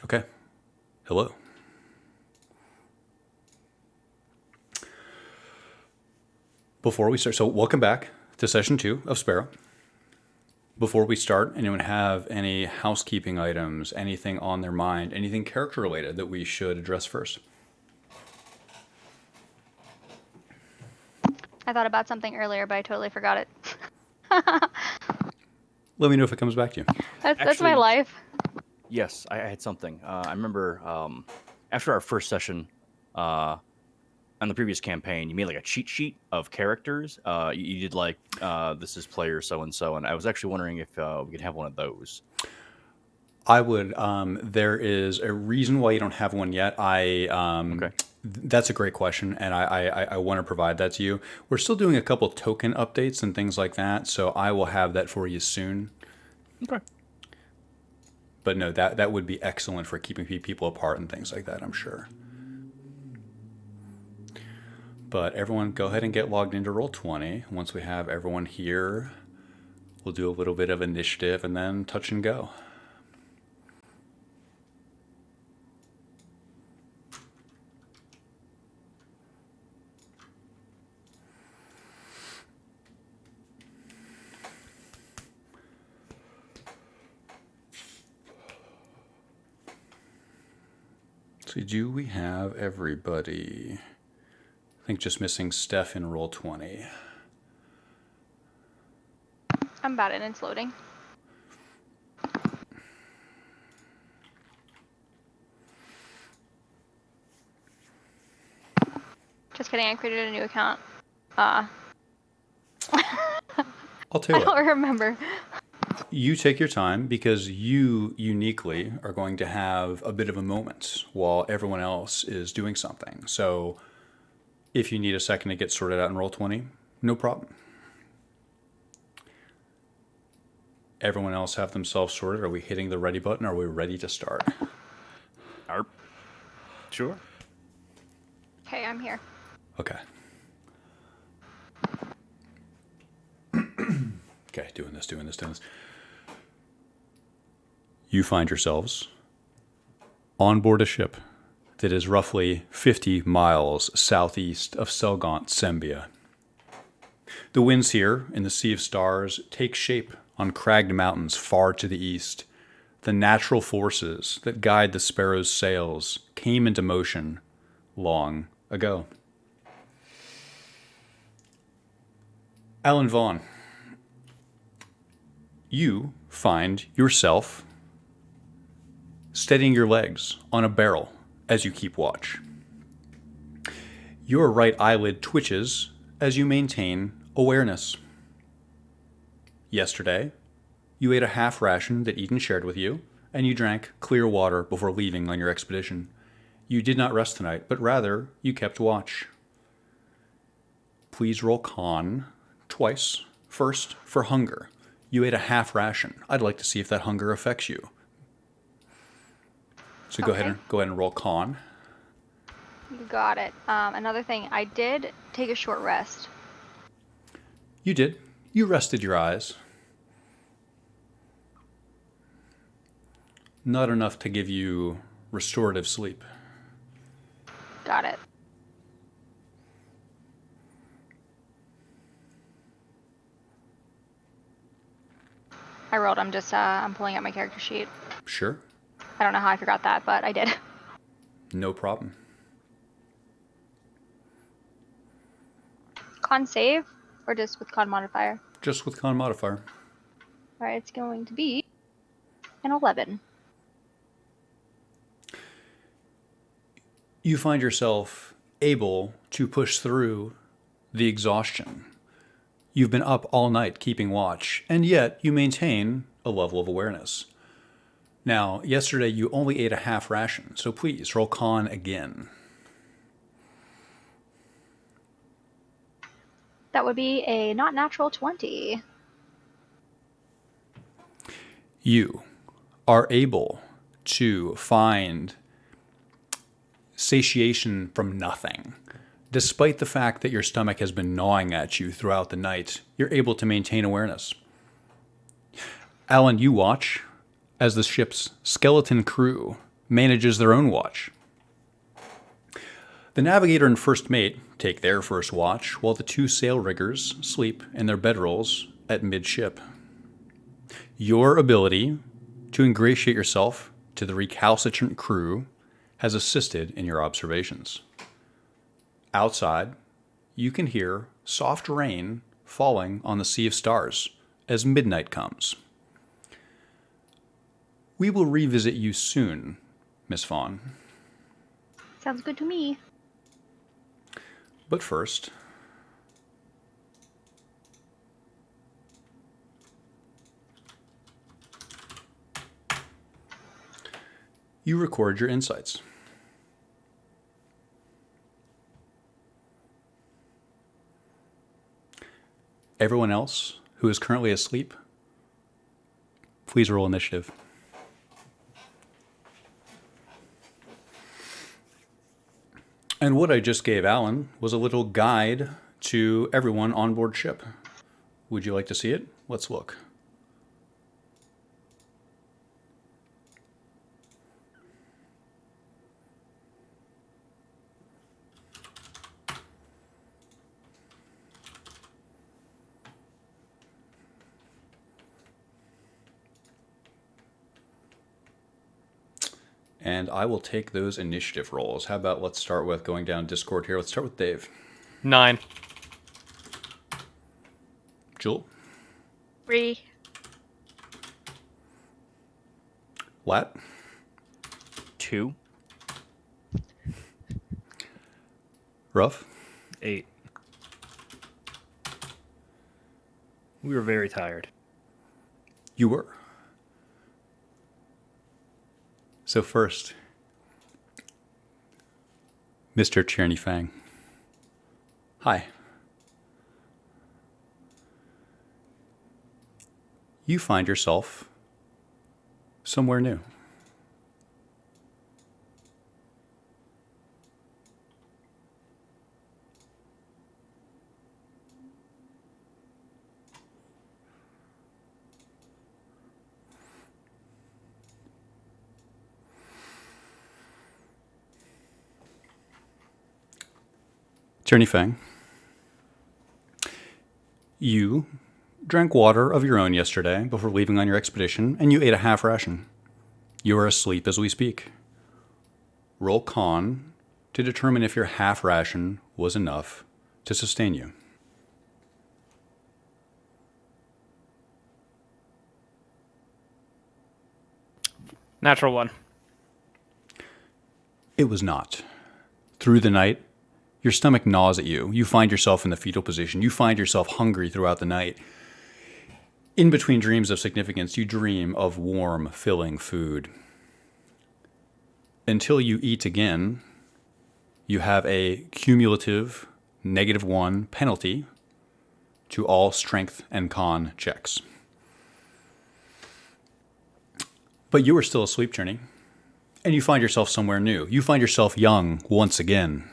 Okay. Hello. Before we start, so welcome back to session 2 of Sparrow. Before we start, anyone have any housekeeping items, anything on their mind, anything character related that we should address first? I thought about something earlier, but I totally forgot it. Let me know if it comes back to you. That's my life. Yes, I had something. I remember after our first session on the previous campaign, you made like a cheat sheet of characters. You did like, this is player so-and-so, and I was actually wondering if we could have one of those. I would. There is a reason why you don't have one yet. Okay. That's a great question, and I want to provide that to you. We're still doing a couple token updates and things like that, so I will have that for you soon. Okay. But no, that would be excellent for keeping people apart and things like that, I'm sure. But everyone, go ahead and get logged into Roll20. Once we have everyone here, we'll do a little bit of initiative and then touch and go. So do we have everybody? I think just missing Steph in Roll20. I'm about it. It's loading. Just kidding. I created a new account. I'll tell I you what. don't remember. You take your time because you uniquely are going to have a bit of a moment while everyone else is doing something. So if you need a second to get sorted out in Roll20, no problem. Everyone else have themselves sorted? Are we hitting the ready button? Are we ready to start? Arp. Sure. Okay, I'm here. Okay. Okay, doing this. You find yourselves on board a ship that is roughly 50 miles southeast of Selgaunt, Sembia. The winds here in the Sea of Stars take shape on cragged mountains far to the east. The natural forces that guide the Sparrow's sails came into motion long ago. Alan Vaughn, you find yourself steadying your legs on a barrel as you keep watch. Your right eyelid twitches as you maintain awareness. Yesterday, you ate a half ration that Eden shared with you, and you drank clear water before leaving on your expedition. You did not rest tonight, but rather you kept watch. Please roll con twice. First, for hunger. You ate a half ration. I'd like to see if that hunger affects you. So go ahead and roll con. You got it. Another thing, I did take a short rest. You did. You rested your eyes. Not enough to give you restorative sleep. Got it. I rolled. I'm pulling out my character sheet. Sure. I don't know how I forgot that, but I did. No problem. Con save, or just with con modifier? Just with con modifier. Alright, it's going to be an 11. You find yourself able to push through the exhaustion. You've been up all night keeping watch, and yet you maintain a level of awareness. Now, yesterday you only ate a half ration, so please roll con again. That would be a not natural 20. You are able to find satiation from nothing. Despite the fact that your stomach has been gnawing at you throughout the night, you're able to maintain awareness. Alan, you watch as the ship's skeleton crew manages their own watch. The navigator and first mate take their first watch, while the 2 sail riggers sleep in their bedrolls at midship. Your ability to ingratiate yourself to the recalcitrant crew has assisted in your observations. Outside, you can hear soft rain falling on the sea of stars as midnight comes. We will revisit you soon, Miss Fawn. Sounds good to me. But first, you record your insights. Everyone else who is currently asleep, please roll initiative. And what I just gave Alan was a little guide to everyone on board ship. Would you like to see it? Let's look. And I will take those initiative rolls. How about let's start with going down Discord here. Let's start with Dave. 9. Jewel. 3. Lat. 2. Ruff. 8. We were very tired. You were. So first, Mr. Tierney Fang. Hi. You find yourself somewhere new. Tierney Fang, you drank water of your own yesterday before leaving on your expedition, and you ate a half ration. You are asleep as we speak. Roll con to determine if your half ration was enough to sustain you. Natural 1. It was not. Through the night, your stomach gnaws at you. You find yourself in the fetal position. You find yourself hungry throughout the night. In between dreams of significance, you dream of warm, filling food. Until you eat again, you have a cumulative -1 penalty to all strength and con checks. But you are still asleep, Journey, and you find yourself somewhere new. You find yourself young once again.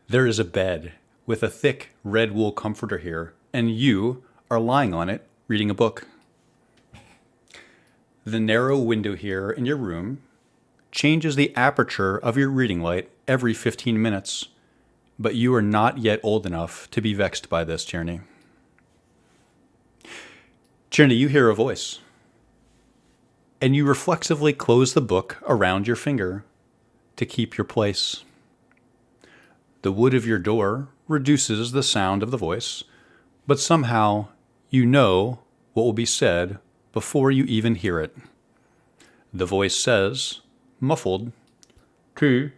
There is a bed with a thick red wool comforter here, and you are lying on it reading a book. The narrow window here in your room changes the aperture of your reading light every 15 minutes, but you are not yet old enough to be vexed by this, Tierney. Tierney, you hear a voice, and you reflexively close the book around your finger to keep your place. The wood of your door reduces the sound of the voice, but somehow you know what will be said before you even hear it. The voice says, muffled, "Tea,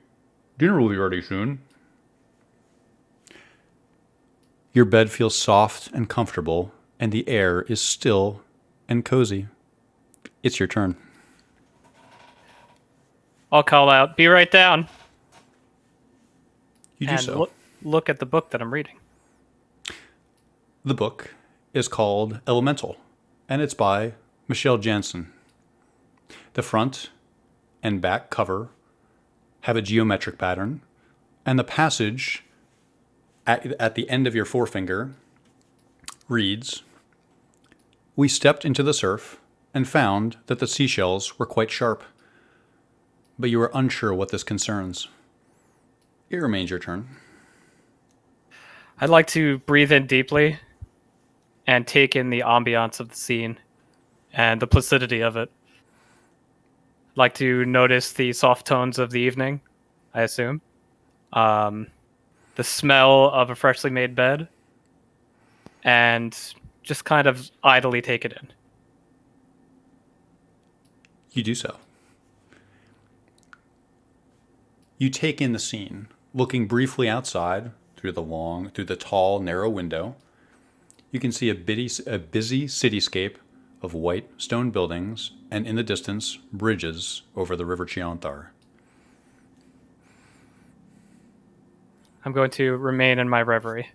dinner will be ready soon." Your bed feels soft and comfortable, and the air is still and cozy. It's your turn. I'll call out, "Be right down." You do And so. look at the book that I'm reading. The book is called Elemental, and it's by Michelle Jansen. The front and back cover have a geometric pattern, and the passage at the end of your forefinger reads, "We stepped into the surf and found that the seashells were quite sharp. but you are unsure what this concerns. It remains your turn. I'd like to breathe in deeply and take in the ambiance of the scene and the placidity of it. I'd like to notice the soft tones of the evening, I assume. The smell of a freshly made bed, and just kind of idly take it in. You do so. You take in the scene, looking briefly outside through the tall, narrow window. You can see a busy cityscape of white stone buildings, and in the distance, bridges over the River Chianthar. I'm going to remain in my reverie,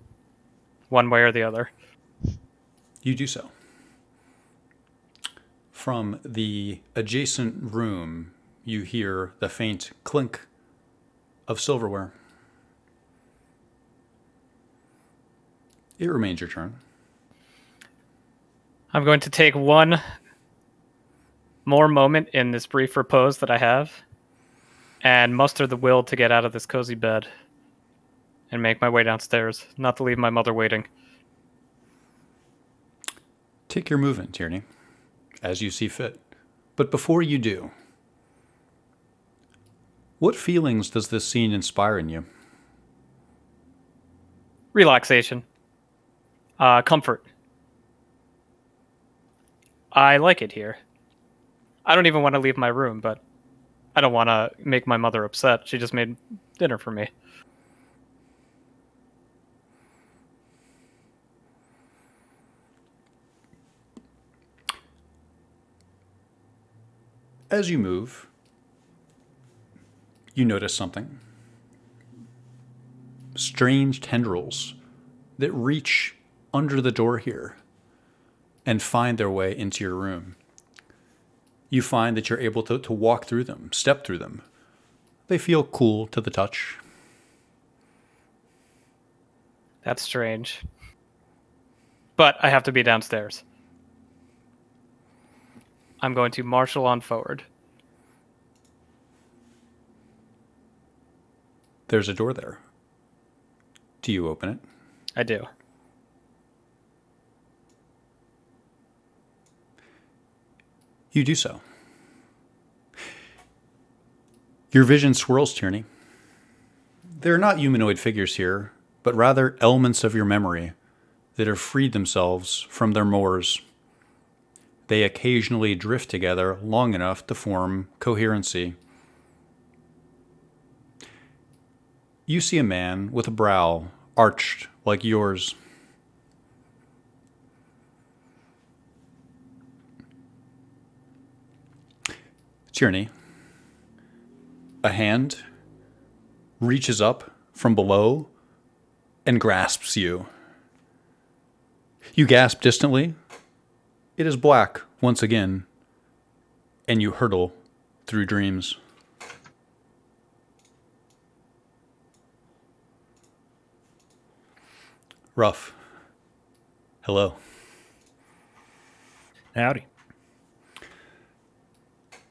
one way or the other. You do so. From the adjacent room, you hear the faint clink of silverware. It remains your turn. I'm going to take one more moment in this brief repose that I have and muster the will to get out of this cozy bed and make my way downstairs, not to leave my mother waiting. Take your movement, Tierney, as you see fit. But before you do, what feelings does this scene inspire in you? Relaxation. Comfort. I like it here. I don't even want to leave my room, but I don't want to make my mother upset. She just made dinner for me. As you move, you notice something. Strange tendrils that reach under the door here and find their way into your room. You find that you're able to walk through them, step through them. They feel cool to the touch. That's strange. But I have to be downstairs. I'm going to marshal on forward. There's a door there. Do you open it? I do. You do so. Your vision swirls, Tierney. There are not humanoid figures here, but rather elements of your memory that have freed themselves from their moors. They occasionally drift together long enough to form coherency. You see a man with a brow arched like yours. Tierney, a hand reaches up from below and grasps you. You gasp distantly. It is black once again, and you hurtle through dreams. Ruff. Hello. Howdy.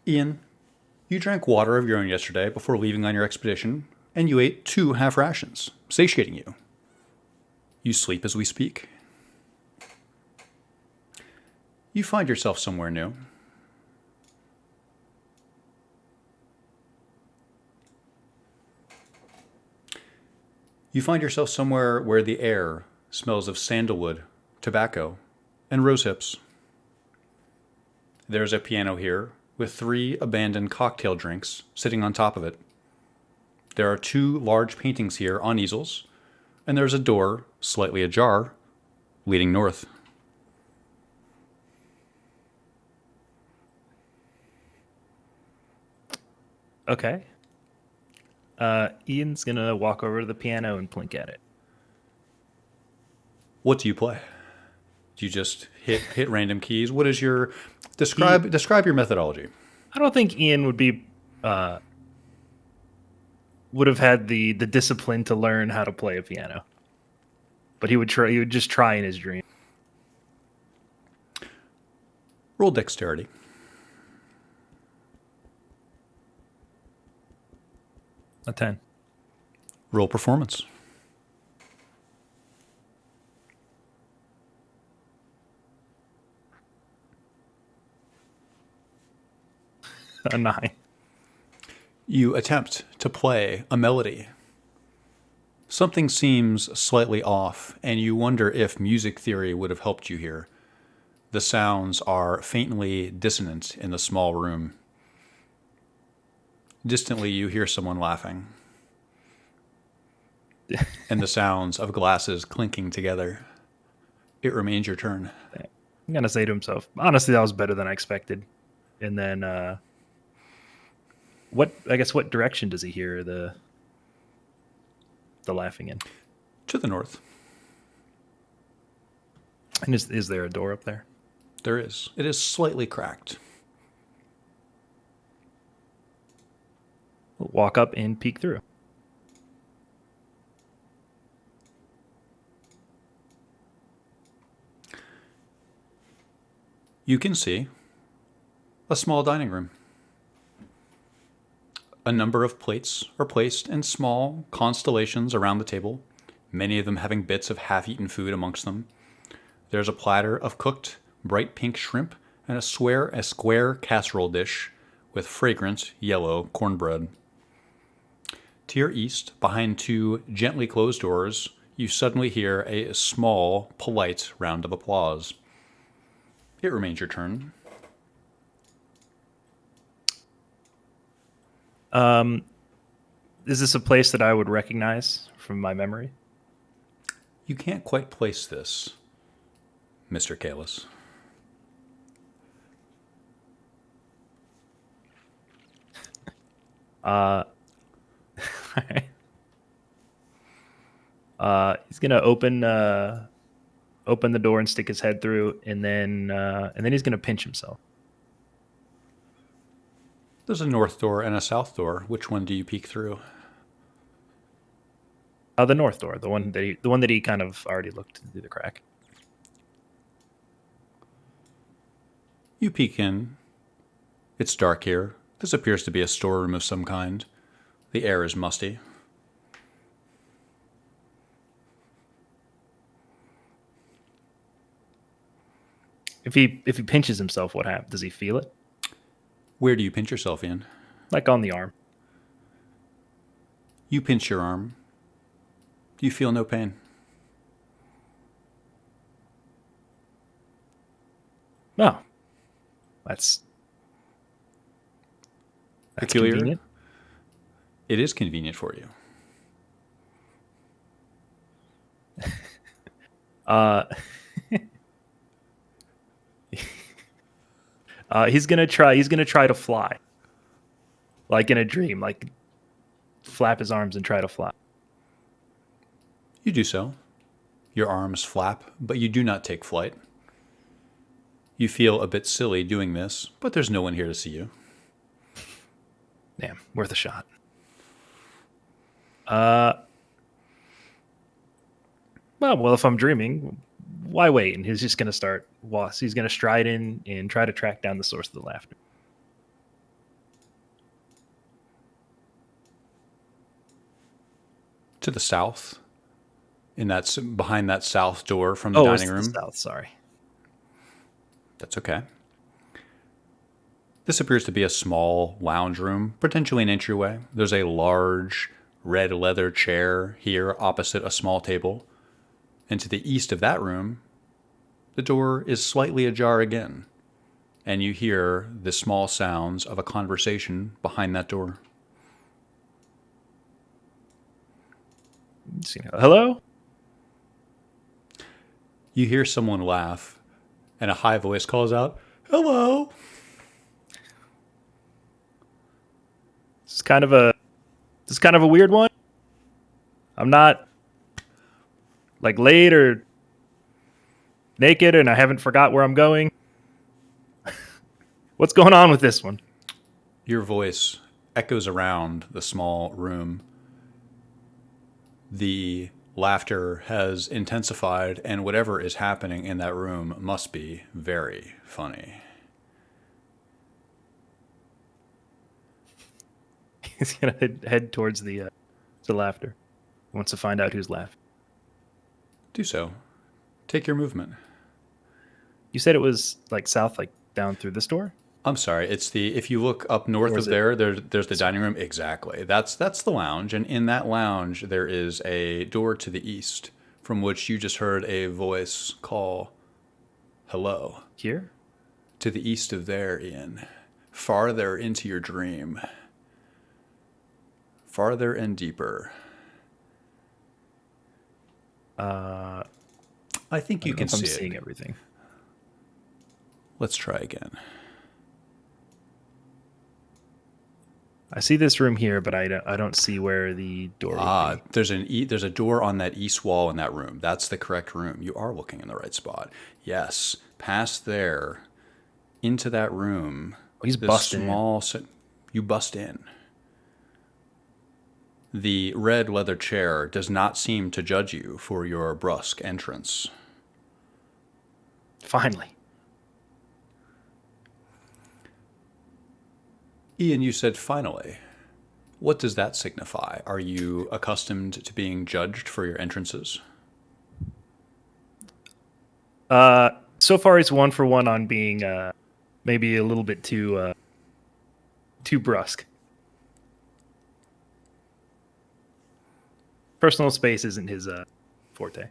Ian, you drank water of your own yesterday before leaving on your expedition, and you ate 2 half rations, satiating you. You sleep as we speak. You find yourself somewhere new. You find yourself somewhere where the air smells of sandalwood, tobacco, and rose hips. There's a piano here with 3 abandoned cocktail drinks sitting on top of it. There are 2 large paintings here on easels, and there's a door, slightly ajar, leading north. Okay. Ian's gonna walk over to the piano and plink at it. What do you play? Do you just hit random keys? What is your describe your methodology? I don't think Ian would have had the discipline to learn how to play a piano, but he would try. He would just try in his dream. Roll dexterity. A 10. Roll performance. A 9. You attempt to play a melody. Something seems slightly off, and you wonder if music theory would have helped you here. The sounds are faintly dissonant in the small room. Distantly, you hear someone laughing, and the sounds of glasses clinking together. It remains your turn. I'm gonna say to himself, honestly, that was better than I expected. And then, what direction does he hear the laughing in? To the north, And is there a door up there? there is. It is slightly cracked. We'll walk up and peek through. You can see a small dining room. A number of plates are placed in small constellations around the table, many of them having bits of half-eaten food amongst them. There's a platter of cooked, bright pink shrimp and a square casserole dish with fragrant yellow cornbread. To your east, behind two gently closed doors, you suddenly hear a small, polite round of applause. It remains your turn. Is this a place that I would recognize from my memory? You can't quite place this, Mr. Kalis. He's gonna open the door and stick his head through, and then he's gonna pinch himself. There's a north door and a south door. Which one do you peek through? The north door, the one that he kind of already looked through the crack. You peek in. It's dark here. This appears to be a storeroom of some kind. The air is musty. If he pinches himself, what happens? Does he feel it? Where do you pinch yourself in? Like on the arm. You pinch your arm. You feel no pain. No. That's Peculiar. convenient. It is convenient for you. He's gonna try to fly. Like in a dream, like flap his arms and try to fly. You do so. Your arms flap, but you do not take flight. You feel a bit silly doing this, but there's no one here to see you. Damn, worth a shot. Well, if I'm dreaming, why wait? And he's just gonna start. He's gonna stride in and try to track down the source of the laughter. To the south, behind that south door from the Oh, dining it's room. the south. Sorry. That's okay. This appears to be a small lounge room, potentially an entryway. There's a large red leather chair here opposite a small table. And to the east of that room, the door is slightly ajar again. And you hear the small sounds of a conversation behind that door. Hello? You hear someone laugh, and a high voice calls out, "Hello!" This is kind of a weird one. I'm not like late or naked, and I haven't forgot where I'm going. What's going on with this one? Your voice echoes around the small room. The laughter has intensified, and whatever is happening in that room must be very funny. He's gonna head towards the laughter. He wants to find out who's laughing. Do so. Take your movement. You said it was like south, like down through this door? I'm sorry. It's if you look up north of there's the dining room. Exactly. That's the lounge. And in that lounge, there is a door to the east from which you just heard a voice call, hello. Here? To the east of there, Ian. Farther into your dream. Farther and deeper. I think you can see it. I'm seeing everything. Let's try again. I see this room here, but I don't see where the door would be. There's a door on that east wall in that room. That's the correct room. You are looking in the right spot. Yes, past there, into that room. Oh, he's busting in. You bust in. The red leather chair does not seem to judge you for your brusque entrance. Finally. Ian, you said finally. What does that signify? Are you accustomed to being judged for your entrances? So far it's 1 for 1 on being maybe a little bit too brusque. Personal space isn't his forte.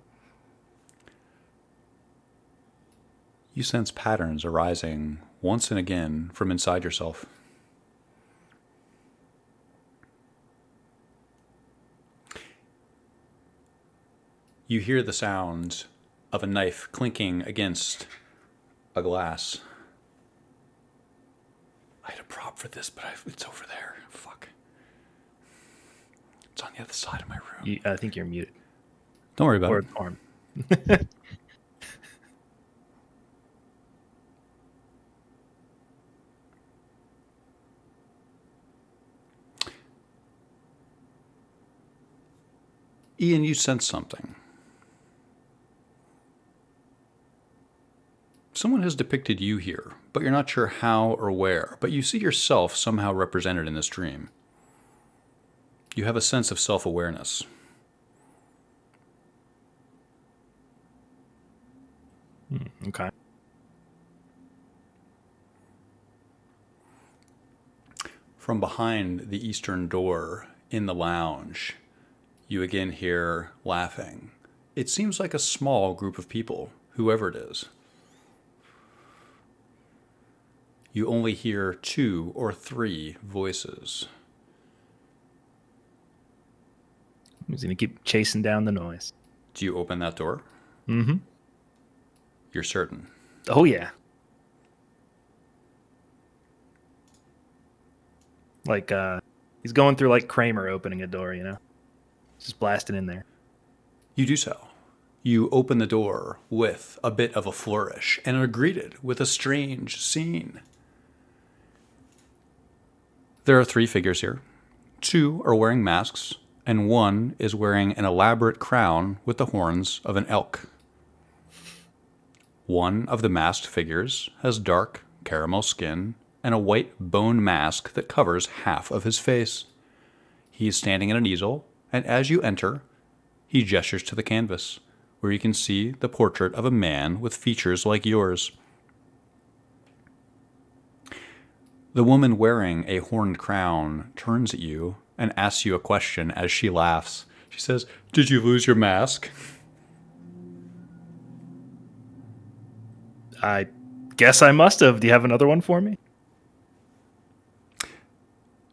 You sense patterns arising once and again from inside yourself. You hear the sound of a knife clinking against a glass. I had a prop for this, but it's over there. Fuck. It's on the other side of my room. I think you're muted. Don't worry about it. Or arm. Ian, you sense something. Someone has depicted you here, but you're not sure how or where, but you see yourself somehow represented in this dream. You have a sense of self-awareness. Okay. From behind the eastern door in the lounge, you again hear laughing. It seems like a small group of people, whoever it is. You only hear 2 or 3 voices. He's going to keep chasing down the noise. Do you open that door? Mm-hmm. You're certain? Oh, yeah. Like, he's going through like Kramer opening a door, you know? Just blasting in there. You do so. You open the door with a bit of a flourish and are greeted with a strange scene. There are 3 figures here. 2 are wearing masks, and 1 is wearing an elaborate crown with the horns of an elk. One of the masked figures has dark caramel skin and a white bone mask that covers half of his face. He is standing at an easel, and as you enter, he gestures to the canvas, where you can see the portrait of a man with features like yours. The woman wearing a horned crown turns at you and asks you a question as she laughs. She says, "Did you lose your mask?" I guess I must have. Do you have another one for me?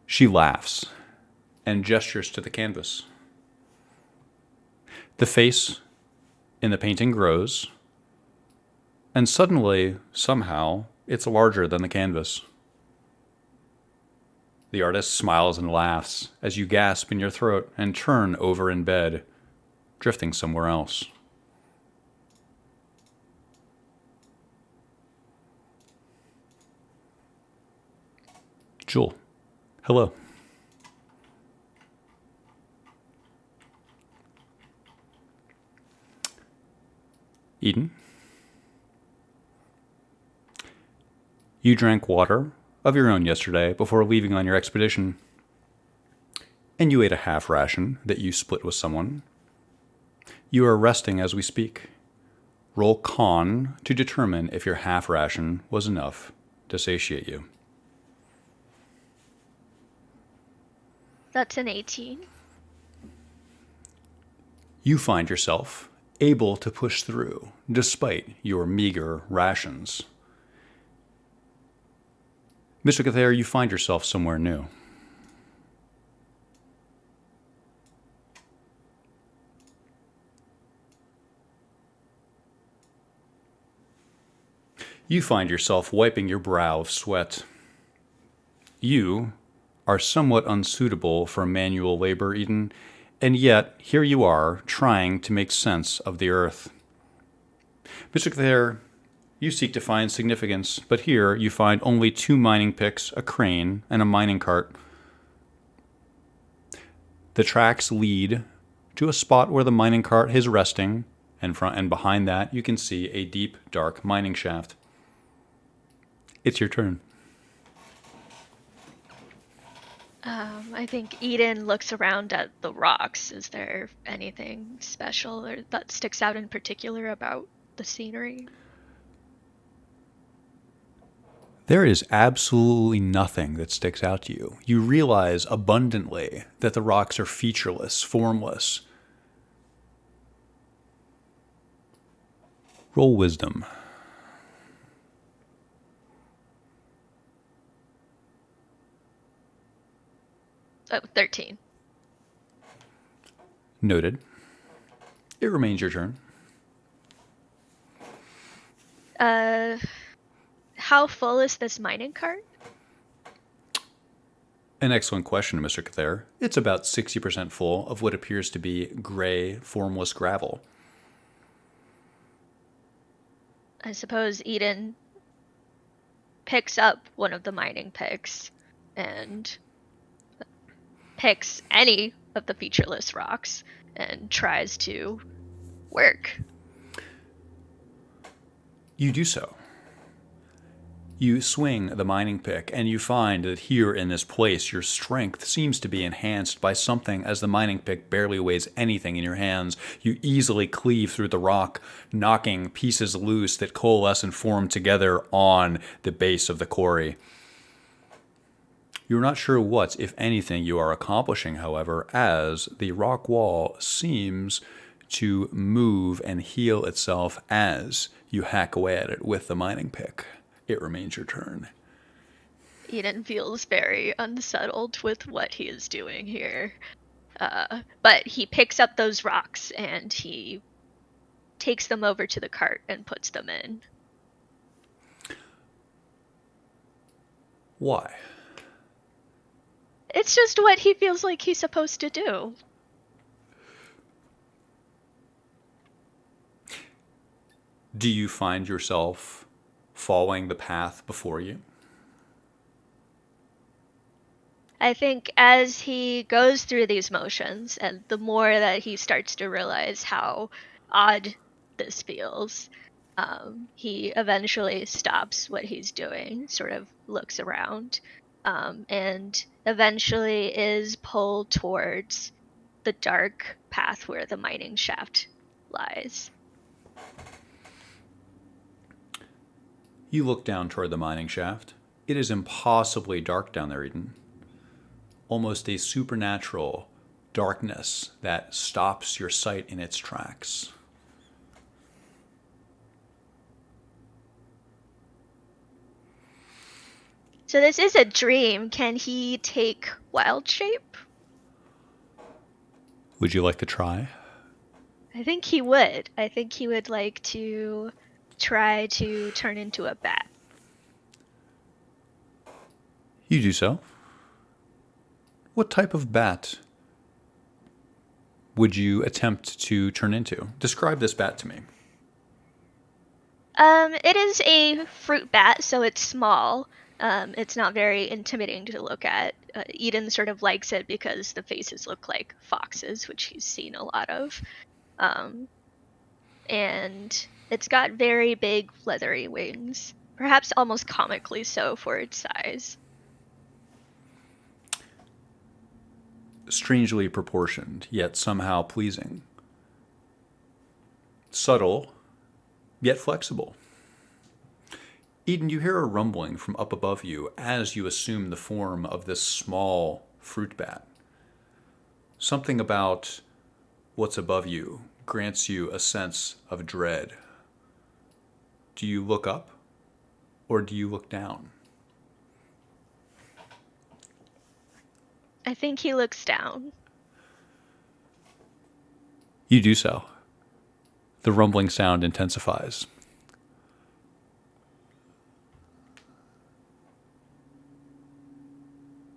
She laughs and gestures to the canvas. The face in the painting grows, and suddenly, somehow, it's larger than the canvas. The artist smiles and laughs as you gasp in your throat and turn over in bed, drifting somewhere else. Jewel, hello. Eden, you drank water of your own yesterday before leaving on your expedition. and you ate a half ration that you split with someone. You are resting as we speak. Roll con to determine if your half ration was enough to satiate you. That's an 18. You find yourself able to push through despite your meager rations. Mr. Cathair, you find yourself somewhere new. You find yourself wiping your brow of sweat. You are somewhat unsuitable for manual labor, Eden, and yet here you are trying to make sense of the earth. Mr. Cathair, you seek to find significance, but here you find only 2 mining picks, a crane, and a mining cart. The tracks lead to a spot where the mining cart is resting, and behind that you can see a deep, dark mining shaft. It's your turn. I think Eden looks around at the rocks. Is there anything special or that sticks out in particular about the scenery? There is absolutely nothing that sticks out to you. You realize abundantly that the rocks are featureless, formless. Roll wisdom. Oh, 13. Noted. It remains your turn. How full is this mining cart? An excellent question, Mr. Cathair. It's about 60% full of what appears to be gray, formless gravel. I suppose Eden picks up one of the mining picks and picks any of the featureless rocks and tries to work. You do so. You swing the mining pick, and you find that here in this place, your strength seems to be enhanced by something. As the mining pick barely weighs anything in your hands, you easily cleave through the rock, knocking pieces loose that coalesce and form together on the base of the quarry. You're not sure what, if anything, you are accomplishing, however, as the rock wall seems to move and heal itself as you hack away at it with the mining pick. It remains your turn. Eden feels very unsettled with what he is doing here. But he picks up those rocks and he takes them over to the cart and puts them in. Why? It's just what he feels like he's supposed to do. Do you find yourself following the path before you? I think as he goes through these motions, and the more that he starts to realize how odd this feels, he eventually stops what he's doing, sort of looks around, and eventually is pulled towards the dark path where the mining shaft lies. You look down toward the mining shaft. It is impossibly dark down there, Eden. Almost a supernatural darkness that stops your sight in its tracks. So this is a dream. Can he take wild shape? Would you like to try? I think he would. I think he would like to try to turn into a bat. You do so. What type of bat would you attempt to turn into? Describe this bat to me. It is a fruit bat, so it's small. It's not very intimidating to look at. Eden sort of likes it because the faces look like foxes, which he's seen a lot of. And it's got very big, leathery wings, perhaps almost comically so for its size. strangely proportioned, yet somehow pleasing. Subtle, yet flexible. Eden, you hear a rumbling from up above you as you assume the form of this small fruit bat. Something about what's above you grants you a sense of dread. Do you look up or do you look down? I think he looks down. You do so. The rumbling sound intensifies.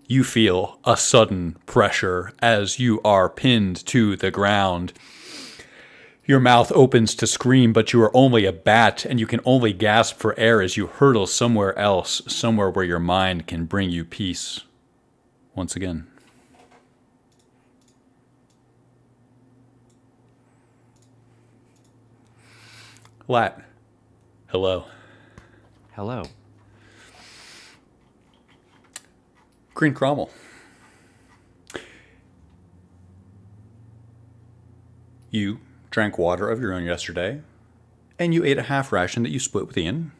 You feel a sudden pressure as you are pinned to the ground. Your mouth opens to scream, but you are only a bat, and you can only gasp for air as you hurtle somewhere else, somewhere where your mind can bring you peace. Once again. Lat. Hello. Hello. Green Cromwell. You drank water of your own yesterday, and you ate a half ration that you split with Ian.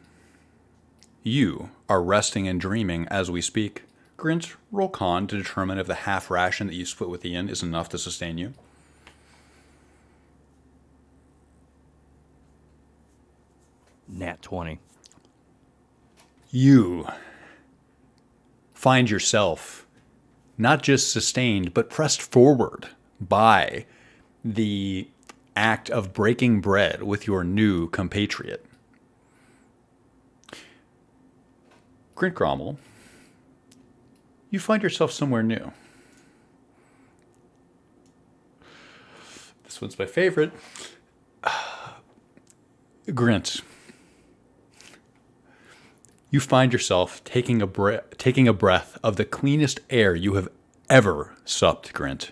You are resting and dreaming as we speak. Grint, roll con to determine if the half ration that you split with Ian is enough to sustain you. Nat 20. You find yourself not just sustained, but pressed forward by the act of breaking bread with your new compatriot. Grint Cromwell, you find yourself somewhere new. This one's my favorite. Grint, you find yourself taking a breath of the cleanest air you have ever supped, Grint.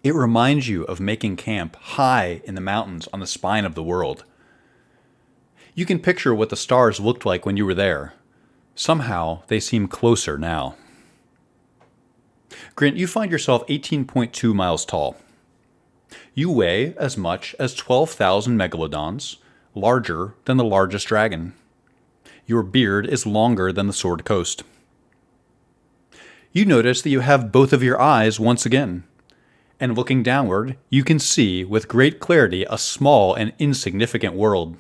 It reminds you of making camp high in the mountains on the spine of the world. You can picture what the stars looked like when you were there. Somehow, they seem closer now. Grint, you find yourself 18.2 miles tall. You weigh as much as 12,000 megalodons, larger than the largest dragon. Your beard is longer than the Sword Coast. You notice that you have both of your eyes once again. And looking downward, you can see with great clarity a small and insignificant world.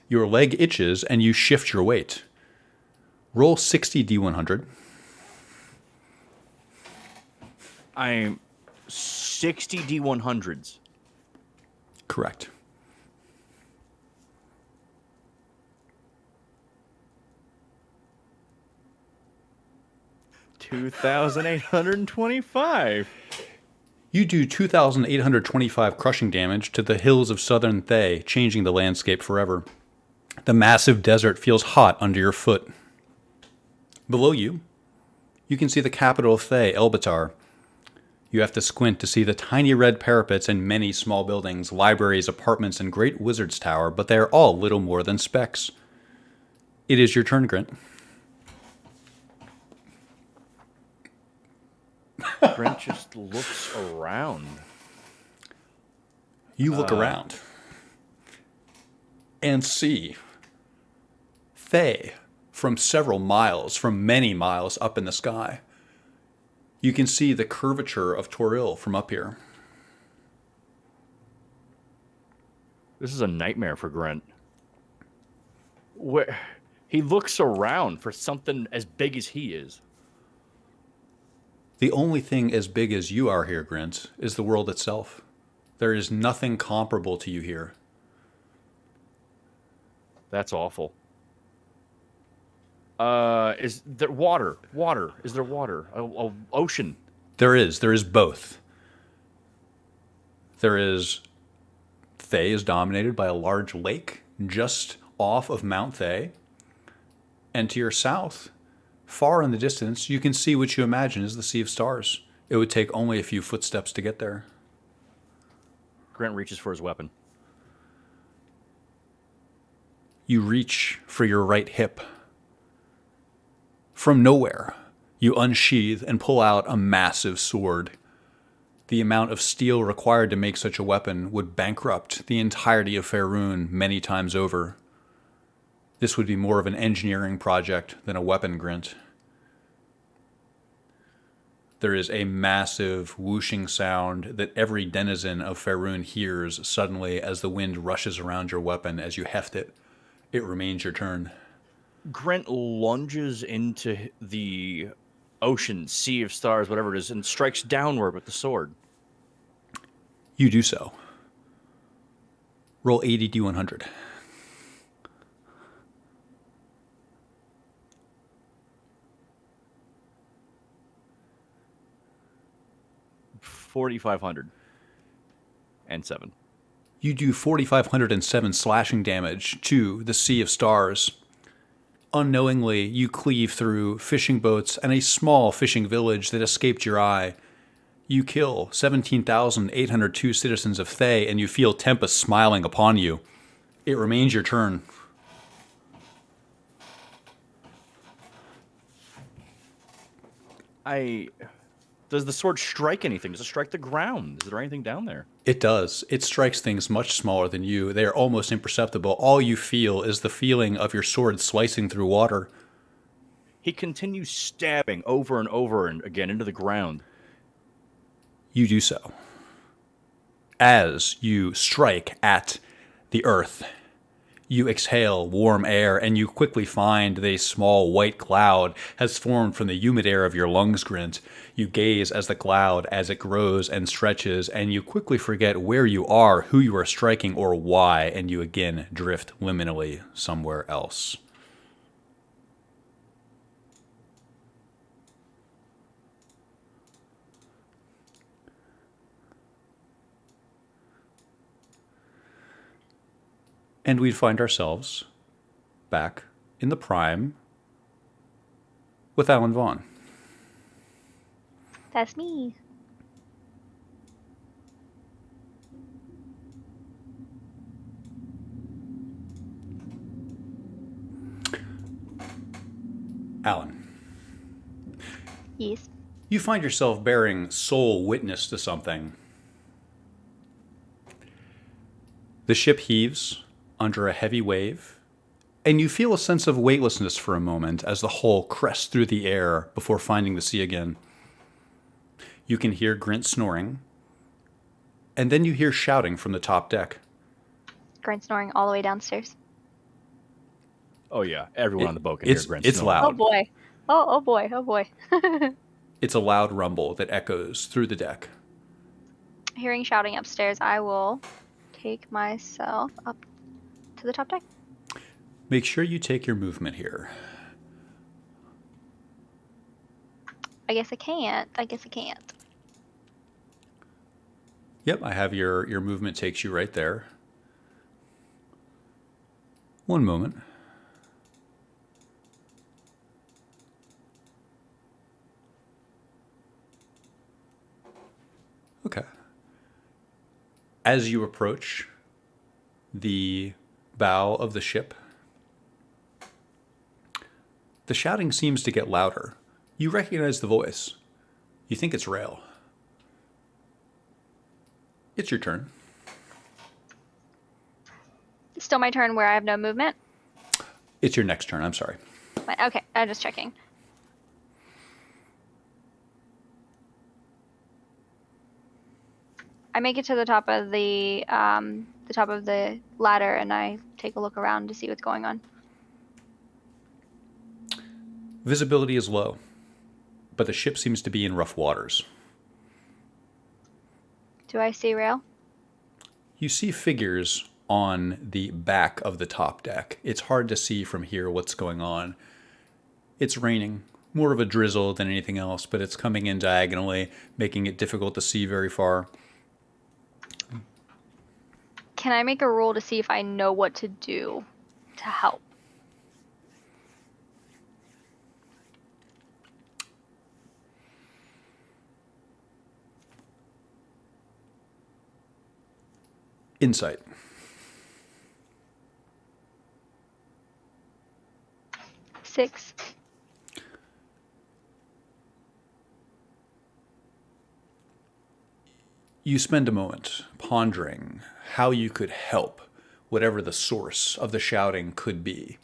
Your leg itches and you shift your weight. Roll 60 D100. I'm 60 D100s. Correct. $2,825. You do 2,825 crushing damage to the hills of southern Thay, changing the landscape forever. The massive desert feels hot under your foot. Below you, you can see the capital of Thay, Elbatar. You have to squint to see the tiny red parapets and many small buildings, libraries, apartments, and great wizard's tower, but they are all little more than specks. It is your turn, Grint. Brent just looks around. You look around and see Thay from several miles, from many miles up in the sky. You can see the curvature of Toril from up here. This is a nightmare for Grant. Where he looks around for something as big as he is. The only thing as big as you are here, Grint, is the world itself. There is nothing comparable to you here. That's awful. Is there water? Water. Is there water? Ocean. There is both. There is... Thay is dominated by a large lake just off of Mount Thay. And to your south, far in the distance, you can see what you imagine is the Sea of Stars. It would take only a few footsteps to get there. Grant reaches for his weapon. You reach for your right hip. From nowhere, You unsheath and pull out a massive sword. The amount of steel required to make such a weapon would bankrupt the entirety of Faerun many times over. This would be more of an engineering project than a weapon, Grint. There is a massive whooshing sound that every denizen of Faerun hears suddenly as the wind rushes around your weapon as you heft it. It remains your turn. Grant lunges into the ocean, sea of stars, whatever it is, and strikes downward with the sword. You do so. Roll 80d100. $4,507. You do 4,507 slashing damage to the Sea of Stars. Unknowingly, you cleave through fishing boats and a small fishing village that escaped your eye. You kill 17,802 citizens of Thay, and you feel Tempest smiling upon you. It remains your turn. Does the sword strike anything? Does it strike the ground? Is there anything down there? It does. It strikes things much smaller than you. They are almost imperceptible. All you feel is the feeling of your sword slicing through water. He continues stabbing over and over and again into the ground. You do so. As you strike at the earth, you exhale warm air, and you quickly find that a small white cloud has formed from the humid air of your lungs, Grint. You gaze as the cloud, as it grows and stretches, and you quickly forget where you are, who you are striking, or why, and you again drift liminally somewhere else. And we'd find ourselves back in the prime with Alan Vaughn. That's me. Alan, Yes. you find yourself bearing sole witness to something. The ship heaves under a heavy wave, and you feel a sense of weightlessness for a moment as the hull crests through the air before finding the sea again. You can hear Grint snoring, and then you hear shouting from the top deck. Grant snoring all the way downstairs. Oh yeah, everyone on the boat can hear Grant It's snoring. Oh loud. boy. Oh boy. Oh boy. It's a loud rumble that echoes through the deck. Hearing shouting upstairs, I will take myself up to the top deck. Make sure you take your movement here. I guess I can't. Yep, I have your movement takes you right there. One moment. Okay. As you approach the bow of the ship, the shouting seems to get louder. You recognize the voice. You think it's Rail. It's your turn. It's still my turn where I have no movement. It's your next turn, I'm sorry. Okay, I'm just checking. I make it to the top of the ladder, and I take a look around to see what's going on. Visibility is low, but the ship seems to be in rough waters. Do I see Rail? You see figures on the back of the top deck. It's hard to see from here what's going on. It's raining, more of a drizzle than anything else, but it's coming in diagonally, making it difficult to see very far. Can I make a roll to see if I know what to do to help? Insight. Six. You spend a moment pondering how you could help whatever the source of the shouting could be.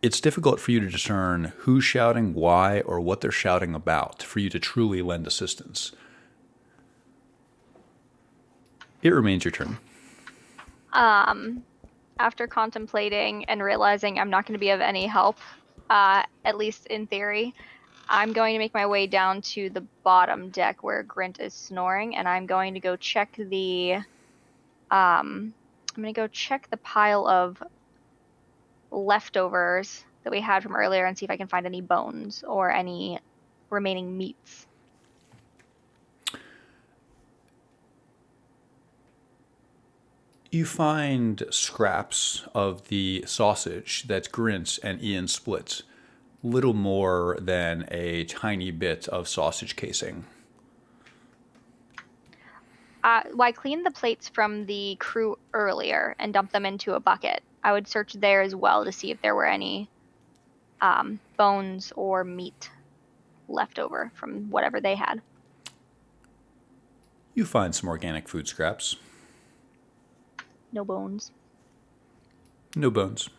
It's difficult for you to discern who's shouting, why, or what they're shouting about for you to truly lend assistance. It remains your turn. After contemplating and realizing I'm not going to be of any help, at least in theory, I'm going to make my way down to the bottom deck where Grint is snoring, and I'm going to go check the pile of leftovers that we had from earlier and see if I can find any bones or any remaining meats. You find scraps of the sausage that Grint and Ian split, little more than a tiny bit of sausage casing. Well, I cleaned the plates from the crew earlier and dumped them into a bucket. I would search there as well to see if there were any bones or meat left over from whatever they had. You find some organic food scraps. No bones. No bones.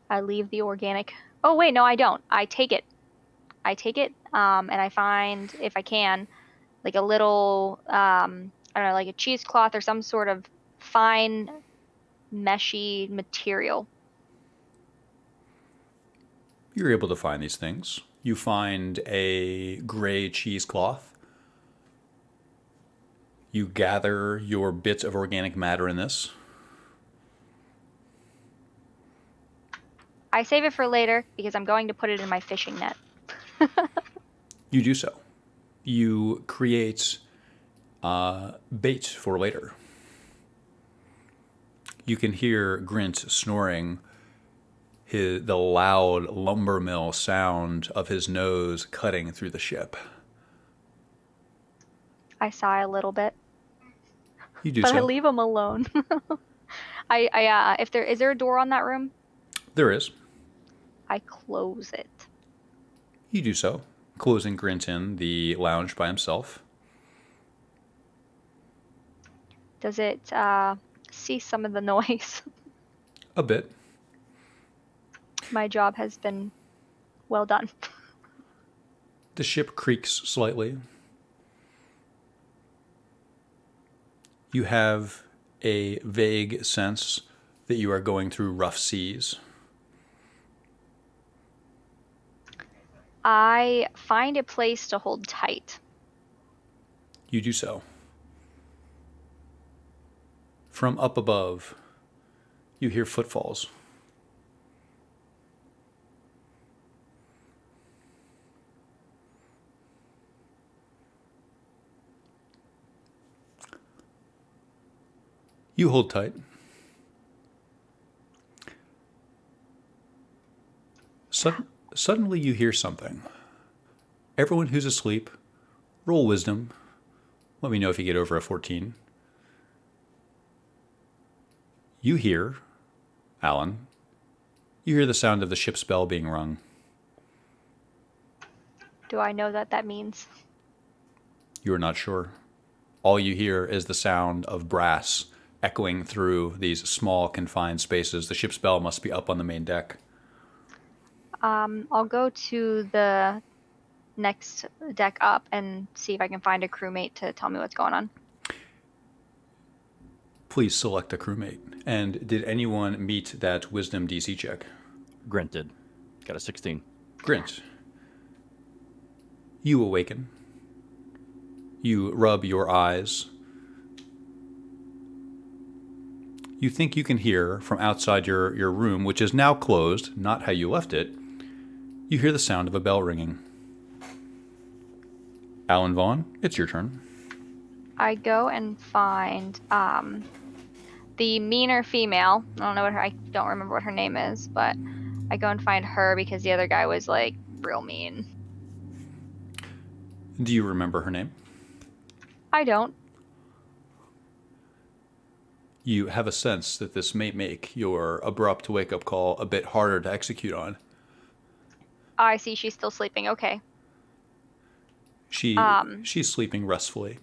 I leave the organic. Oh, wait, no, I don't. I take it. And I find, if I can, like a little, I don't know, like a cheesecloth or some sort of fine, meshy material. You're able to find these things. You find a gray cheesecloth. You gather your bits of organic matter in this. I save it for later because I'm going to put it in my fishing net. You do so. You create bait for later. You can hear Grint snoring, the loud lumber mill sound of his nose cutting through the ship. I sigh a little bit, You do but so. I leave him alone. If is there a door on that room? There is. I close it. You do so, closing Grint in the lounge by himself. Does it cease some of the noise? A bit. My job has been well done. The ship creaks slightly. You have a vague sense that you are going through rough seas. I find a place to hold tight. You do so. From up above, you hear footfalls. You hold tight. Suddenly you hear something. Everyone who's asleep, roll wisdom. Let me know if you get over a 14. You hear, Alan, you hear the sound of the ship's bell being rung. Do I know that means? You are not sure. All you hear is the sound of brass echoing through these small, confined spaces. The ship's bell must be up on the main deck. I'll go to the next deck up and see if I can find a crewmate to tell me what's going on. Please select a crewmate. And did anyone meet that wisdom DC check? Grint did. Got a 16. Grint. You awaken. You rub your eyes. You think you can hear from outside your room, which is now closed, not how you left it. You hear the sound of a bell ringing. Alan Vaughn, it's your turn. I go and find the meaner female. I don't remember what her name is, but I go and find her because the other guy was like real mean. Do you remember her name? I don't. You have a sense that this may make your abrupt wake-up call a bit harder to execute on. I see she's still sleeping. Okay. She's sleeping restfully.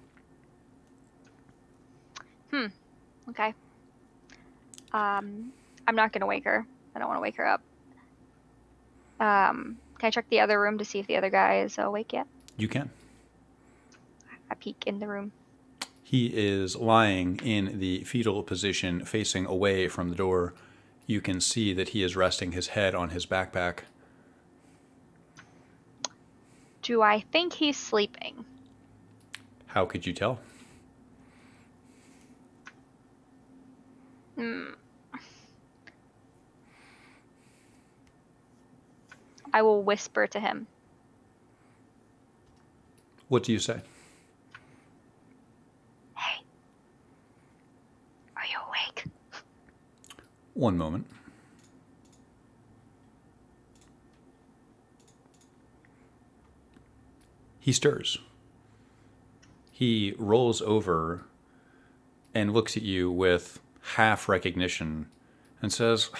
Okay. I'm not gonna wake her. I don't want to wake her up. Can I check the other room to see if the other guy is awake yet? You can. I peek in the room. He is lying in the fetal position, facing away from the door. You can see that he is resting his head on his backpack. Do I think he's sleeping? How could you tell? I will whisper to him. What do you say? Hey, are you awake? One moment. He stirs. He rolls over and looks at you with half recognition and says,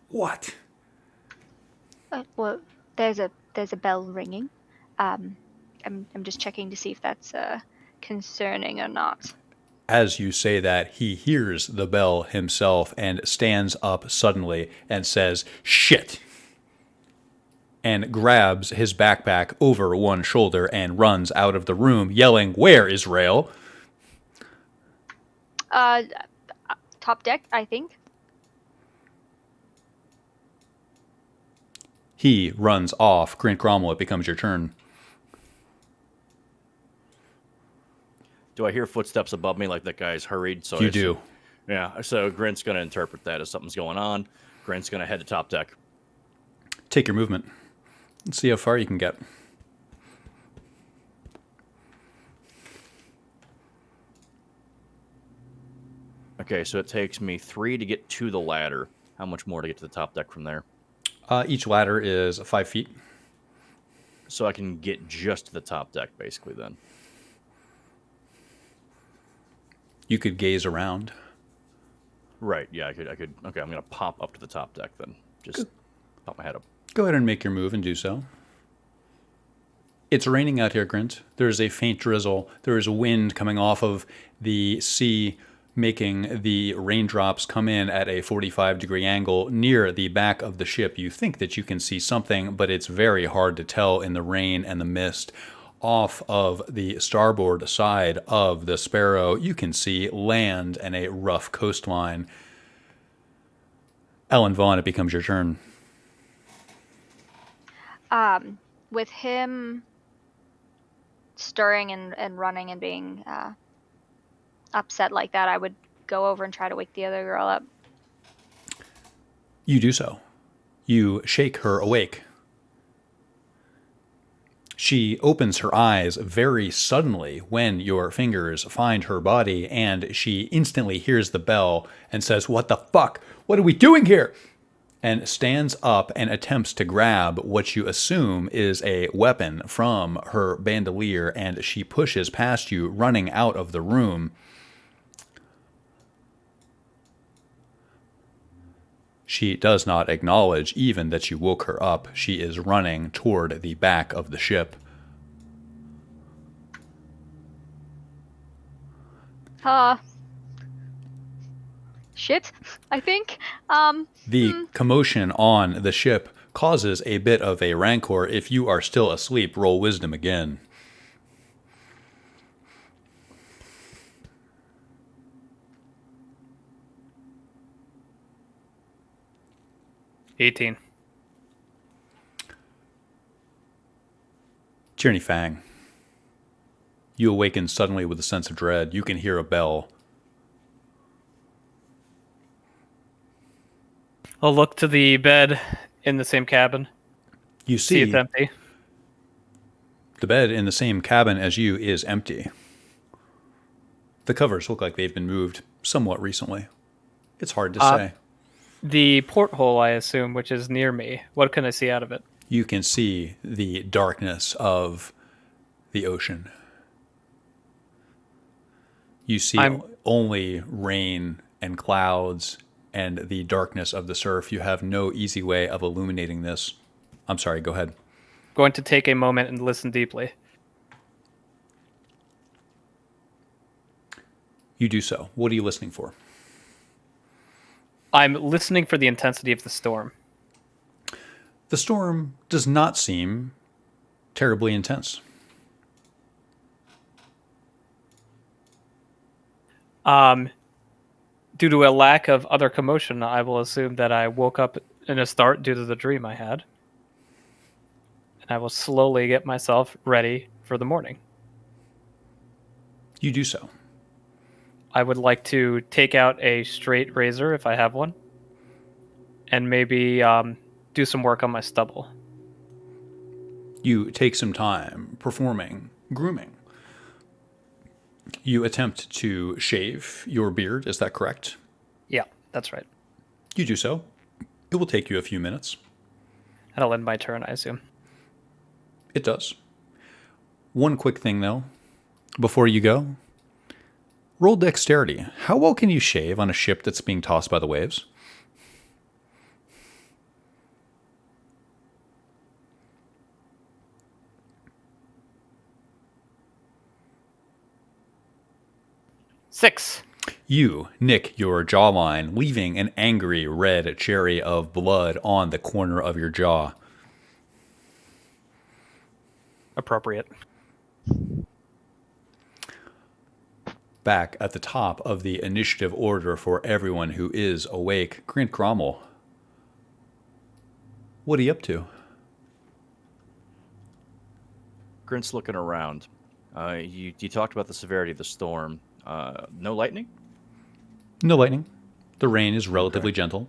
"What?" Well, there's a bell ringing. I'm just checking to see if that's concerning or not. As you say that, he hears the bell himself and stands up suddenly and says, "Shit!" and grabs his backpack over one shoulder and runs out of the room, yelling, "Where is Rail?" Top deck, I think. He runs off. Grant Cromwell, it becomes your turn. Do I hear footsteps above me like that guy's hurried? So You do. Yeah, so Grant's going to interpret that as something's going on. Grant's going to head to top deck. Take your movement. Let's see how far you can get. Okay, so it takes me 3 to get to the ladder. How much more to get to the top deck from there? Each ladder is 5 feet. So I can get just to the top deck, basically, then. You could gaze around. Right, yeah, I could. Okay, I'm going to pop up to the top deck, then. Just pop my head up. Go ahead and make your move and do so. It's raining out here, Grint. There is a faint drizzle. There is wind coming off of the sea, making the raindrops come in at a 45-degree angle near the back of the ship. You think that you can see something, but it's very hard to tell in the rain and the mist. Off of the starboard side of the Sparrow, you can see land and a rough coastline. Ellen Vaughn, it becomes your turn. With him stirring and running and being upset like that, I would go over and try to wake the other girl up. You do so. You shake her awake. She opens her eyes very suddenly when your fingers find her body, and she instantly hears the bell and says, "What the fuck? What are we doing here?" and stands up and attempts to grab what you assume is a weapon from her bandolier, and she pushes past you, running out of the room. She does not acknowledge even that you woke her up. She is running toward the back of the ship. Shit, I think. The commotion on the ship causes a bit of a rancor. If you are still asleep, roll wisdom again. $18. Tierney Fang. You awaken suddenly with a sense of dread. You can hear a bell. I'll look to the bed in the same cabin. You See see it's empty. the bed in the same cabin as you is empty. The covers look like they've been moved somewhat recently. It's hard to say. The porthole, I assume, which is near me. What can I see out of it? You can see the darkness of the ocean. You see only rain and clouds and the darkness of the surf. You have no easy way of illuminating this. I'm sorry, go ahead. Going to take a moment and listen deeply. You do so. What are you listening for? I'm listening for the intensity of the storm. The storm does not seem terribly intense. Due to a lack of other commotion, I will assume that I woke up in a start due to the dream I had. And I will slowly get myself ready for the morning. You do so. I would like to take out a straight razor if I have one. And maybe do some work on my stubble. You take some time performing grooming. You attempt to shave your beard, is that correct? Yeah, that's right. You do so. It will take you a few minutes. That'll end my turn, I assume. It does. One quick thing, though, before you go. Roll dexterity. How well can you shave on a ship that's being tossed by the waves? Six. You nick your jawline, leaving an angry red cherry of blood on the corner of your jaw. Appropriate. Back at the top of the initiative order for everyone who is awake, Grant Grommel. What are you up to? Grint's looking around. You talked about the severity of the storm. No lightning? No lightning. The rain is relatively gentle.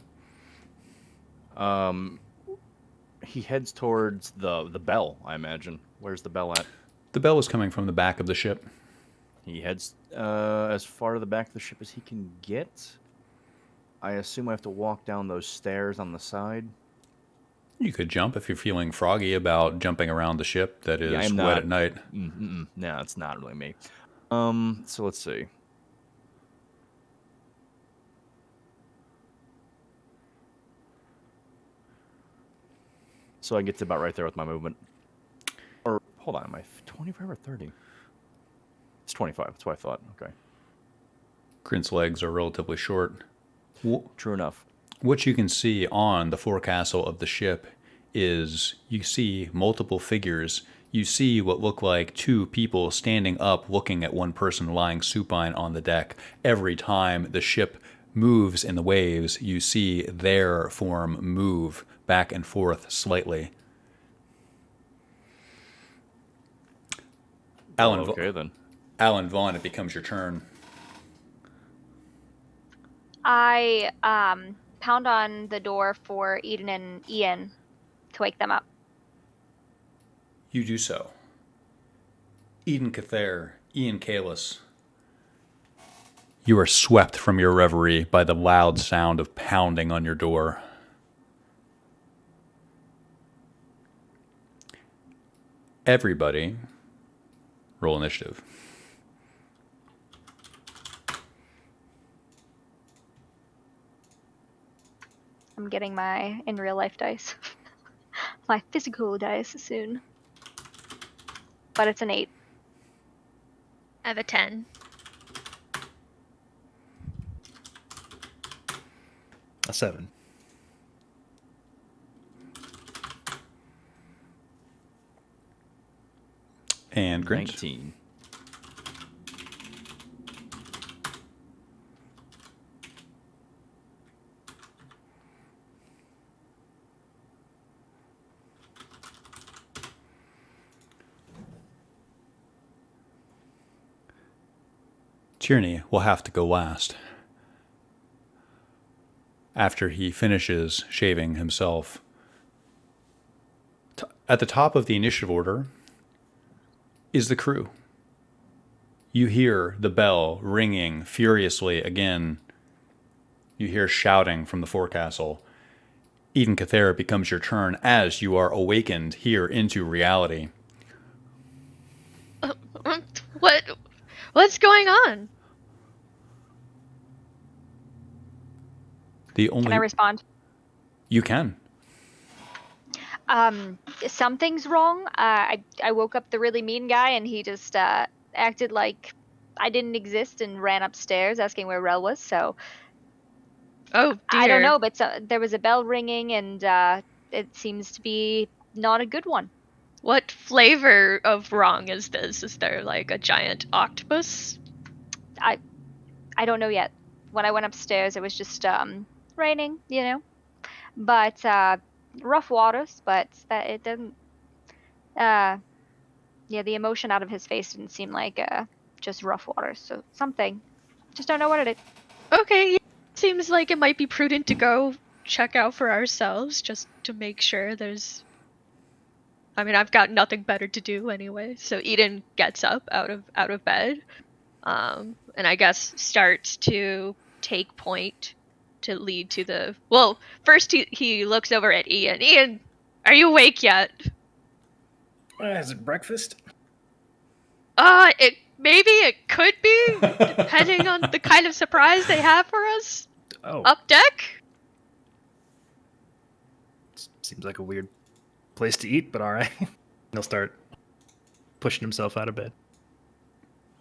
He heads towards the bell, I imagine. Where's the bell at? The bell is coming from the back of the ship. He heads as far to the back of the ship as he can get. I assume I have to walk down those stairs on the side. You could jump if you're feeling froggy about jumping around the ship that is I'm wet not. at night. No, it's not really me. So let's see. So I get to about right there with my movement. Or, hold on, am I 25 or 30? It's 25, that's what I thought. Okay. Grant's legs are relatively short. True enough. What you can see on the forecastle of the ship is you see multiple figures. You see what look like two people standing up looking at one person lying supine on the deck. Every time the ship moves in the waves, you see their form move back and forth slightly. Alan, Okay, then. Alan Vaughn, it becomes your turn. I pound on the door for Eden and Ian to wake them up. You do so. Eden Cather, Ian Kalis. You are swept from your reverie by the loud sound of pounding on your door. Everybody, roll initiative. I'm getting my in real life dice. My physical dice soon. But it's an 8. I have a 10. A 7. And Grinch. 19. Tierney will have to go last. After he finishes shaving himself. At the top of the initiative order is the crew. You hear the bell ringing furiously again. You hear shouting from the forecastle. Eden Cather, it becomes your turn as you are awakened here into reality. What's going on? Can I respond? You can. Something's wrong. I woke up the really mean guy and he just acted like I didn't exist and ran upstairs asking where Rel was. So Oh dear. I don't know, but there was a bell ringing, and it seems to be not a good one. What flavor of wrong is this? Is there like a giant octopus? I don't know yet. When I went upstairs, it was just raining, you know. But rough waters. But that it didn't. Yeah, the emotion out of his face didn't seem like just rough waters. So something. Just don't know what it is. Okay, yeah, seems like it might be prudent to go check out for ourselves just to make sure there's. I mean, I've got nothing better to do anyway. So Eden gets up out of bed, and I guess starts to take point to lead to the. Well, first he looks over at Ian. Ian, are you awake yet? Is it breakfast? It could be, depending on the kind of surprise they have for us. Oh, Up deck? seems like a weird place to eat, but all right. He'll start pushing himself out of bed.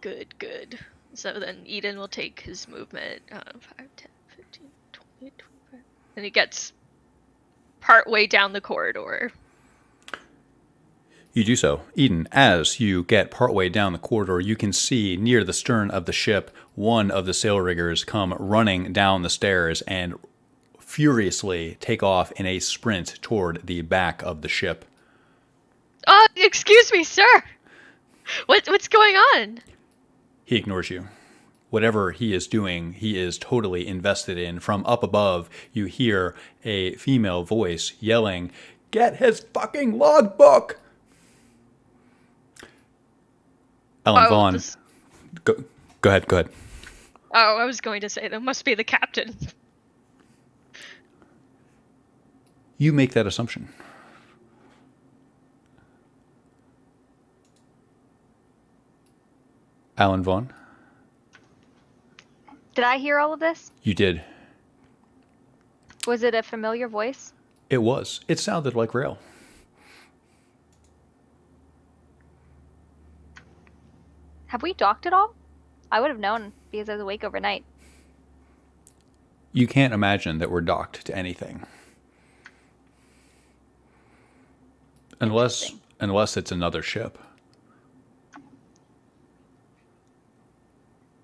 Good. So then Eden will take his movement 5, 10, 15, 20, 25. And he gets part way down the corridor. You do so. Eden, as you get partway down the corridor, you can see near the stern of the ship one of the sail riggers come running down the stairs and furiously take off in a sprint toward the back of the ship. Excuse me, sir. What's going on? He ignores you. Whatever he is doing, he is totally invested in. From up above, you hear a female voice yelling, "Get his fucking logbook!" Alan Vaughn, go ahead. Oh, I was going to say, that must be the captain. You make that assumption. Alan Vaughn? Did I hear all of this? You did. Was it a familiar voice? It was. It sounded like Rail. Have we docked at all? I would have known because I was awake overnight. You can't imagine that we're docked to anything. Unless it's another ship.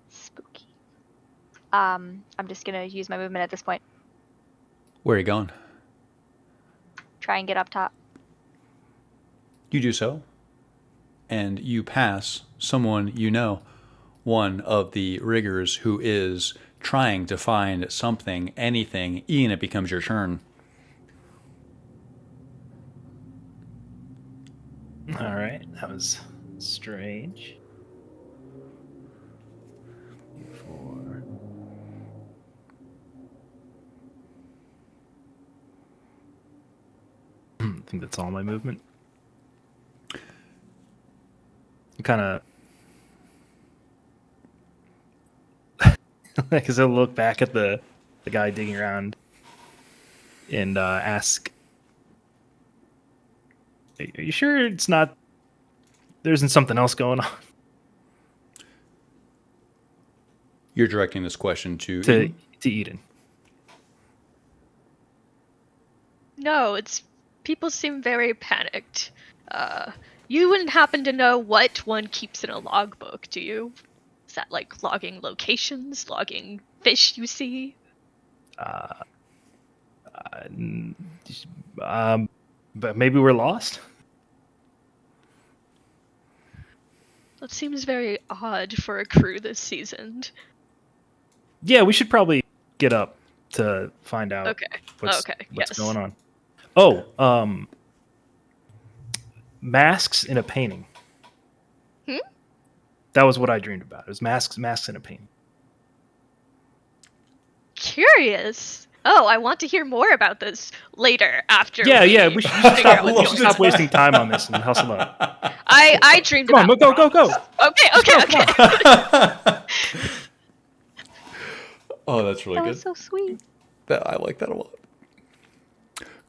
Spooky. I'm just gonna use my movement at this point. Where are you going? Try and get up top. You do so, and you pass someone you know, one of the riggers who is trying to find something, anything. Ian, it becomes your turn. All right, that was strange. 4. I think that's all my movement. Kind of, because I'll look back at the guy digging around and ask, "Are you sure it's not? There isn't something else going on?" You're directing this question to To Eden. No, people seem very panicked. You wouldn't happen to know what one keeps in a logbook, do you? Is that like logging locations, logging fish you see? But maybe we're lost. That seems very odd for a crew this seasoned. Yeah, we should probably get up to find out what's yes. going on. Oh, masks in a painting. That was what I dreamed about. It was masks in a painting. Curious. Oh, I want to hear more about this later after. Yeah, we should figure out what's going on. stop wasting time on this and hustle up. I dreamed Come about. on, go. Okay. Oh, that's really That good. was so sweet. I like that a lot.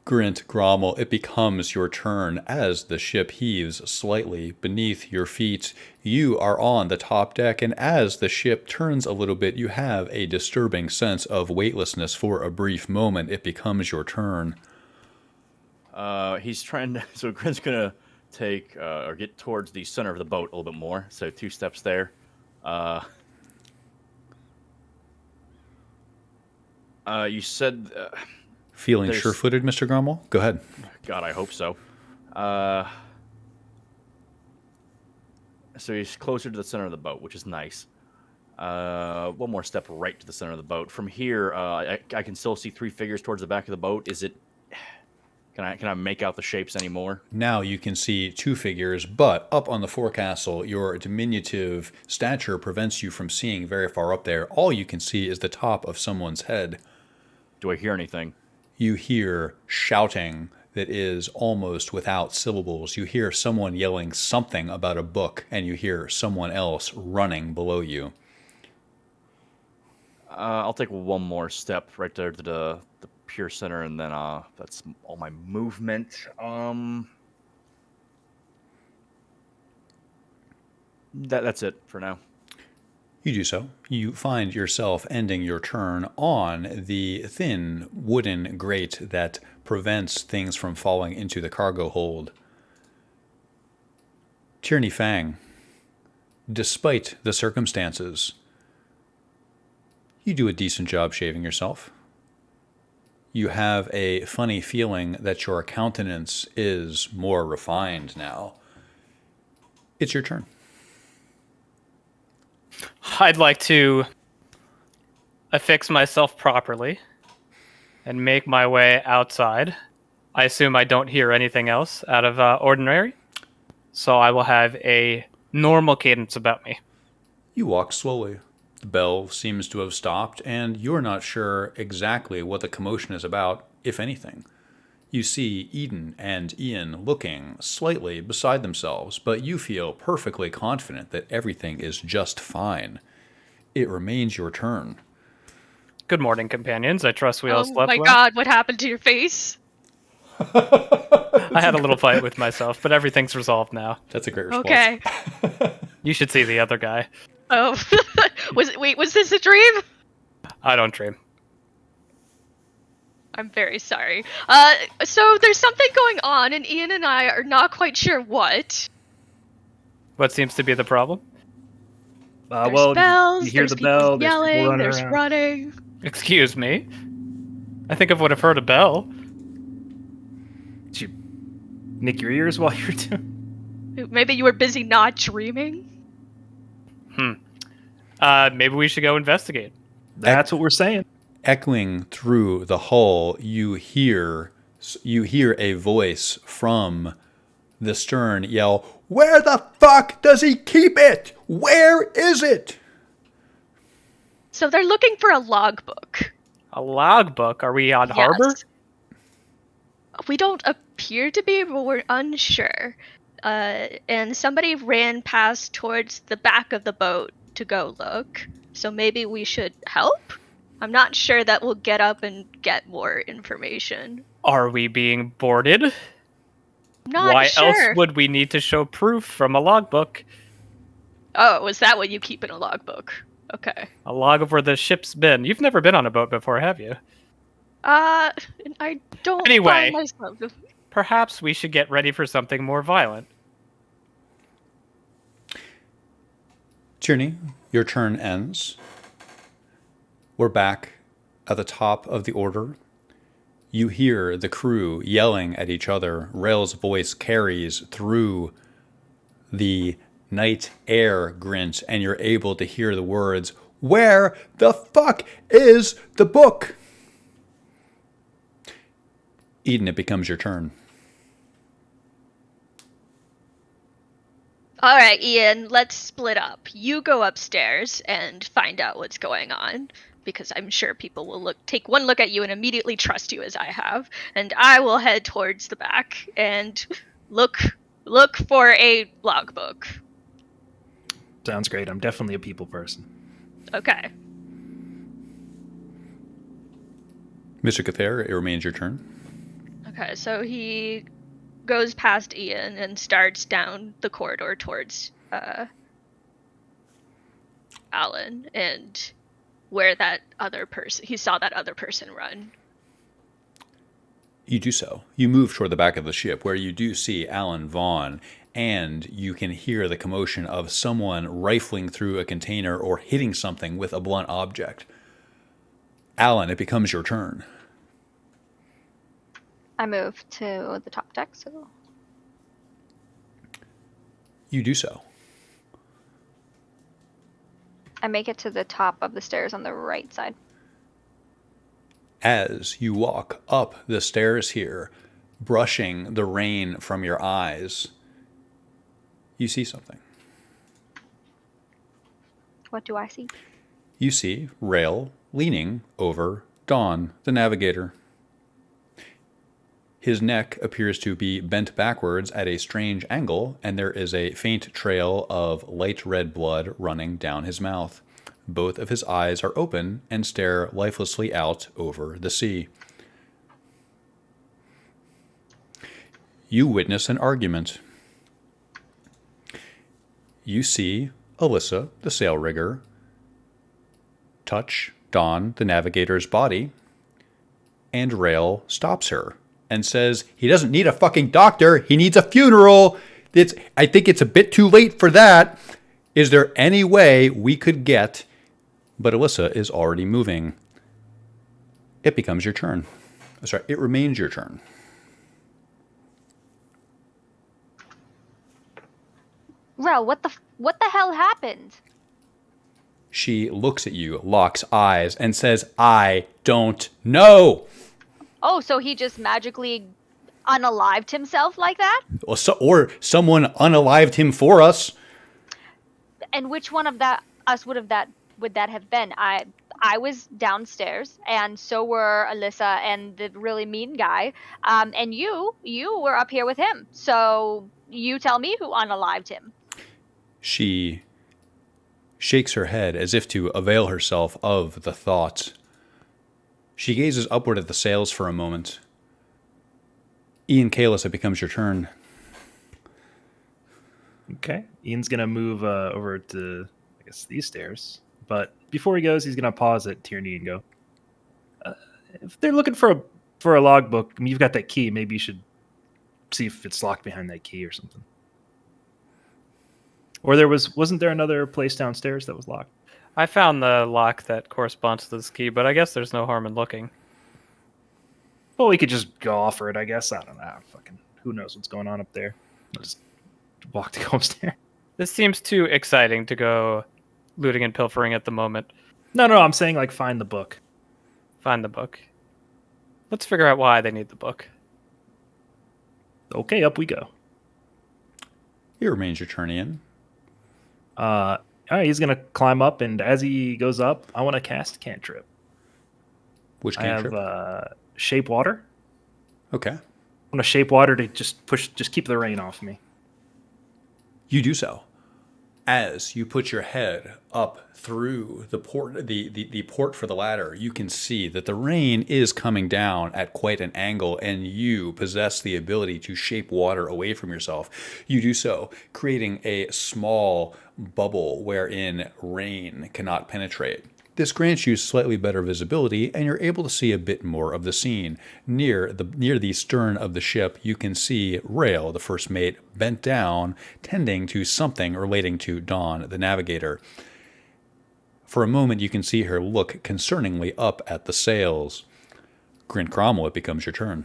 Grint, Grommel, it becomes your turn as the ship heaves slightly beneath your feet. You are on the top deck, and as the ship turns a little bit, you have a disturbing sense of weightlessness for a brief moment. It becomes your turn. He's trying to... So Grint's going to take or get towards the center of the boat a little bit more. So 2 steps there. You said... Feeling sure-footed, Mr. Grommel? Go ahead. God, I hope so. So he's closer to the center of the boat, which is nice. One more step right to the center of the boat. From here, I can still see 3 figures towards the back of the boat. Is it... Can I make out the shapes anymore? Now you can see 2 figures, but up on the forecastle, your diminutive stature prevents you from seeing very far up there. All you can see is the top of someone's head. Do I hear anything? You hear shouting that is almost without syllables. You hear someone yelling something about a book, and you hear someone else running below you. I'll take one more step right there to the pure center, and then that's all my movement. That's it for now. You do so. You find yourself ending your turn on the thin wooden grate that prevents things from falling into the cargo hold. Tierney Fang, despite the circumstances, you do a decent job shaving yourself. You have a funny feeling that your countenance is more refined now. It's your turn. I'd like to affix myself properly and make my way outside. I assume I don't hear anything else out of ordinary, so I will have a normal cadence about me. You walk slowly. The bell seems to have stopped, and you're not sure exactly what the commotion is about, if anything. You see Eden and Ian looking slightly beside themselves, but you feel perfectly confident that everything is just fine. It remains your turn. Good morning, companions. I trust we all slept well. Oh my god, what happened to your face? I had a little fight with myself, but everything's resolved now. That's a great response. Okay. You should see the other guy. Oh, was this a dream? I don't dream. I'm very sorry. So there's something going on, and Ian and I are not quite sure what. What seems to be the problem? There's bells, you hear there's the people bell, yelling, there's there's people running. Excuse me? I think I would have heard a bell. Did you nick your ears while you were doing? Maybe you were busy not dreaming? Maybe we should go investigate. That's what we're saying. Echoing through the hull, you hear a voice from the stern yell, "Where the fuck does he keep it? Where is it?" So they're looking for a logbook. A logbook? Are we on harbor? We don't appear to be, but we're unsure. And somebody ran past towards the back of the boat to go look. So maybe we should help? I'm not sure that we'll get up and get more information. Are we being boarded? Not Why sure. else would we need to show proof from a logbook? Oh, is that what you keep in a logbook? Okay. A log of where the ship's been. You've never been on a boat before, have you? I don't Anyway. find myself. Perhaps we should get ready for something more violent. Tierney, your turn ends. We're back at the top of the order. You hear the crew yelling at each other. Rail's voice carries through the night air, Grint, and you're able to hear the words, "Where the fuck is the book?" Eden, it becomes your turn. All right, Ian, let's split up. You go upstairs and find out what's going on, because I'm sure people will take one look at you and immediately trust you as I have. And I will head towards the back and look for a logbook. Sounds great. I'm definitely a people person. Okay. Mr. Cather, it remains your turn. Okay, so he goes past Ian and starts down the corridor towards Alan and where that other person, he saw that other person run. You do so. You move toward the back of the ship where you do see Alan Vaughn, and you can hear the commotion of someone rifling through a container or hitting something with a blunt object. Alan, it becomes your turn. I move to the top deck, so You do so. I make it to the top of the stairs on the right side. As you walk up the stairs here, brushing the rain from your eyes, you see something. What do I see? You see Rail leaning over Dawn, the navigator. His neck appears to be bent backwards at a strange angle, and there is a faint trail of light red blood running down his mouth. Both of his eyes are open and stare lifelessly out over the sea. You witness an argument. You see Alyssa, the sail rigger, touch Dawn, the navigator's body, and Rail stops her and says, he doesn't need a fucking doctor, he needs a funeral. I think it's a bit too late for that. Is there any way we could get... But Alyssa is already moving. It becomes your turn. Sorry, it remains your turn. Rel, what the hell happened? She looks at you, locks eyes, and says, I don't know. Oh, so he just magically unalived himself like that? Or someone unalived him for us. And which one of us would that have been? I was downstairs, and so were Alyssa and the really mean guy. And you were up here with him. So you tell me who unalived him. She shakes her head as if to avail herself of the thought. She gazes upward at the sails for a moment. Ian Kalis, it becomes your turn. Okay. Ian's going to move over to, I guess, these stairs. But before he goes, he's going to pause at Tierney and go, if they're looking for a logbook, I mean, you've got that key. Maybe you should see if it's locked behind that key or something. Or wasn't there another place downstairs that was locked? I found the lock that corresponds to this key, but I guess there's no harm in looking. Well, we could just go offer it, I guess. I don't know. Fucking, who knows what's going on up there? I'll just walk to go upstairs. This seems too exciting to go looting and pilfering at the moment. No, I'm saying, like, find the book. Find the book. Let's figure out why they need the book. Okay, up we go. It remains your turn, Ian. All right, he's going to climb up, and as he goes up, I want to cast Cantrip. Which cantrip? I have Shape Water. Okay. I want to Shape Water to just keep the rain off me. You do so. As you put your head up through the port, the port for the ladder, you can see that the rain is coming down at quite an angle, and you possess the ability to shape water away from yourself. You do so, creating a small bubble wherein rain cannot penetrate. This grants you slightly better visibility, and you're able to see a bit more of the scene. Near the stern of the ship, you can see Rail, the first mate, bent down, tending to something relating to Dawn, the navigator. For a moment, you can see her look concerningly up at the sails. Grint Cromwell, it becomes your turn.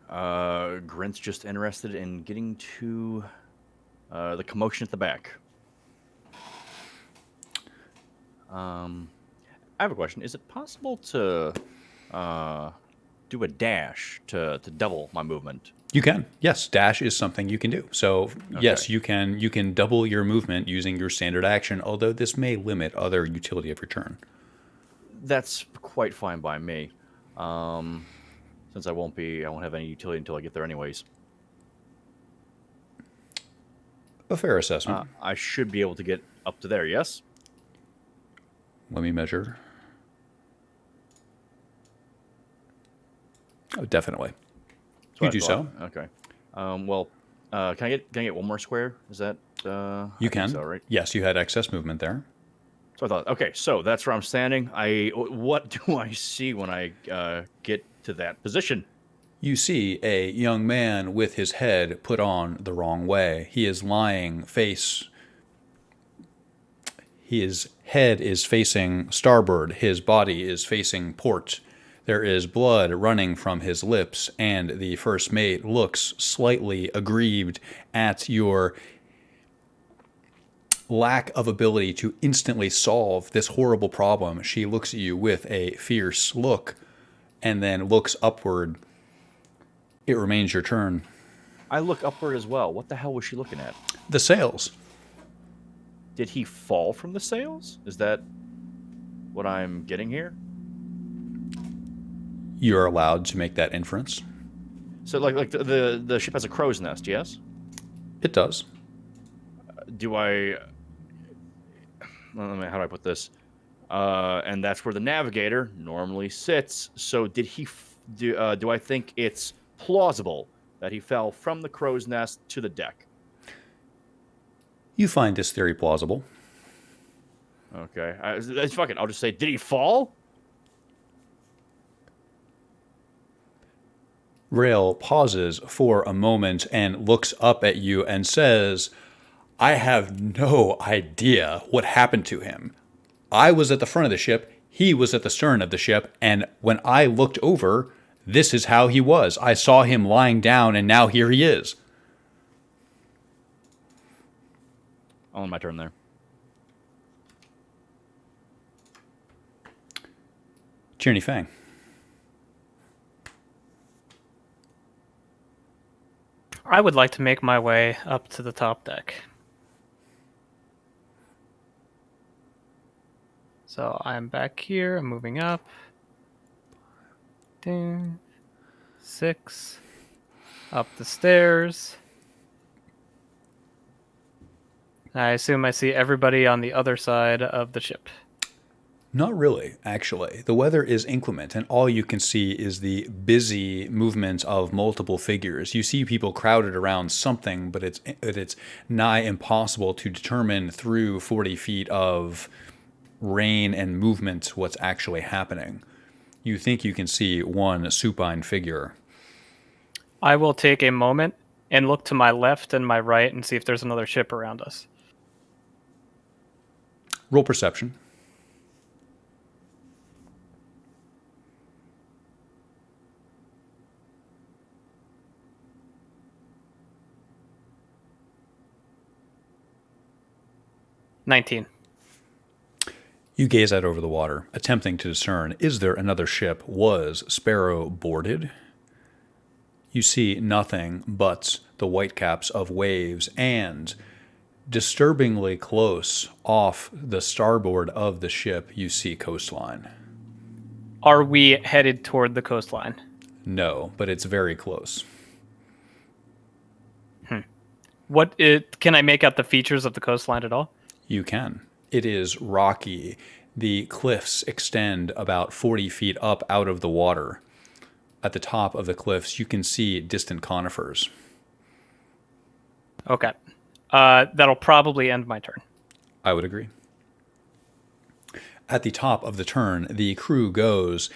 Grint's just interested in getting to the commotion at the back. I have a question. Is it possible to do a dash to double my movement? You can. Yes, dash is something you can do. So, yes, you can double your movement using your standard action, although this may limit other utility of your turn. That's quite fine by me. Since I won't have any utility until I get there anyways. A fair assessment. I should be able to get up to there, yes? Let me measure. Oh, definitely. That's You what I do so. thought. Okay. Well, can I get one more square? Is that You I think can. so, right? Yes, you had excess movement there. So I thought, okay, so that's where I'm standing. What do I see when I get to that position? You see a young man with his head put on the wrong way. He is lying face. His head is facing starboard. His body is facing port. There is blood running from his lips, and the first mate looks slightly aggrieved at your lack of ability to instantly solve this horrible problem. She looks at you with a fierce look and then looks upward. It remains your turn. I look upward as well. What the hell was she looking at? The sails. Did he fall from the sails? Is that what I'm getting here? You're allowed to make that inference. So like the ship has a crow's nest, yes? It does. Do I? How do I put this? And that's where the navigator normally sits. So did he? Do I think it's plausible that he fell from the crow's nest to the deck? You find this theory plausible. Okay, fuck it. I'll just say, did he fall? Rail pauses for a moment and looks up at you and says, I have no idea what happened to him. I was at the front of the ship, he was at the stern of the ship, and when I looked over, this is how he was. I saw him lying down, and now here he is. On my turn there. Tierney Fang. I would like to make my way up to the top deck. So I'm back here. I'm moving up. 6. Up the stairs. I assume I see everybody on the other side of the ship. Not really, actually. The weather is inclement, and all you can see is the busy movement of multiple figures. You see people crowded around something, but it's nigh impossible to determine through 40 feet of rain and movement what's actually happening. You think you can see one supine figure. I will take a moment and look to my left and my right and see if there's another ship around us. Roll perception. $19. You gaze out over the water, attempting to discern, is there another ship? Was Sparrow boarded? You see nothing but the whitecaps of waves, and disturbingly close off the starboard of the ship, you see coastline. Are we headed toward the coastline? No, but it's very close. Can I make out the features of the coastline at all? You can. It is rocky. The cliffs extend about 40 feet up out of the water. At the top of the cliffs, you can see distant conifers. Okay. That'll probably end my turn. I would agree. At the top of the turn, the crew goes.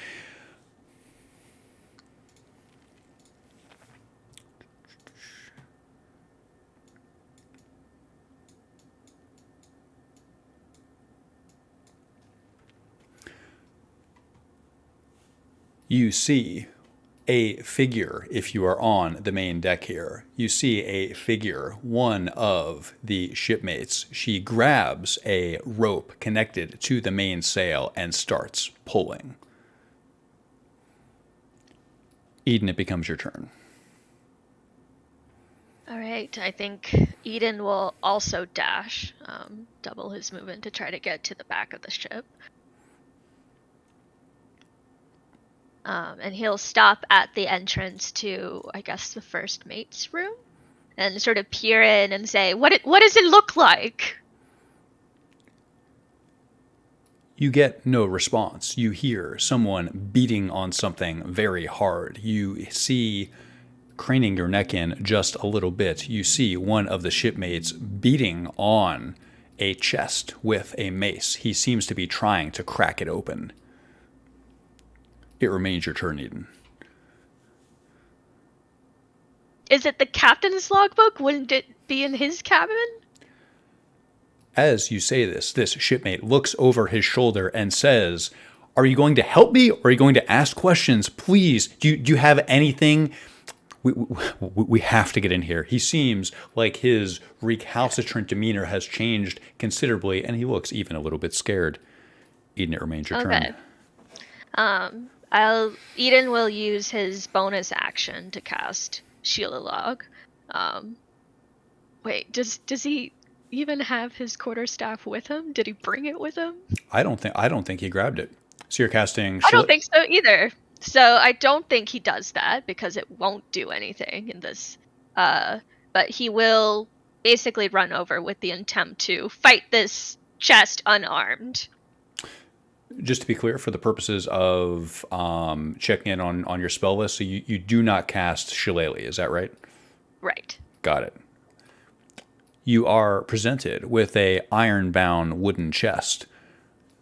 You see a figure if you are on the main deck here. You see a figure, one of the shipmates. She grabs a rope connected to the main sail and starts pulling. Eden, it becomes your turn. All right, I think Eden will also dash, double his movement to try to get to the back of the ship. And he'll stop at the entrance to, I guess, the first mate's room and sort of peer in and say, what does it look like? You get no response. You hear someone beating on something very hard. You see, craning your neck in just a little bit, you see one of the shipmates beating on a chest with a mace. He seems to be trying to crack it open. It remains your turn, Eden. Is it the captain's logbook? Wouldn't it be in his cabin? As you say this shipmate looks over his shoulder and says, "Are you going to help me or are you going to ask questions? Please, do you have anything? We have to get in here." He seems like his recalcitrant demeanor has changed considerably, and he looks even a little bit scared. Eden, it remains your turn. Eden will use his bonus action to cast Shielalog. Wait, does he even have his quarterstaff with him? Did he bring it with him? I don't think he grabbed it. So you're casting. I don't think so either. So I don't think he does that because it won't do anything in this. But he will basically run over with the intent to fight this chest unarmed. Just to be clear, for the purposes of checking in on your spell list, so you do not cast Shillelagh, is that right? Right. Got it. You are presented with a iron-bound wooden chest.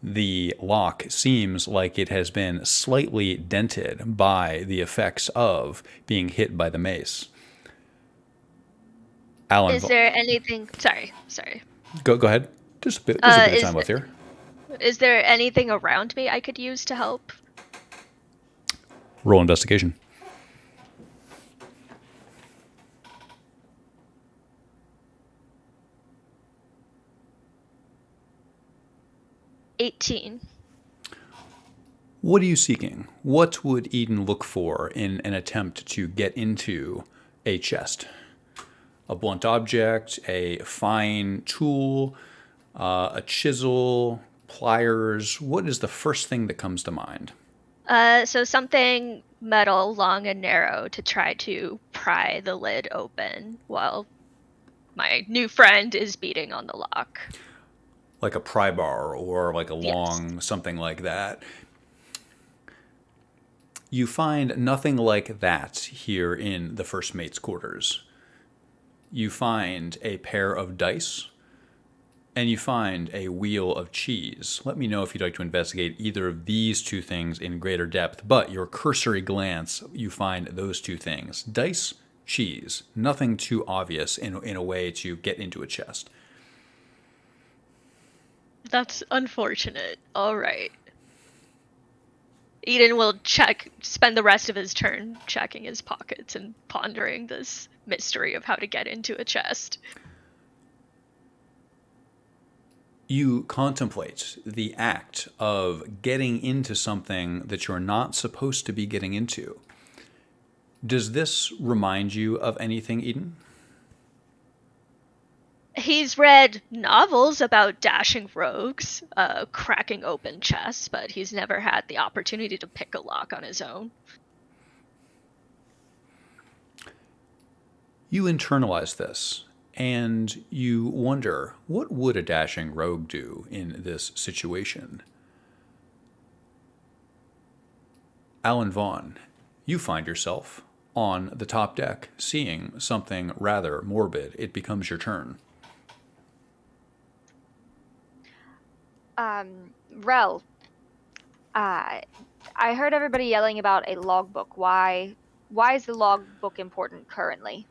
The lock seems like it has been slightly dented by the effects of being hit by the mace. Alan, Is there anything? Sorry. Go ahead. There's a bit of time left here. Is there anything around me I could use to help? Roll investigation. $18. What are you seeking? What would Eden look for in an attempt to get into a chest? A blunt object, a fine tool, a chisel, pliers. What is the first thing that comes to mind? So something metal, long and narrow, to try to pry the lid open while my new friend is beating on the lock. Like a pry bar or like a long something like that. You find nothing like that here in the first mate's quarters. You find a pair of dice, and you find a wheel of cheese. Let me know if you'd like to investigate either of these two things in greater depth, but your cursory glance, you find those two things. Dice, cheese. Nothing too obvious in a way to get into a chest. That's unfortunate. All right. Eden will spend the rest of his turn checking his pockets and pondering this mystery of how to get into a chest. You contemplate the act of getting into something that you're not supposed to be getting into. Does this remind you of anything, Eden? He's read novels about dashing rogues, cracking open chests, but he's never had the opportunity to pick a lock on his own. You internalize this, and you wonder, what would a dashing rogue do in this situation? Alan Vaughn, you find yourself on the top deck, seeing something rather morbid. It becomes your turn. Rel, I heard everybody yelling about a logbook. Why is the logbook important currently?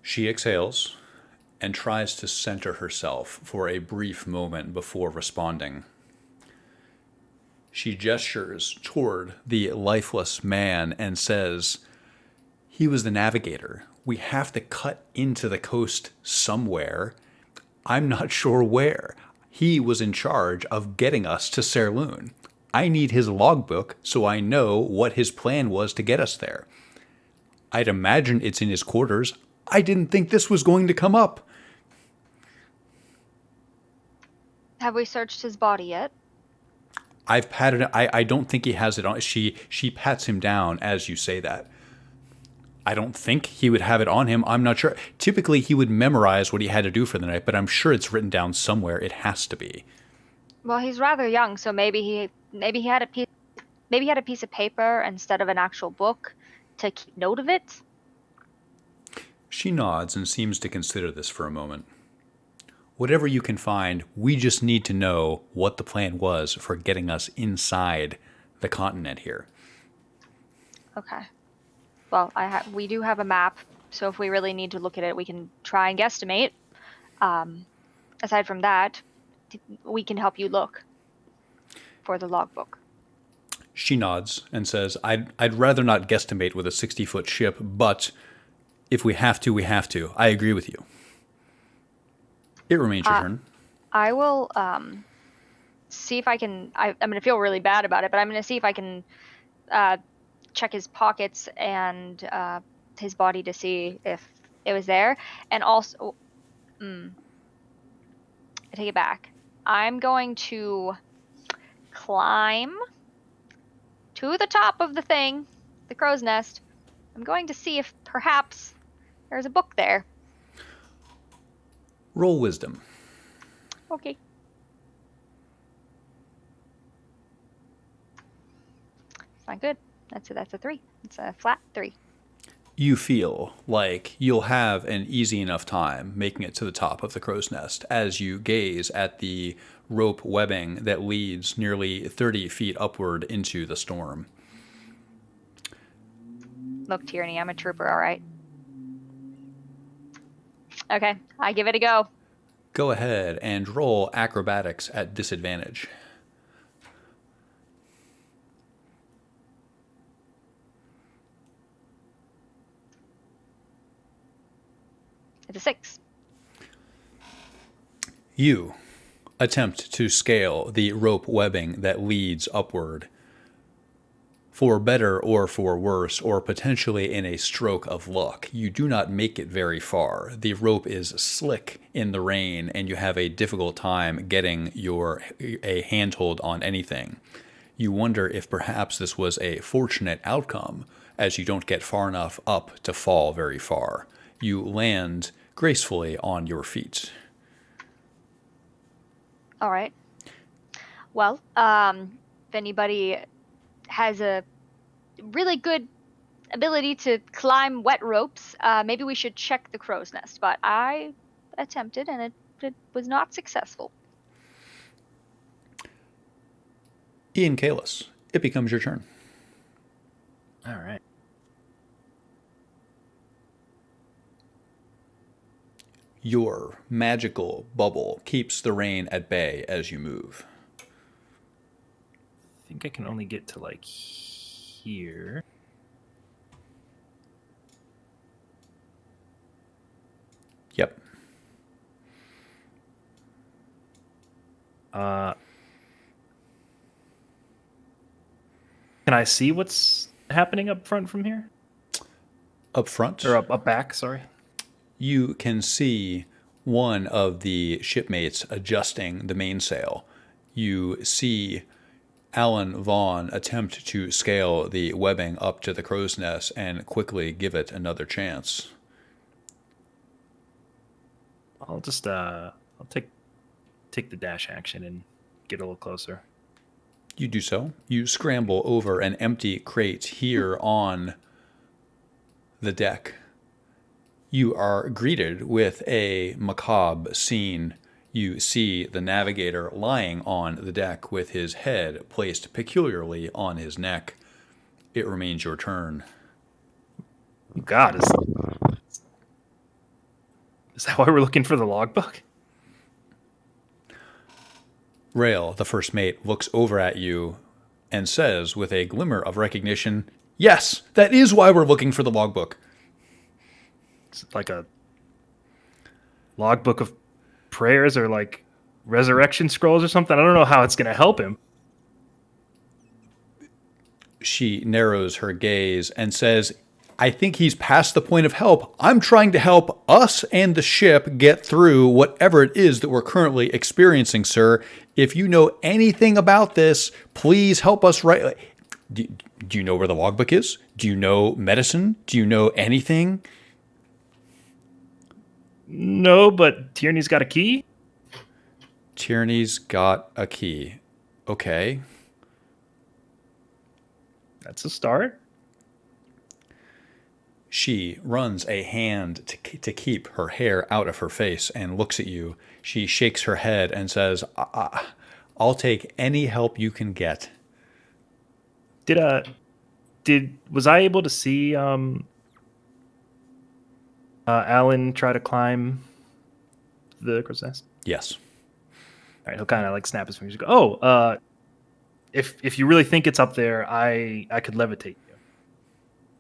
She exhales and tries to center herself for a brief moment before responding. She gestures toward the lifeless man and says, "He was the navigator. We have to cut into the coast somewhere. I'm not sure where. He was in charge of getting us to Serloon. I need his logbook so I know what his plan was to get us there. I'd imagine it's in his quarters. I didn't think this was going to come up." Have we searched his body yet? I've patted it. I don't think he has it on. She pats him down as you say that. I don't think he would have it on him. I'm not sure. Typically, he would memorize what he had to do for the night, but I'm sure it's written down somewhere. It has to be. Well, he's rather young, so maybe he had a piece of paper instead of an actual book to keep note of it. She nods and seems to consider this for a moment. Whatever you can find, we just need to know what the plan was for getting us inside the continent here. Okay. Well, we do have a map, so if we really need to look at it, we can try and guesstimate. Aside from that, we can help you look for the logbook. She nods and says, I'd rather not guesstimate with a 60-foot ship, but if we have to, we have to. I agree with you. It remains your turn. I will see if I can. I'm going to feel really bad about it, but I'm going to see if I can check his pockets and his body to see if it was there. And also, I take it back. I'm going to climb to the top of the thing, the crow's nest. I'm going to see if perhaps there's a book there. Roll wisdom. Okay. It's not good. That's a 3. It's a flat 3. You feel like you'll have an easy enough time making it to the top of the crow's nest as you gaze at the rope webbing that leads nearly 30 feet upward into the storm. Look, Tierney, I'm a trooper, all right? Okay, I give it a go. Go ahead and roll acrobatics at disadvantage. It's a 6. You attempt to scale the rope webbing that leads upward. For better or for worse, or potentially in a stroke of luck, you do not make it very far. The rope is slick in the rain, and you have a difficult time getting a handhold on anything. You wonder if perhaps this was a fortunate outcome, as you don't get far enough up to fall very far. You land gracefully on your feet. All right. Well, if anybody has a really good ability to climb wet ropes, maybe we should check the crow's nest. But I attempted, and it was not successful. Ian Kalis, it becomes your turn. All right. Your magical bubble keeps the rain at bay as you move. I think I can only get to like here. Yep. Can I see what's happening up front from here? Up front? Or up back, sorry. You can see one of the shipmates adjusting the mainsail. You see Alan Vaughn attempt to scale the webbing up to the crow's nest and quickly give it another chance. I'll just I'll take the dash action and get a little closer. You do so. You scramble over an empty crate here on the deck. You are greeted with a macabre scene. You see the navigator lying on the deck with his head placed peculiarly on his neck. It remains your turn. God, is that why we're looking for the logbook? Rail, the first mate, looks over at you and says with a glimmer of recognition, "Yes, that is why we're looking for the logbook." It's like a logbook of prayers or like resurrection scrolls or something. I don't know how it's going to help him. She narrows her gaze and says, "I think he's past the point of help. I'm trying to help us and the ship get through whatever it is that we're currently experiencing, sir. If you know anything about this, please help us right." Do you know where the logbook is? Do you know medicine? Do you know anything? No, but Tierney's got a key. Tierney's got a key. Okay. That's a start. She runs a hand to keep her hair out of her face and looks at you. She shakes her head and says, I'll take any help you can get. Was I able to see Alan try to climb the crow's nest? Yes. All right, he'll kind of like snap his fingers and go, "Oh, if you really think it's up there, I could levitate you.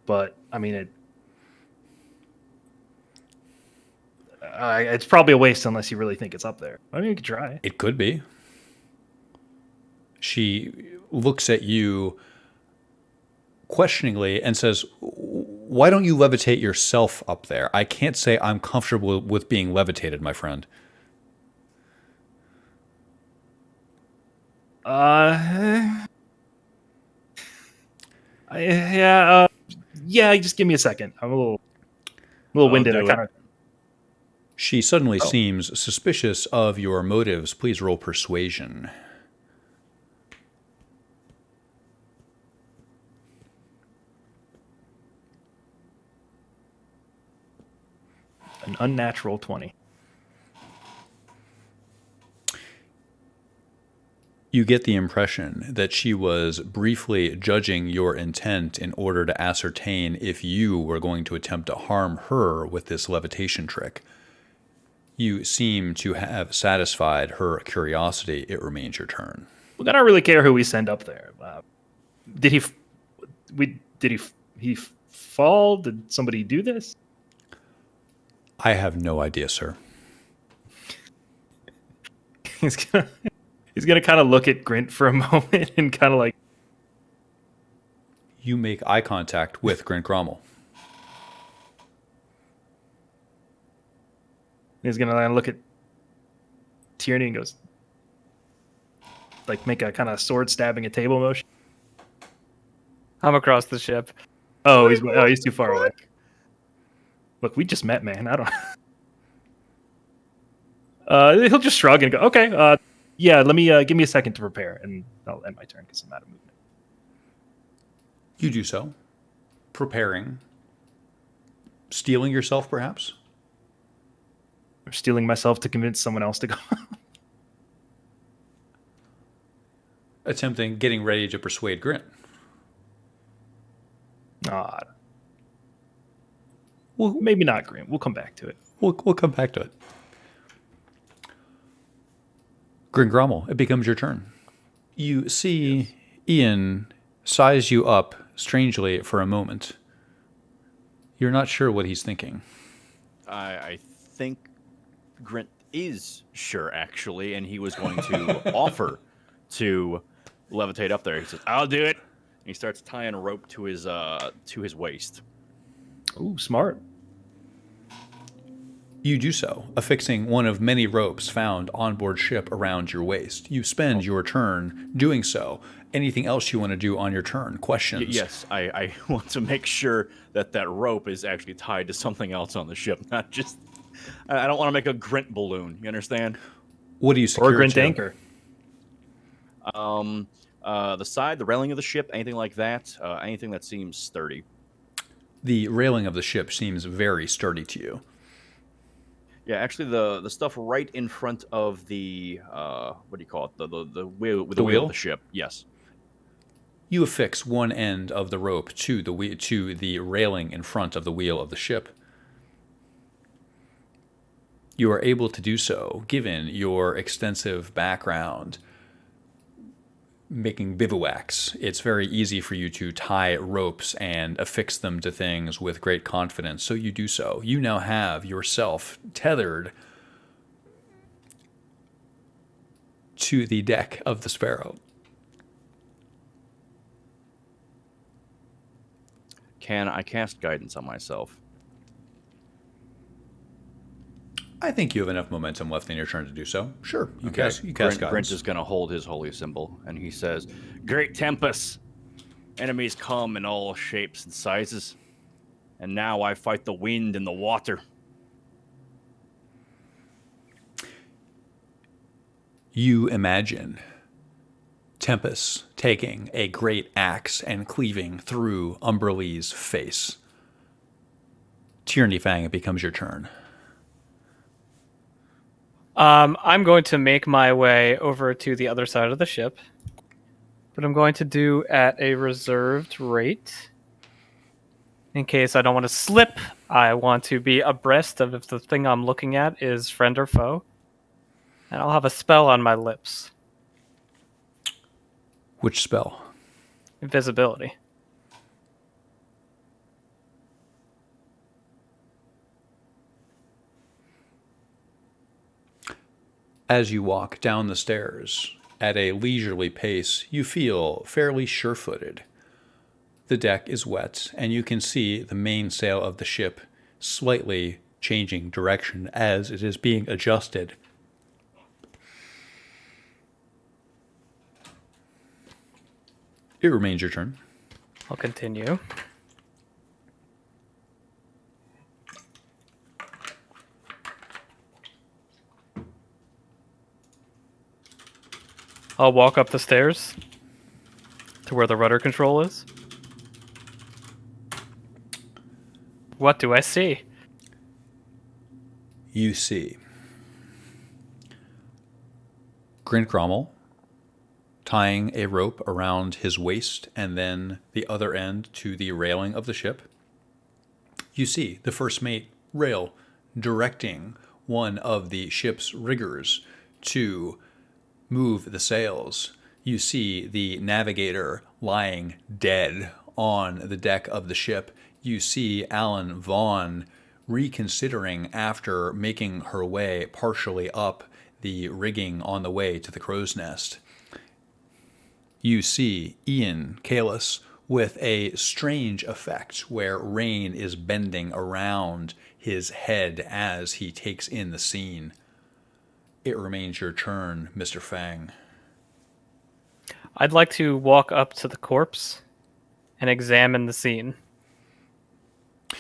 But I mean, it's probably a waste unless you really think it's up there. I mean, you could try. It could be." She looks at you questioningly and says, "Why don't you levitate yourself up there? I can't say I'm comfortable with being levitated, my friend." Yeah. Just give me a second. I'm a little winded. do it. She suddenly seems suspicious of your motives. Please roll persuasion. An unnatural 20. You get the impression that she was briefly judging your intent in order to ascertain if you were going to attempt to harm her with this levitation trick. You seem to have satisfied her curiosity. It remains your turn. Look, I don't really care who we send up there. Did he fall? Did somebody do this? I have no idea, sir. He's gonna kind of look at Grint for a moment and kind of like. You make eye contact with Grint Grommel. He's gonna look at Tierney and goes, like, make a kind of sword stabbing a table motion. I'm across the ship. Oh, he's too far away. Look, we just met, man. I don't. He'll just shrug and go, okay. Yeah, let me give me a second to prepare, and I'll end my turn because I'm out of movement. You do so. Preparing. Stealing yourself, perhaps? Or stealing myself to convince someone else to go. Getting ready to persuade Grint. Well, maybe not Grint. We'll come back to it. We'll come back to it. Grint Grommel, it becomes your turn. You see Ian size you up strangely for a moment. You're not sure what he's thinking. I think Grint is sure, actually, and he was going to offer to levitate up there. He says, "I'll do it." And he starts tying a rope to his waist. Ooh, smart. You do so, affixing one of many ropes found on board ship around your waist. You spend your turn doing so. Anything else you want to do on your turn? Questions? Yes, I want to make sure that rope is actually tied to something else on the ship, not just... I don't want to make a Grint balloon, you understand? What do you secure Or Grint to? anchor. The side, the railing of the ship, anything like that, anything that seems sturdy. The railing of the ship seems very sturdy to you. Yeah, actually, the stuff right in front of the what do you call it? The wheel with the wheel of the ship. Yes. You affix one end of the rope to the railing in front of the wheel of the ship. You are able to do so, given your extensive background making bivouacs. It's very easy for you to tie ropes and affix them to things with great confidence, so you do so. You now have yourself tethered to the deck of the Sparrow. Can I cast guidance on myself? I think you have enough momentum left in your turn to do so. Sure, you cast Grint guidance. is going to hold his holy symbol, and he says, "Great Tempest! Enemies come in all shapes and sizes, and now I fight the wind and the water." You imagine Tempest taking a great axe and cleaving through Umberlee's face. Tyranny Fang, it becomes your turn. I'm going to make my way over to the other side of the ship, but I'm going to do at a reserved rate. In case I don't want to slip, I want to be abreast of if the thing I'm looking at is friend or foe. And I'll have a spell on my lips. Which spell? Invisibility. As you walk down the stairs at a leisurely pace, you feel fairly sure-footed. The deck is wet, and you can see the mainsail of the ship slightly changing direction as it is being adjusted. It remains your turn. I'll continue. I'll walk up the stairs to where the rudder control is. What do I see? You see Grincrommel tying a rope around his waist and then the other end to the railing of the ship. You see the first mate, Rail, directing one of the ship's riggers to move the sails. You see the navigator lying dead on the deck of the ship. You see Alan Vaughn reconsidering after making her way partially up the rigging on the way to the crow's nest. You see Ian Kalis with a strange effect where rain is bending around his head as he takes in the scene. It remains your turn, Mr. Fang. I'd like to walk up to the corpse and examine the scene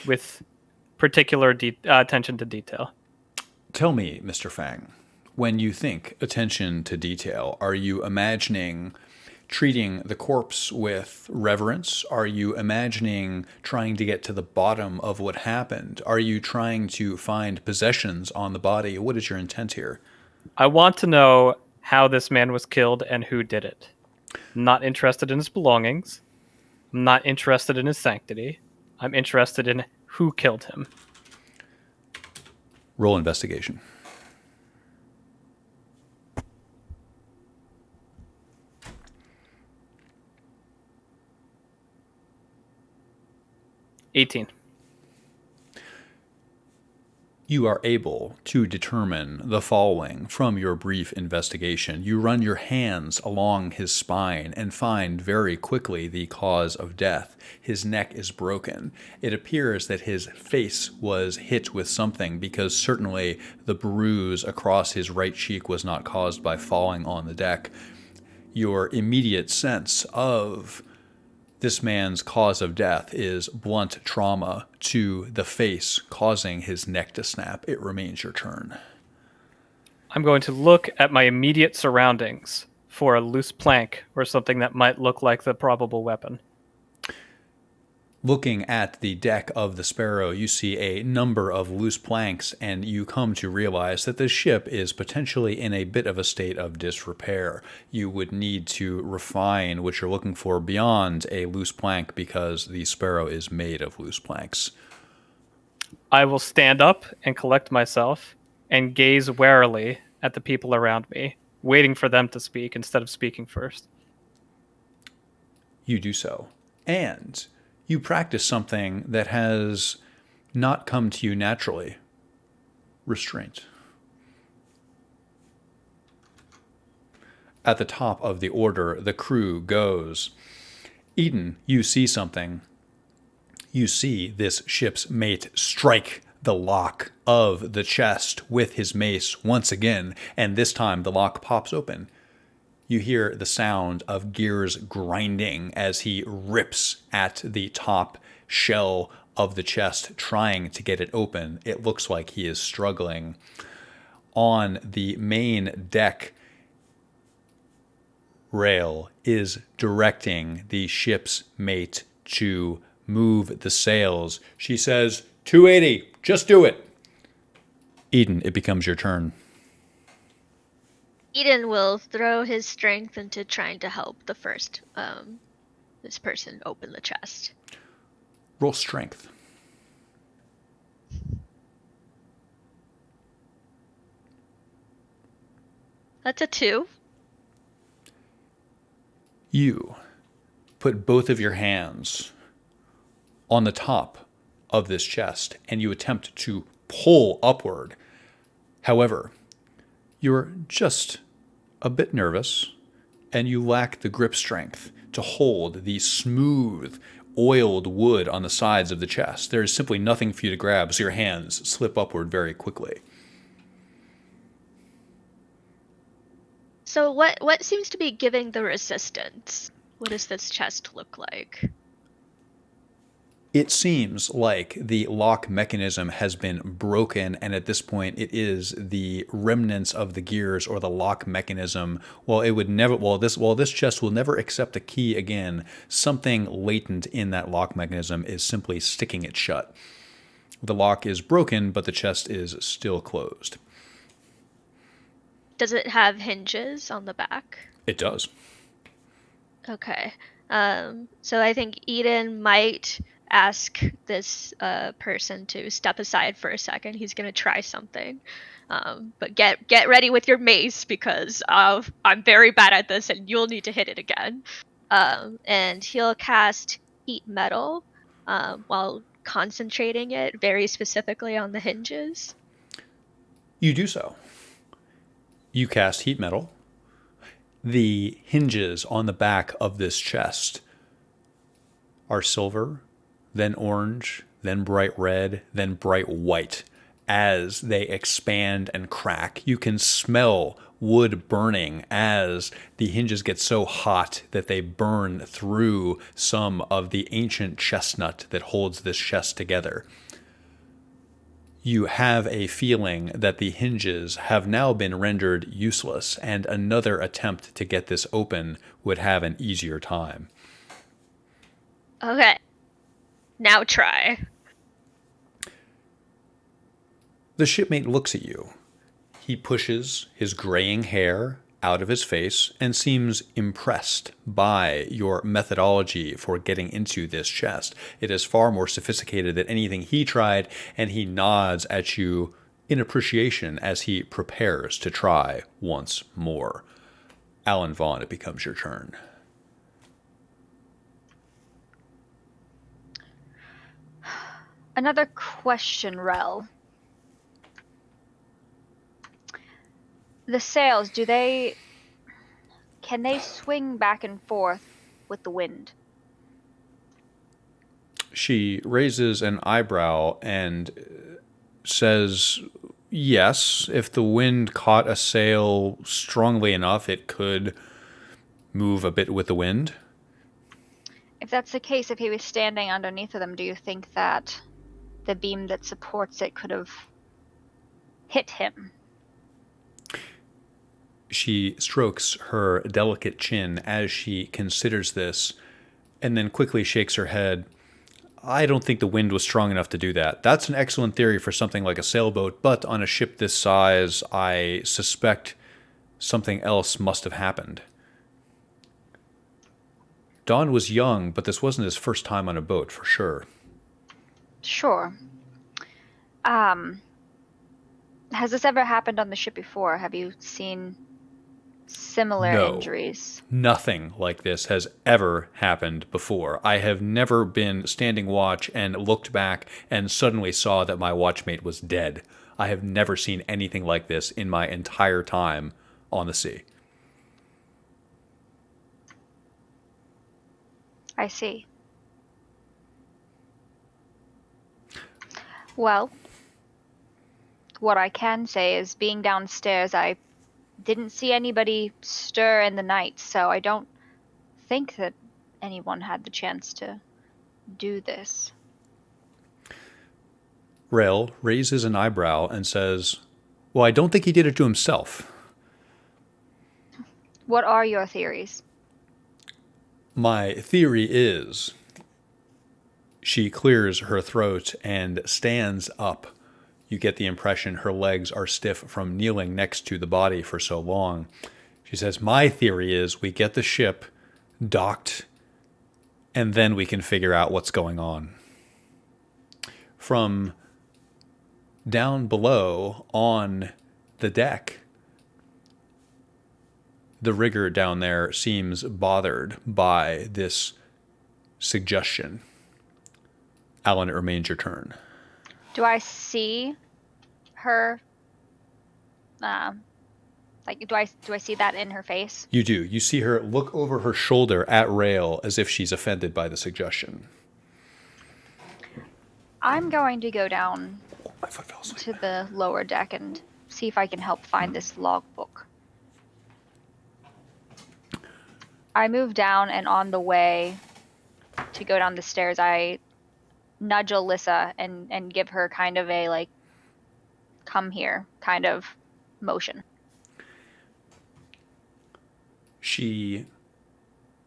with particular attention to detail. Tell me, Mr. Fang, when you think attention to detail, are you imagining treating the corpse with reverence? Are you imagining trying to get to the bottom of what happened? Are you trying to find possessions on the body? What is your intent here? I want to know how this man was killed and who did it. I'm not interested in his belongings. I'm not interested in his sanctity. I'm interested in who killed him. Roll investigation. $18. You are able to determine the following from your brief investigation. You run your hands along his spine and find very quickly the cause of death. His neck is broken. It appears that his face was hit with something because certainly the bruise across his right cheek was not caused by falling on the deck. Your immediate sense of this man's cause of death is blunt trauma to the face, causing his neck to snap. It remains your turn. I'm going to look at my immediate surroundings for a loose plank or something that might look like the probable weapon. Looking at the deck of the Sparrow, you see a number of loose planks, and you come to realize that the ship is potentially in a bit of a state of disrepair. You would need to refine what you're looking for beyond a loose plank because the Sparrow is made of loose planks. I will stand up and collect myself and gaze warily at the people around me, waiting for them to speak instead of speaking first. You do so. And you practice something that has not come to you naturally. Restraint. At the top of the order, the crew goes. Eden, you see something. You see this ship's mate strike the lock of the chest with his mace once again, and this time the lock pops open. You hear the sound of gears grinding as he rips at the top shell of the chest, trying to get it open. It looks like he is struggling. On the main deck, Rail is directing the ship's mate to move the sails. She says, 280, just do it. Eden, it becomes your turn. Eden will throw his strength into trying to help the first this person open the chest. Roll strength. That's a 2. You put both of your hands on the top of this chest and you attempt to pull upward. However, you're just a bit nervous and you lack the grip strength to hold the smooth, oiled wood on the sides of the chest. There is simply nothing for you to grab, so your hands slip upward very quickly. So what seems to be giving the resistance? What does this chest look like? It seems like the lock mechanism has been broken, and at this point it is the remnants of the gears or the lock mechanism. This chest will never accept a key again, something latent in that lock mechanism is simply sticking it shut. The lock is broken, but the chest is still closed. Does it have hinges on the back? It does. Okay. So I think Eden might ask this person to step aside for a second. He's gonna try something. But get ready with your mace because I'm very bad at this and you'll need to hit it again. And he'll cast heat metal while concentrating it very specifically on the hinges. You do so. You cast heat metal. The hinges on the back of this chest are silver, then orange, then bright red, then bright white. As they expand and crack, you can smell wood burning as the hinges get so hot that they burn through some of the ancient chestnut that holds this chest together. You have a feeling that the hinges have now been rendered useless, and another attempt to get this open would have an easier time. Okay. Now try. The shipmate looks at you. He pushes his graying hair out of his face and seems impressed by your methodology for getting into this chest. It is far more sophisticated than anything he tried, and he nods at you in appreciation as he prepares to try once more. Alan Vaughn, it becomes your turn. Another question, Rel. The sails, can they swing back and forth with the wind? She raises an eyebrow and says, yes, if the wind caught a sail strongly enough, it could move a bit with the wind. If that's the case, if he was standing underneath of them, do you think that the beam that supports it could have hit him? She strokes her delicate chin as she considers this, and then quickly shakes her head. I don't think the wind was strong enough to do that. That's an excellent theory for something like a sailboat, but on a ship this size, I suspect something else must have happened. Don was young, but this wasn't his first time on a boat, for sure. Sure. Has this ever happened on the ship before? Have you seen similar injuries? Nothing like this has ever happened before. I have never been standing watch and looked back and suddenly saw that my watchmate was dead. I have never seen anything like this in my entire time on the sea. I see. Well, what I can say is being downstairs, I didn't see anybody stir in the night, so I don't think that anyone had the chance to do this. Rail raises an eyebrow and says, well, I don't think he did it to himself. What are your theories? My theory is she clears her throat and stands up. You get the impression her legs are stiff from kneeling next to the body for so long. She says, my theory is we get the ship docked and then we can figure out what's going on. From down below on the deck, the rigger down there seems bothered by this suggestion. Alan, it remains your turn. Do I see her? Like, do I see that in her face? You do. You see her look over her shoulder at Rail as if she's offended by the suggestion. I'm going to go down My foot fell asleep. to the lower deck and see if I can help find this logbook. I move down, and on the way to go down the stairs, I nudge Alyssa and give her kind of a, like, come here kind of motion. She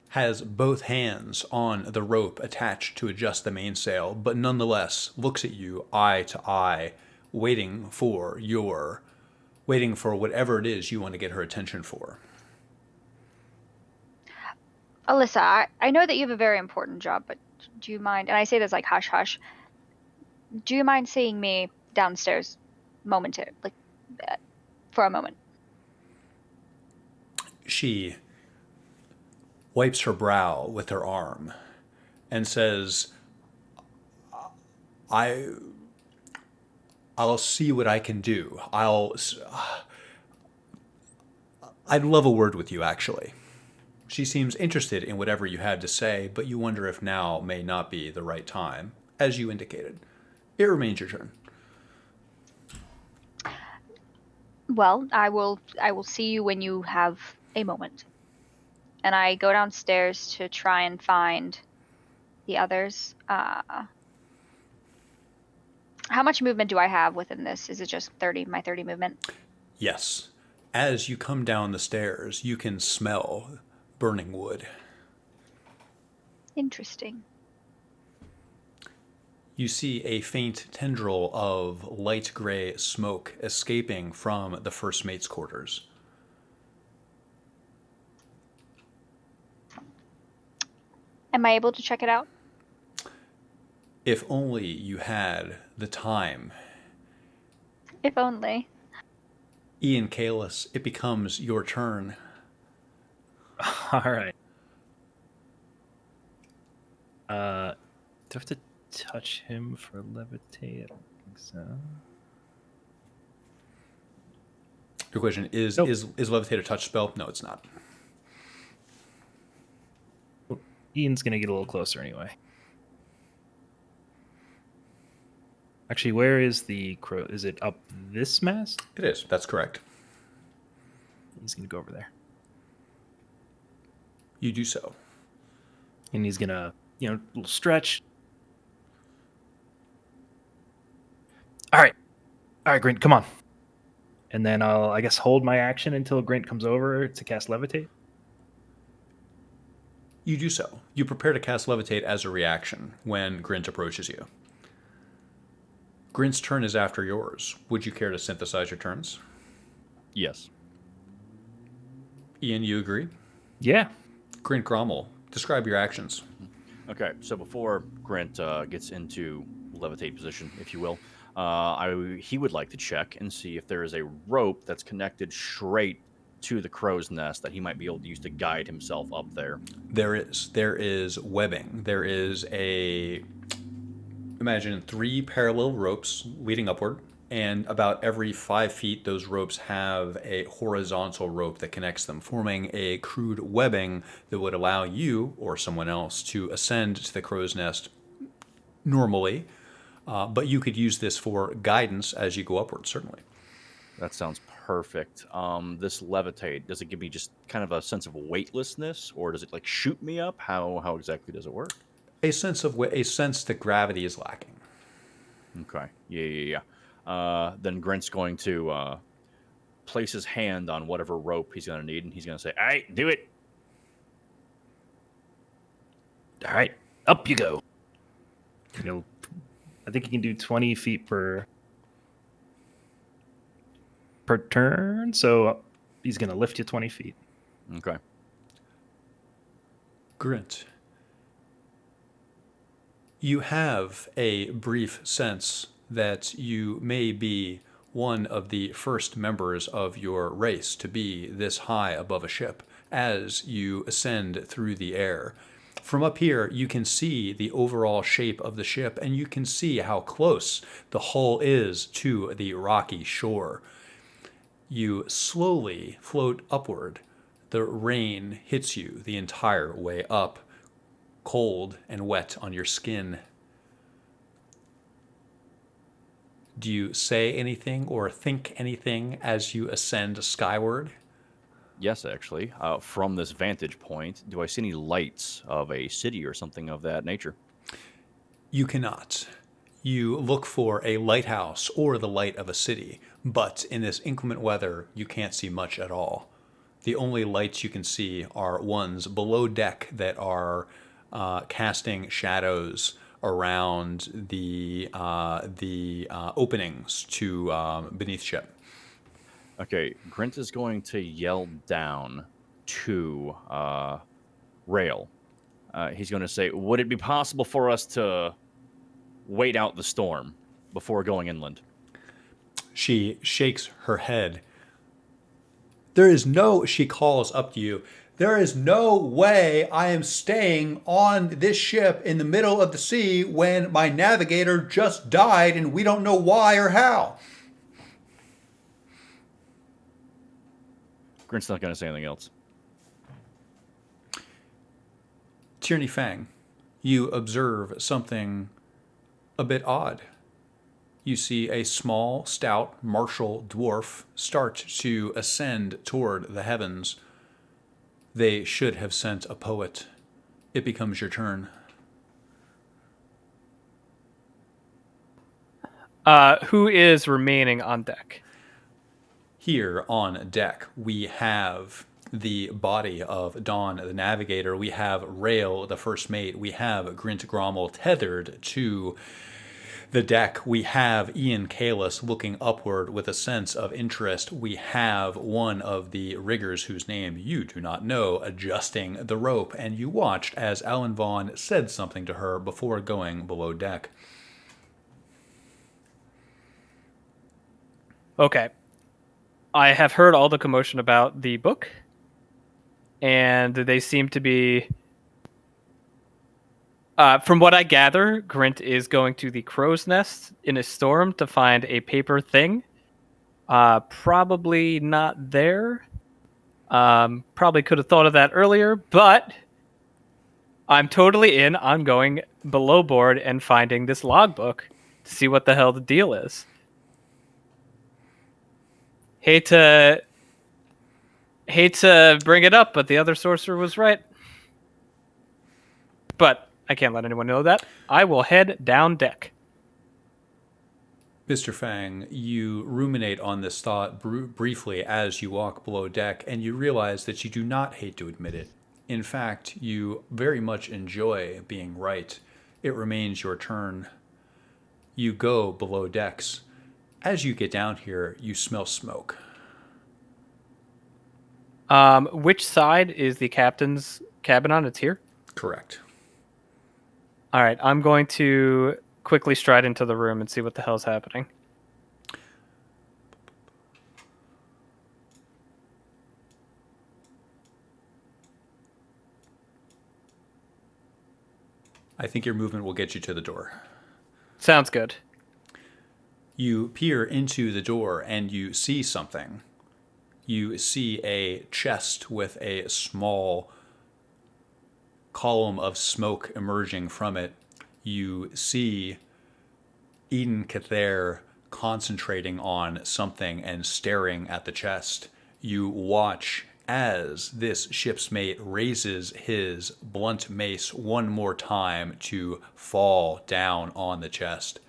has both hands on the rope attached to adjust the mainsail, but nonetheless looks at you eye to eye, waiting for whatever it is you want to get her attention for. Alyssa, I know that you have a very important job, but do you mind, and I say this like hush hush, do you mind seeing me downstairs for a moment? She wipes her brow with her arm and says, I'll see what I can do. I'd love a word with you, actually. She seems interested in whatever you have to say, but you wonder if now may not be the right time, as you indicated. It remains your turn. Well, I will see you when you have a moment. And I go downstairs to try and find the others. How much movement do I have within this? Is it just my 30 movement? Yes. As you come down the stairs, you can smell burning wood. Interesting. You see a faint tendril of light gray smoke escaping from the first mate's quarters. Am I able to check it out? If only you had the time. If only. Ian Kalis, it becomes your turn. All right. Do I have to touch him for levitate? I don't think so. Your question is, Nope. is levitate a touch spell? No, it's not. Ian's gonna get a little closer anyway. Actually, where is the crow? Is it up this mast? It is. That's correct. He's gonna go over there, You do so. and he's gonna, a little stretch. All right, Grint, come on. And then I'll, I guess, hold my action until Grint comes over to cast levitate. You do so. You prepare to cast levitate as a reaction when Grint approaches you. Grint's turn is after yours. Would you care to synthesize your turns? Yes. Ian, you agree? Yeah. Grint Grommel, describe your actions. Okay, so before Grant gets into levitate position, if you will, he would like to check and see if there is a rope that's connected straight to the crow's nest that he might be able to use to guide himself up there. There is webbing. There is imagine 3 parallel ropes leading upward, and about every 5 feet, those ropes have a horizontal rope that connects them, forming a crude webbing that would allow you or someone else to ascend to the crow's nest normally, but you could use this for guidance as you go upward, certainly. That sounds perfect. This levitate, does it give me just kind of a sense of weightlessness, or does it like shoot me up? How exactly does it work? A sense that gravity is lacking. Okay. Yeah. Then Grint's going to place his hand on whatever rope he's going to need, and he's going to say, "All right, do it." All right, up you go. I think you can do 20 feet per turn, so he's going to lift you 20 feet. Okay. Grint, you have a brief sense that you may be one of the first members of your race to be this high above a ship as you ascend through the air. From up here, you can see the overall shape of the ship, and you can see how close the hull is to the rocky shore. You slowly float upward. The rain hits you the entire way up, cold and wet on your skin. Do you say anything or think anything as you ascend skyward? Yes, actually. From this vantage point, do I see any lights of a city or something of that nature? You cannot. You look for a lighthouse or the light of a city, but in this inclement weather, you can't see much at all. The only lights you can see are ones below deck that are casting shadows around the openings to beneath ship. Okay, Grint is going to yell down to Rail. He's going to say, "Would it be possible for us to wait out the storm before going inland?" She shakes her head. She calls up to you, there is no way I am staying on this ship in the middle of the sea when my navigator just died and we don't know why or how. Grint's not going to say anything else. Tierney Fang, you observe something a bit odd. You see a small, stout, martial dwarf start to ascend toward the heavens. They should have sent a poet. It becomes your turn. Who is remaining on deck? Here on deck, we have the body of Dawn, the navigator. We have Rail, the first mate. We have Grint Grommel tethered to the deck. We have Ian Kalis looking upward with a sense of interest. We have one of the riggers whose name you do not know adjusting the rope, and you watched as Alan Vaughn said something to her before going below deck. Okay. I have heard all the commotion about the book, and they seem to be... from what I gather, Grint is going to the crow's nest in a storm to find a paper thing. Probably not there. Probably could have thought of that earlier, but I'm totally in. I'm going below board and finding this logbook to see what the hell the deal is. Hate to bring it up, but the other sorcerer was right. But I can't let anyone know that. I will head down deck. Mr. Fang, you ruminate on this thought briefly as you walk below deck, and you realize that you do not hate to admit it. In fact, you very much enjoy being right. It remains your turn. You go below decks. As you get down here, you smell smoke. Which side is the captain's cabin on? It's here? Correct. All right, I'm going to quickly stride into the room and see what the hell's happening. I think your movement will get you to the door. Sounds good. You peer into the door and you see something. You see a chest with a small column of smoke emerging from it. You see Eden Cather concentrating on something and staring at the chest. You watch as this ship's mate raises his blunt mace one more time to fall down on the chest.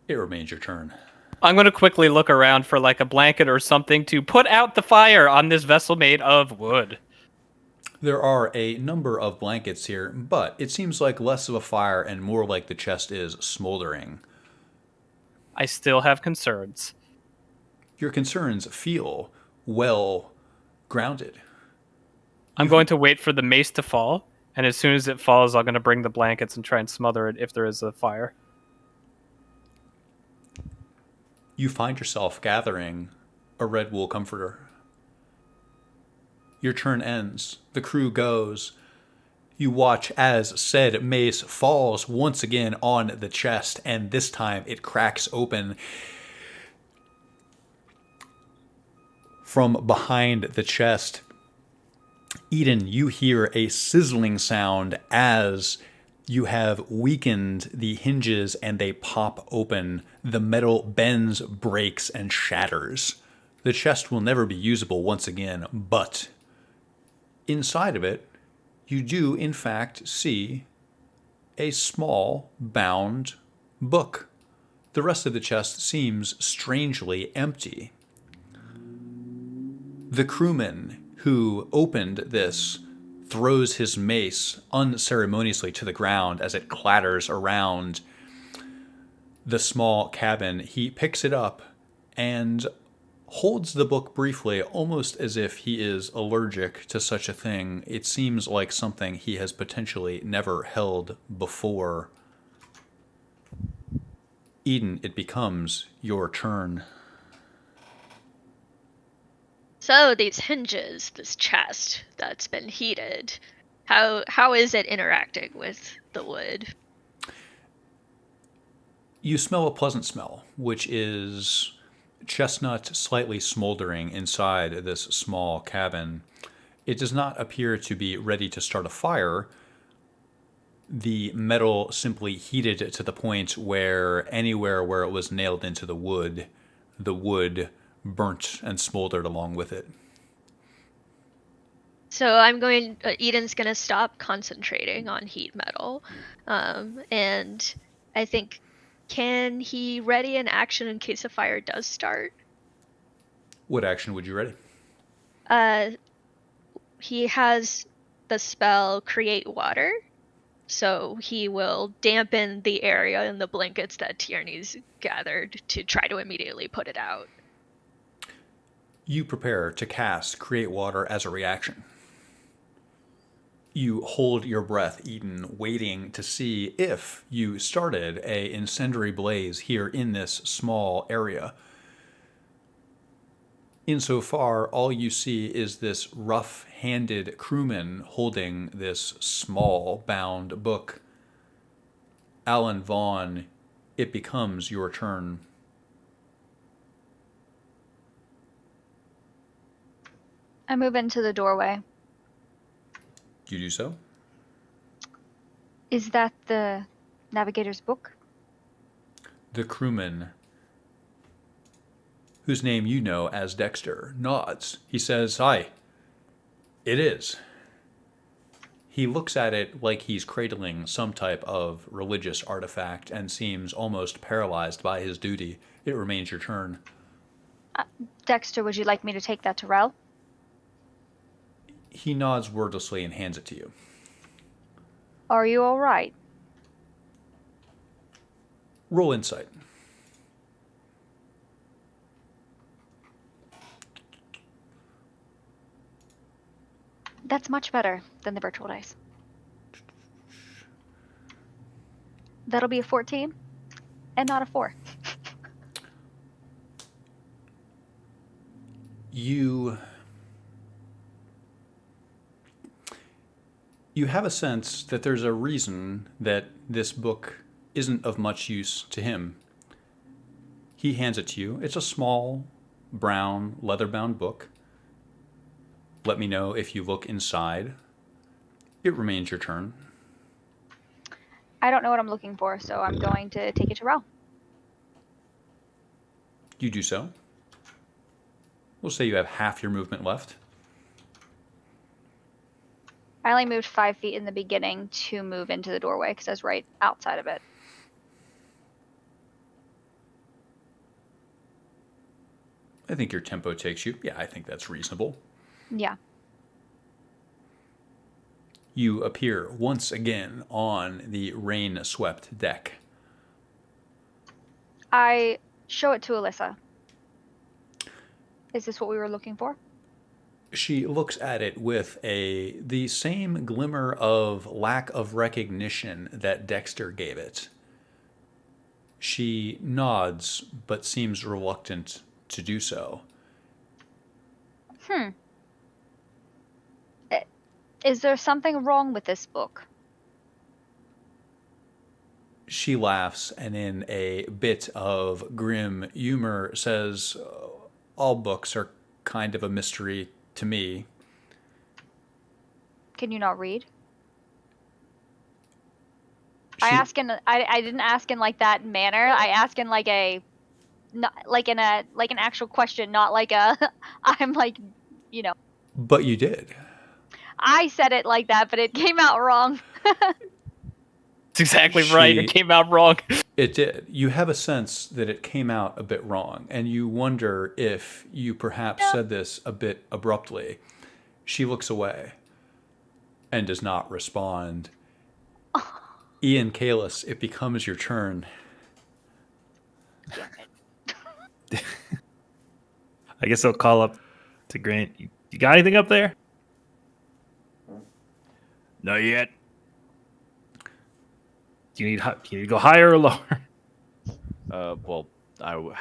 It remains your turn. I'm going to quickly look around for like a blanket or something to put out the fire on this vessel made of wood. There are a number of blankets here, but it seems like less of a fire and more like the chest is smoldering. I still have concerns. Your concerns feel well grounded. I'm going to wait for the mace to fall, and as soon as it falls, I'm going to bring the blankets and try and smother it if there is a fire. You find yourself gathering a red wool comforter. Your turn ends. The crew goes. You watch as said mace falls once again on the chest, and this time it cracks open. From behind the chest, Eden, you hear a sizzling sound as you have weakened the hinges and they pop open. The metal bends, breaks, and shatters. The chest will never be usable once again, but inside of it, you do in fact see a small bound book. The rest of the chest seems strangely empty. The crewman who opened this throws his mace unceremoniously to the ground as it clatters around the small cabin. He picks it up and holds the book briefly, almost as if he is allergic to such a thing. It seems like something he has potentially never held before. Eden, it becomes your turn. So these hinges, this chest that's been heated, how is it interacting with the wood? You smell a pleasant smell, which is chestnut slightly smoldering inside this small cabin. It does not appear to be ready to start a fire. The metal simply heated to the point where anywhere where it was nailed into the wood burnt and smoldered along with it. So Eden's gonna stop concentrating on heat metal, and I think, can he ready an action in case a fire does start? What action would you ready? He has the spell Create Water, so he will dampen the area in the blankets that Tierney's gathered to try to immediately put it out. You prepare to cast Create Water as a reaction. You hold your breath, Eden, waiting to see if you started a incendiary blaze here in this small area. Insofar, all you see is this rough-handed crewman holding this small bound book. Alan Vaughn, it becomes your turn. I move into the doorway. You do so? Is that the navigator's book? The crewman, whose name you know as Dexter, nods. He says, "Aye, it is." He looks at it like he's cradling some type of religious artifact and seems almost paralyzed by his duty. It remains your turn. Dexter, would you like me to take that to Rel? He nods wordlessly and hands it to you. Are you all right? Roll insight. That's much better than the virtual dice. That'll be a 14 and not a 4. You have a sense that there's a reason that this book isn't of much use to him. He hands it to you. It's a small, brown, leather-bound book. Let me know if you look inside. It remains your turn. I don't know what I'm looking for, so I'm going to take it to Rel. You do so. We'll say you have half your movement left. I only moved 5 feet in the beginning to move into the doorway because I was right outside of it. I think your tempo takes you. Yeah, I think that's reasonable. Yeah. You appear once again on the rain-swept deck. I show it to Alyssa. Is this what we were looking for? She looks at it with the same glimmer of lack of recognition that Dexter gave it. She nods, but seems reluctant to do so. Is there something wrong with this book? She laughs and in a bit of grim humor says, all books are kind of a mystery to me. Can you not read? She, I didn't ask in like that manner. I ask in like a not like in a like an actual question, not like a I'm like, you know. but you did. I said it like that, but it came out wrong. It's exactly right. It came out wrong. It did. You have a sense that it came out a bit wrong, and you wonder if you perhaps said this a bit abruptly. She looks away and does not respond. Ian Kalis, it becomes your turn. I guess I'll call up to Grant. You got anything up there? Not yet. Do you need to go higher or lower? Well,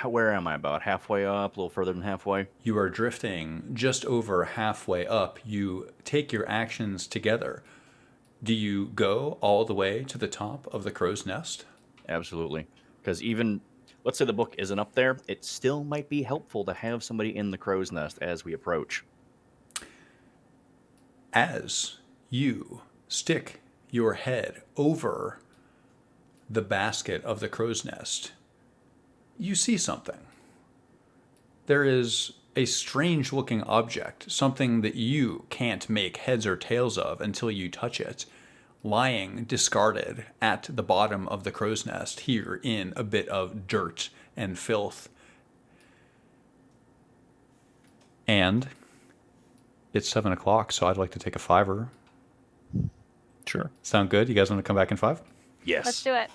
where am I? About halfway up, a little further than halfway. You are drifting just over halfway up. You take your actions together. Do you go all the way to the top of the crow's nest? Absolutely. Because even, let's say the book isn't up there, it still might be helpful to have somebody in the crow's nest as we approach. As you stick your head over the basket of the crow's nest, you see something. There is a strange looking object, something that you can't make heads or tails of until you touch it, lying discarded at the bottom of the crow's nest here in a bit of dirt and filth. And it's 7 o'clock, so I'd like to take a $5. Sure. Sound good? You guys want to come back in 5? Yes. Let's do it.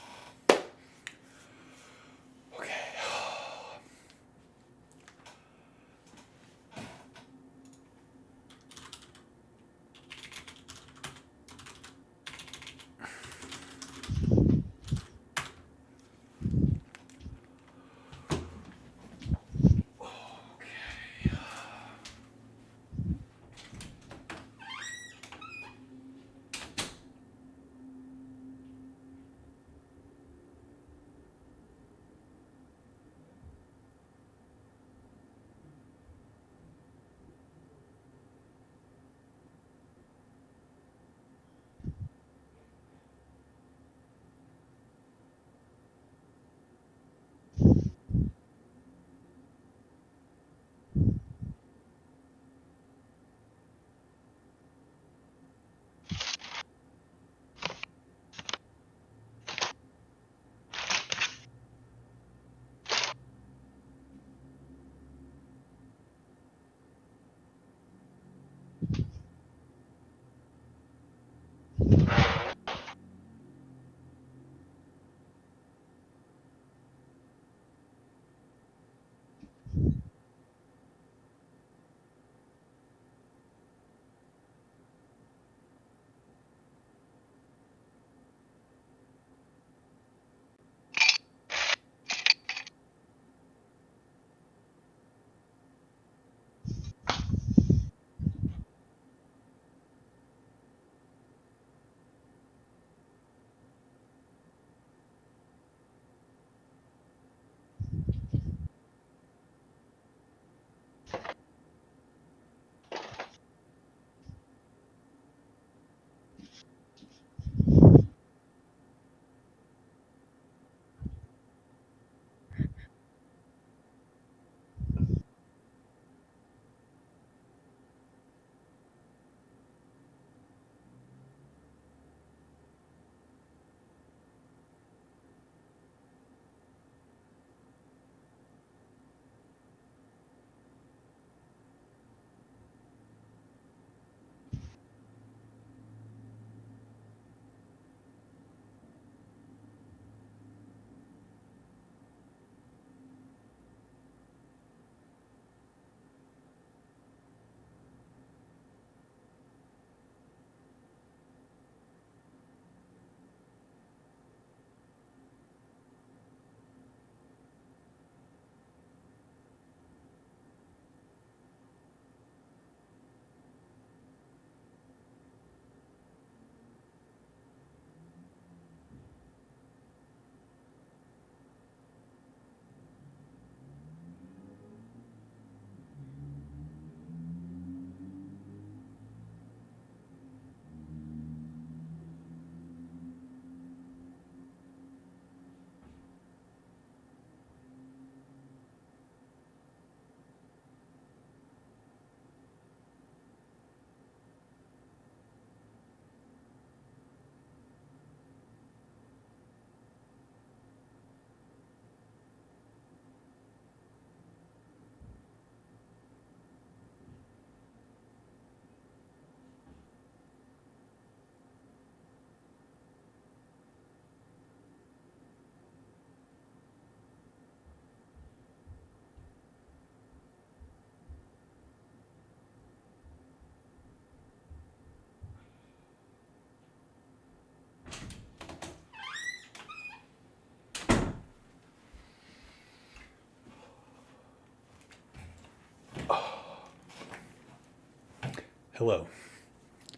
Hello.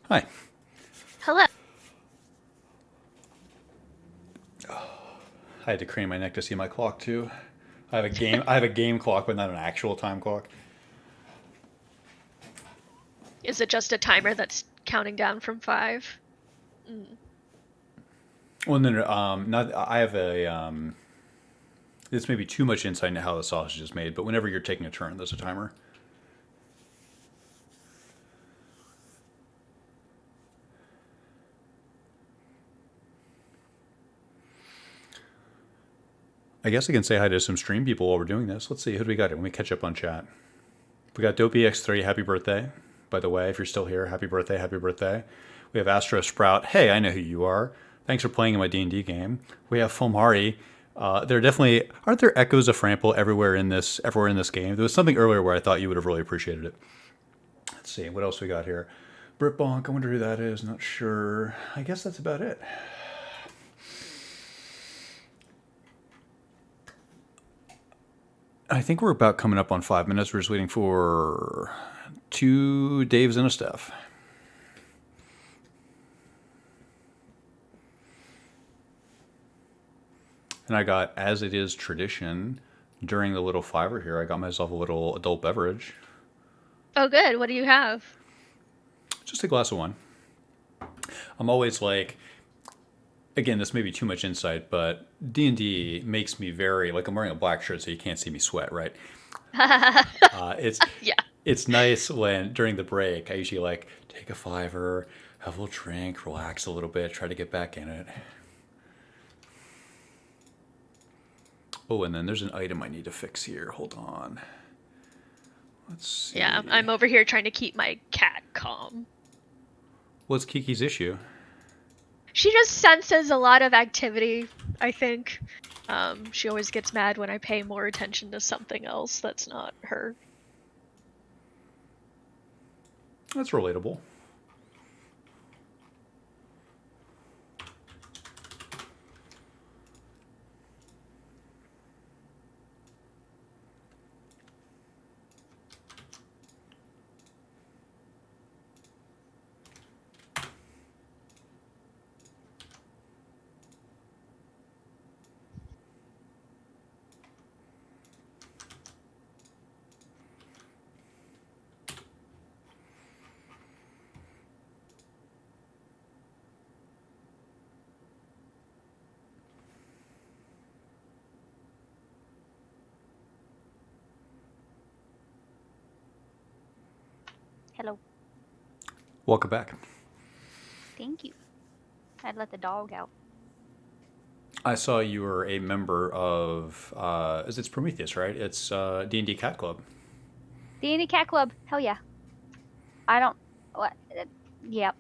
Hi. Hello. I had to crane my neck to see my clock too. I have a game. I have a game clock, but not an actual time clock. Is it just a timer that's counting down from 5? Well, no. Not. I have a. This may be too much insight into how the sausage is made, but whenever you're taking a turn, there's a timer. I guess I can say hi to some stream people while we're doing this. Let's see, who do we got here? Let me catch up on chat. We got DopeyX3, happy birthday. By the way, if you're still here, happy birthday, happy birthday. We have Astro Sprout, hey, I know who you are. Thanks for playing in my D&D game. We have Fulmari. There definitely, aren't there echoes of Frample everywhere in this game? There was something earlier where I thought you would have really appreciated it. Let's see, what else we got here? Brit Bonk, I wonder who that is, not sure. I guess that's about it. I think we're about coming up on 5 minutes. We're just waiting for 2 Daves and a Steph. And I got, as it is tradition, during the little fiver here, I got myself a little adult beverage. Oh, good. What do you have? Just a glass of wine. I'm always like, again, this may be too much insight, but D&D makes me very, like I'm wearing a black shirt so you can't see me sweat, right? Yeah. It's nice when, during the break, I usually like take a fiver, have a little drink, relax a little bit, try to get back in it. Oh, and then there's an item I need to fix here. Hold on. Let's see. Yeah, I'm over here trying to keep my cat calm. What's Kiki's issue? She just senses a lot of activity, I think. She always gets mad when I pay more attention to something else that's not her. That's relatable. Hello. Welcome back. Thank you. I'd let the dog out. I saw you were a member of, it's Prometheus, right? It's D&D Cat Club. D&D Cat Club. Hell yeah. I don't... What? Yep.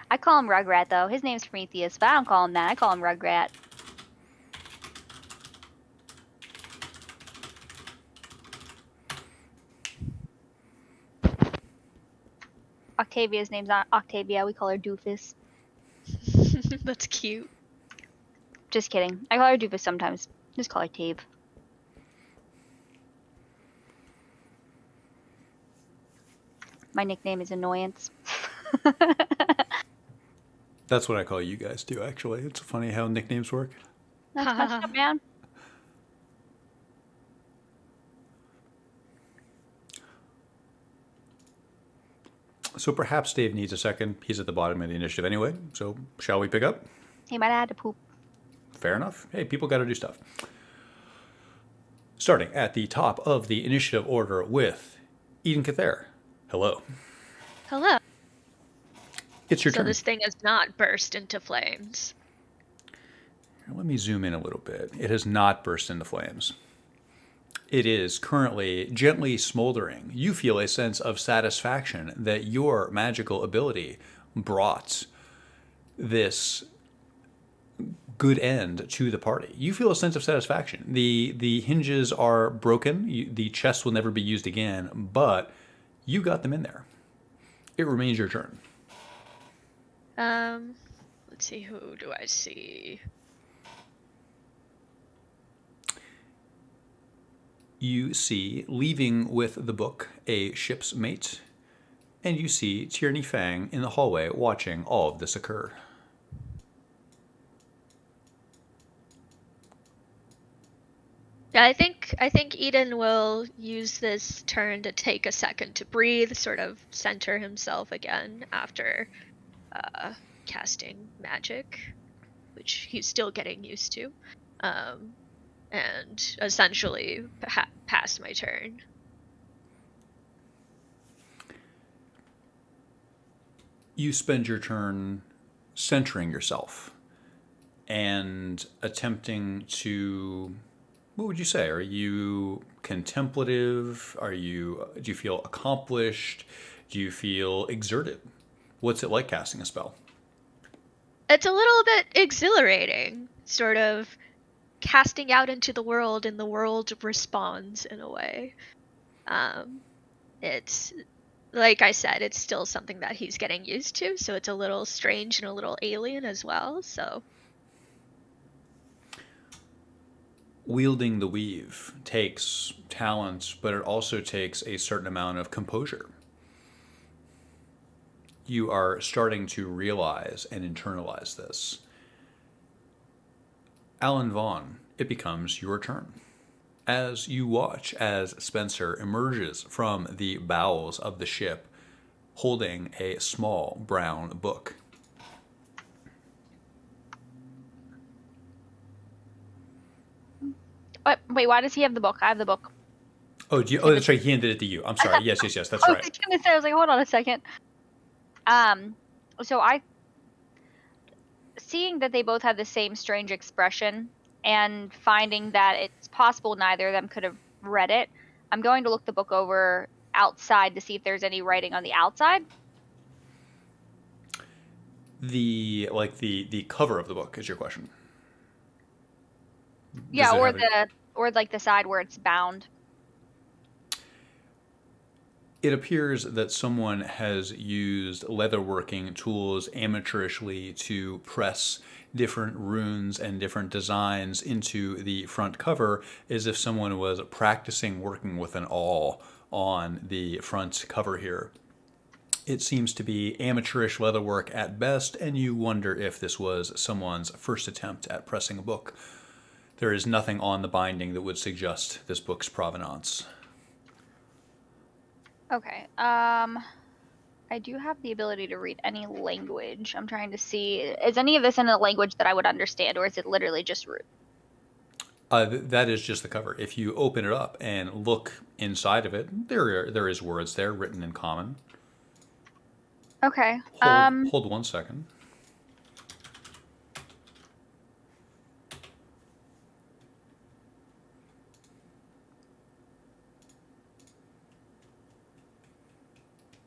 I call him Rugrat, though. His name's Prometheus, but I don't call him that. I call him Rugrat. Octavia's name's not Octavia. We call her Doofus. That's cute. Just kidding. I call her Doofus sometimes. Just call her Tabe. My nickname is Annoyance. That's what I call you guys too, actually. It's funny how nicknames work. That's messed up, man. So perhaps Dave needs a second. He's at the bottom of the initiative anyway. So shall we pick up? He might have had to poop. Fair enough. Hey, people got to do stuff. Starting at the top of the initiative order with Eden Cather. Hello. Hello. It's your So turn. this thing has not burst into flames. Let me zoom in a little bit. It has not burst into flames. It is currently gently smoldering. You feel a sense of satisfaction that your magical ability brought this good end to the party. You feel a sense of satisfaction. The hinges are broken. The chest will never be used again, but you got them in there. It remains your turn. Let's see, who do I see? You see, leaving with the book, a ship's mate, And you see Tierney Fang in the hallway watching all of this occur. Yeah, I think Eden will use this turn to take a second to breathe, sort of center himself again after casting magic, which he's still getting used to, and essentially pass my turn. You spend your turn centering yourself and attempting to, what would you say? Are you contemplative? Do you feel accomplished? Do you feel exerted? What's it like casting a spell? It's a little bit exhilarating, sort of casting out into the world, and the world responds in a way. It's like I said, it's still something that he's getting used to, so it's a little strange and a little alien as well. So Wielding the weave takes talent, but it also takes a certain amount of composure. You are starting to realize and internalize this. Alan Vaughn, it becomes your turn. As you watch as Spencer emerges from the bowels of the ship holding a small brown book. Wait, why does he have the book? I have the book. Oh, that's right. He handed it to you. I'm sorry. Yes. That's I right. was gonna say, I was like, hold on a second. So seeing that they both have the same strange expression and finding that it's possible neither of them could have read it, I'm going to look the book over outside to see if there's any writing on the outside. The cover of the book is your question. Yeah, Does it or have or like the side where it's bound. It appears that someone has used leatherworking tools amateurishly to press different runes and different designs into the front cover, as if someone was practicing working with an awl on the front cover here. It seems to be amateurish leatherwork at best, and you wonder if this was someone's first attempt at pressing a book. There is nothing on the binding that would suggest this book's provenance. Okay. I do have the ability to read any language. I'm trying to see, is any of this in a language that I would understand, or is it literally just root? That is just the cover. If you open it up and look inside of it, there is words there written in common. Okay. Hold 1 second.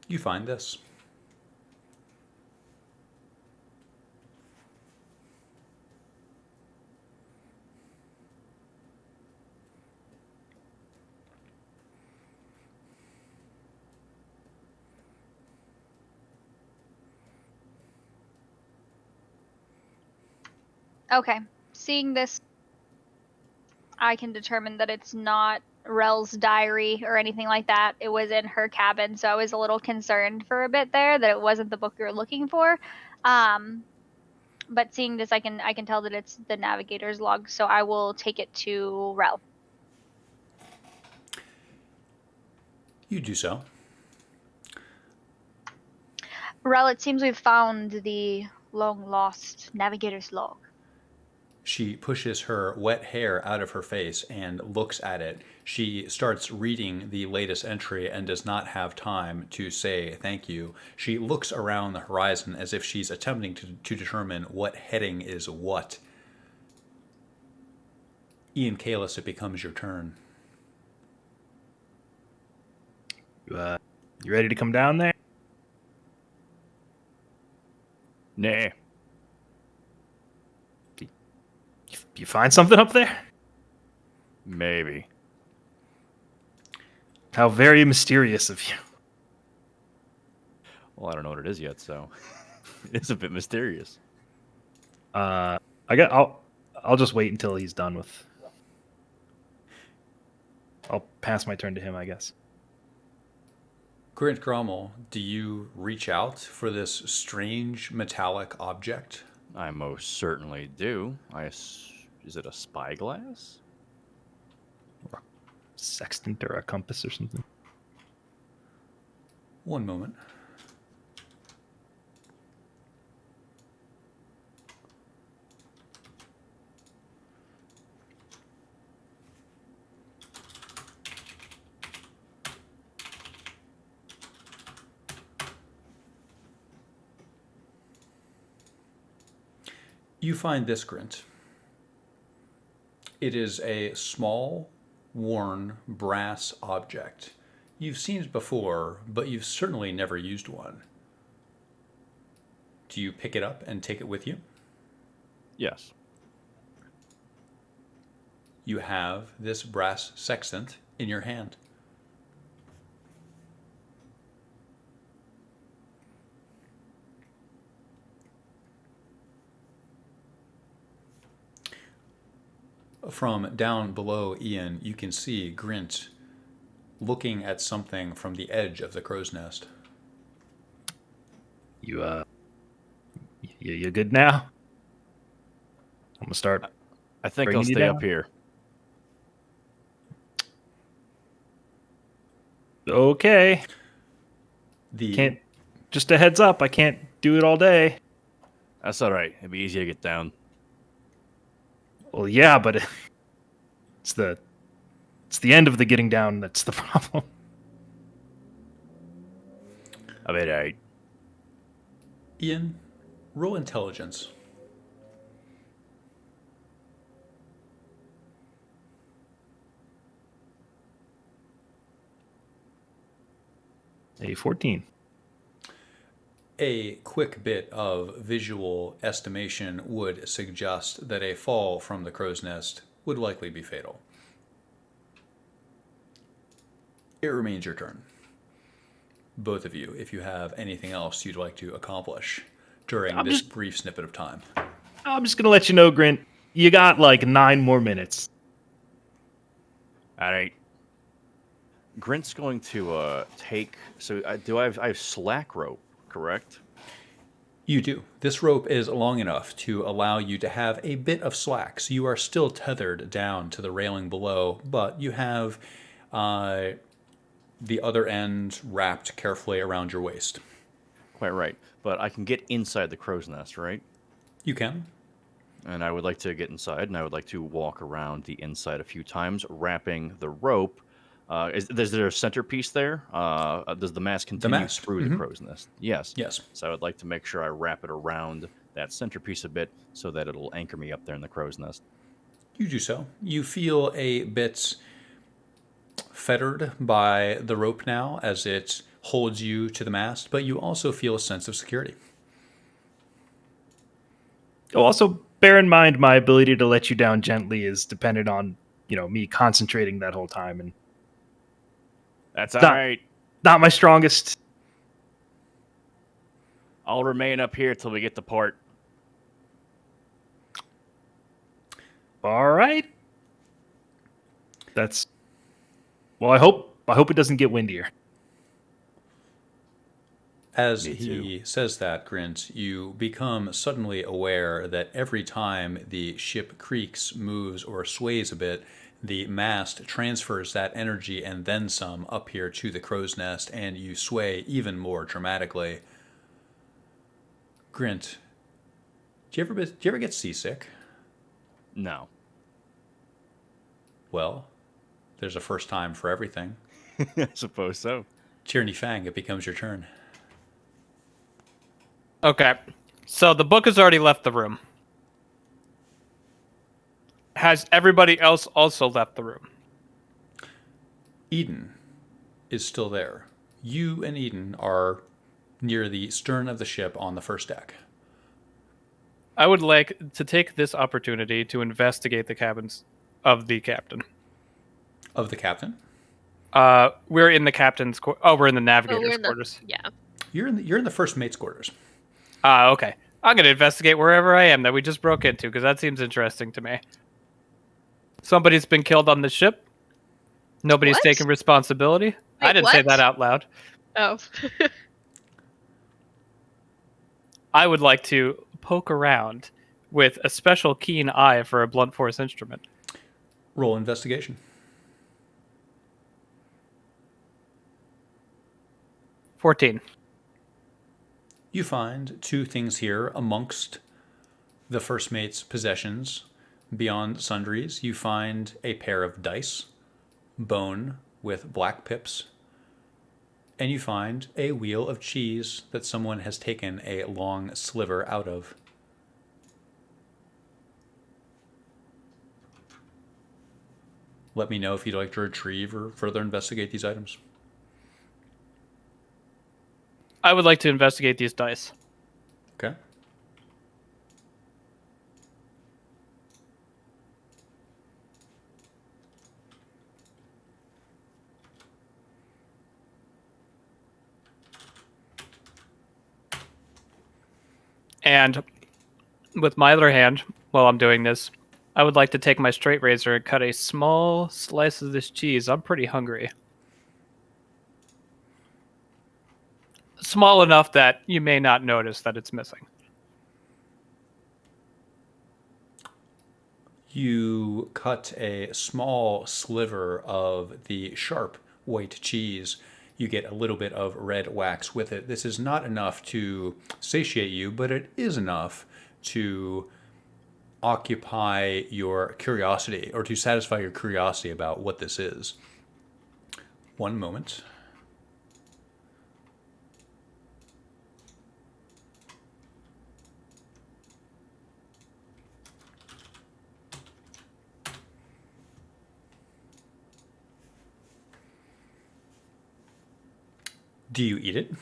You find this. Okay. Seeing this, I can determine that it's not Rel's diary or anything like that. It was in her cabin, so I was a little concerned for a bit there that it wasn't the book we were looking for. But seeing this, I can tell that it's the navigator's log, so I will take it to Rel. You do so. Rel, it seems we've found the long lost navigator's log. She pushes her wet hair out of her face and looks at it. She starts reading the latest entry and does not have time to say thank you. She looks around the horizon as if she's attempting to determine what heading is what. Ian Kalis, it becomes your turn. You ready to come down there? Nay. You find something up there? Maybe. How very mysterious of you. Well, I don't know what it is yet, so it's a bit mysterious. I'll just wait until he's done with. I'll pass my turn to him, I guess. Grint Grommel, do you reach out for this strange metallic object? I most certainly do. Is it a spyglass? Sextant or a compass or something. One moment. You find this, Grint. It is a small, worn brass object. You've seen it before, but you've certainly never used one. Do you pick it up and take it with you? Yes. You have this brass sextant in your hand. From down below Ian, you can see Grint looking at something from the edge of the crow's nest. You good now? I'm gonna start. I think Bringing I'll you stay down? up here. Okay. Can't. Just a heads up. I can't do it all day. That's all right. It'd be easy to get down. Well, yeah, but it's the end of the getting down that's the problem. I mean, all right. Ian, roll intelligence. A 14. A quick bit of visual estimation would suggest that a fall from the crow's nest would likely be fatal. It remains your turn. Both of you, if you have anything else you'd like to accomplish during this brief snippet of time. I'm just gonna let you know, Grint. You got like 9 more minutes. All right. Grint's going to take. So I have slack rope, correct? You do. This rope is long enough to allow you to have a bit of slack. So you are still tethered down to the railing below, but you have the other end wrapped carefully around your waist. Quite right. But I can get inside the crow's nest, right? You can. And I would like to get inside, and I would like to walk around the inside a few times, wrapping the rope. Is there a centerpiece there? Does the mast continue through the crow's nest? Yes. Yes. So I would like to make sure I wrap it around that centerpiece a bit so that it'll anchor me up there in the crow's nest. You do so. You feel a bit fettered by the rope now as it holds you to the mast, but you also feel a sense of security. Oh, also, bear in mind my ability to let you down gently is dependent on, me concentrating that whole time, and That's all right. not my strongest. I'll remain up here till we get to port. All right. Well, I hope it doesn't get windier. As Me he says that, Grint, you become suddenly aware that every time the ship creaks, moves, or sways a bit, the mast transfers that energy and then some up here to the crow's nest, and you sway even more dramatically. Grint, do you ever get seasick? No. Well, there's a first time for everything. I suppose so. Tierney Fang, it becomes your turn. Okay. So the book has already left the room. Has everybody else also left the room? Eden is still there. You and Eden are near the stern of the ship on the first deck. I would like to take this opportunity to investigate the cabins of the captain. Of the captain? We're in the captain's we're in the navigator's quarters. Yeah. You're in the first mate's quarters. Okay. I'm going to investigate wherever I am that we just broke into, because that seems interesting to me. Somebody's been killed on the ship. Nobody's What? taken responsibility. I Wait, didn't say what? that out loud. Oh. I would like to poke around with a special keen eye for a blunt force instrument. Roll investigation. 14. You find two things here amongst the first mate's possessions. Beyond sundries, you find a pair of dice, bone with black pips, and you find a wheel of cheese that someone has taken a long sliver out of. Let me know if you'd like to retrieve or further investigate these items. I would like to investigate these dice. Okay. And with my other hand, while I'm doing this, I would like to take my straight razor and cut a small slice of this cheese. I'm pretty hungry. Small enough that you may not notice that it's missing. You cut a small sliver of the sharp white cheese. You get a little bit of red wax with it. This is not enough to satiate you, but it is enough to occupy your curiosity or to satisfy your curiosity about what this is. One moment. Do you eat it?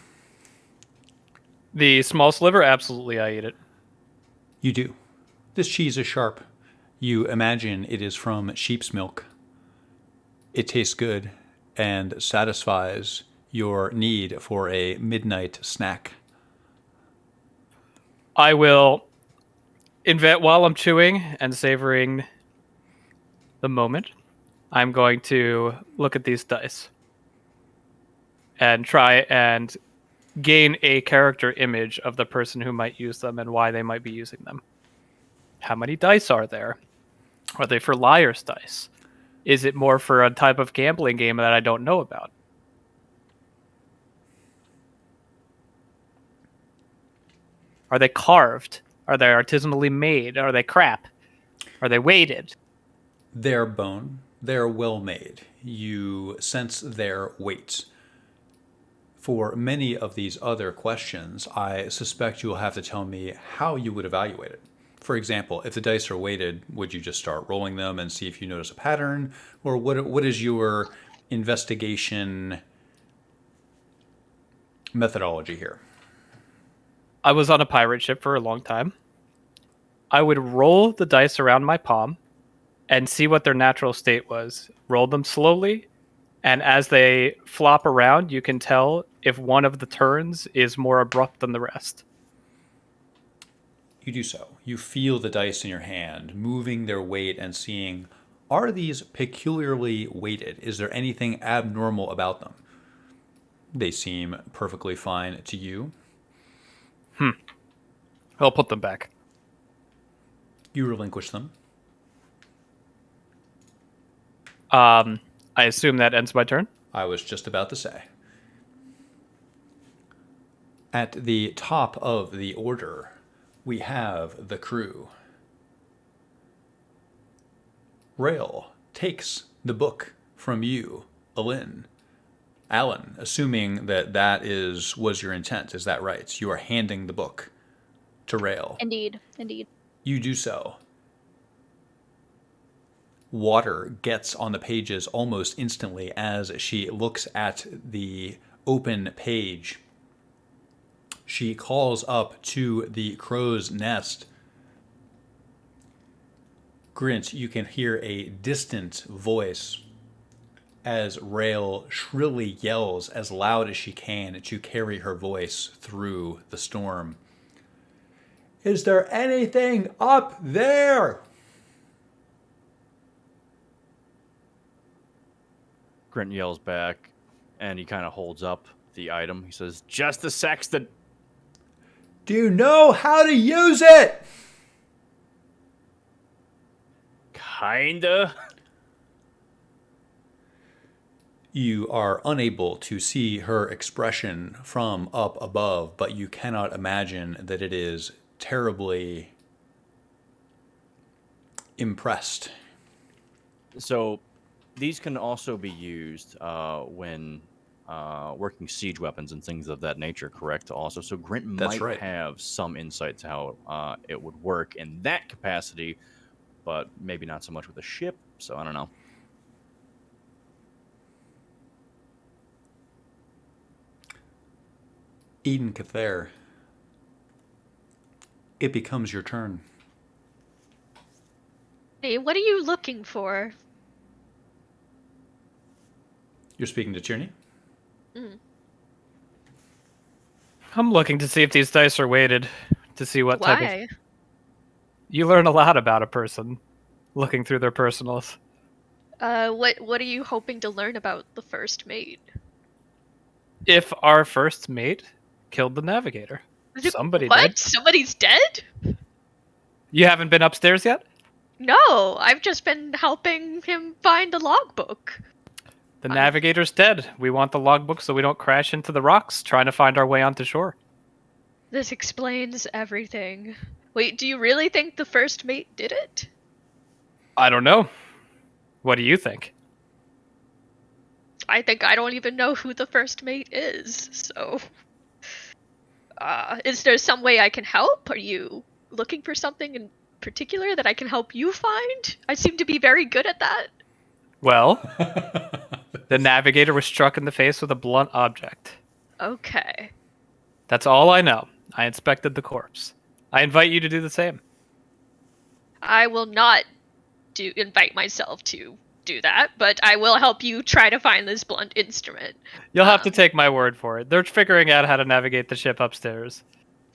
The small sliver, absolutely, I eat it. You do. This cheese is sharp. You imagine it is from sheep's milk. It tastes good and satisfies your need for a midnight snack. I will invent while I'm chewing and savoring the moment. I'm going to look at these dice and try and gain a character image of the person who might use them and why they might be using them. How many dice are there? Are they for liar's dice? Is it more for a type of gambling game that I don't know about? Are they carved? Are they artisanally made? Are they crap? Are they weighted? They're bone. They're well made. You sense their weight. For many of these other questions, I suspect you'll have to tell me how you would evaluate it. For example, if the dice are weighted, would you just start rolling them and see if you notice a pattern? Or what is your investigation methodology here? I was on a pirate ship for a long time. I would roll the dice around my palm and see what their natural state was. Roll them slowly, and as they flop around, you can tell if one of the turns is more abrupt than the rest. You do so. You feel the dice in your hand, moving their weight and seeing, are these peculiarly weighted? Is there anything abnormal about them? They seem perfectly fine to you. I'll put them back. You relinquish them. I assume that ends my turn. I was just about to say. At the top of the order, we have the crew. Rail takes the book from you, Alin. Alan, assuming that was your intent, is that right? You are handing the book to Rail. Indeed, indeed. You do so. Water gets on the pages almost instantly as she looks at the open page. She calls up to the crow's nest. Grint, you can hear a distant voice as Rail shrilly yells as loud as she can to carry her voice through the storm. Is there anything up there? Grint yells back, and he kind of holds up the item. He says, "Just the sextant." Do you know how to use it? Kinda. You are unable to see her expression from up above, but you cannot imagine that it is terribly impressed. So these can also be used when working siege weapons and things of that nature, correct? Also, so Grint That's might right. have some insight to how it would work in that capacity, but maybe not so much with a ship. So I don't know. Eden Cather, it becomes your turn. Hey, what are you looking for? You're speaking to Tierney? I'm looking to see if these dice are weighted to see what type of. Why? You learn a lot about a person looking through their personals. What are you hoping to learn about the first mate? If our first mate killed the navigator, somebody What? did. Somebody's dead? You haven't been upstairs yet? No, I've just been helping him find the logbook. The navigator's dead. We want the logbook so we don't crash into the rocks trying to find our way onto shore. This explains everything. Wait, do you really think the first mate did it? I don't know. What do you think? I think I don't even know who the first mate is, so... is there some way I can help? Are you looking for something in particular that I can help you find? I seem to be very good at that. Well, the navigator was struck in the face with a blunt object. Okay. That's all I know. I inspected the corpse. I invite you to do the same. I will not invite myself to do that, but I will help you try to find this blunt instrument. You'll have to take my word for it. They're figuring out how to navigate the ship upstairs.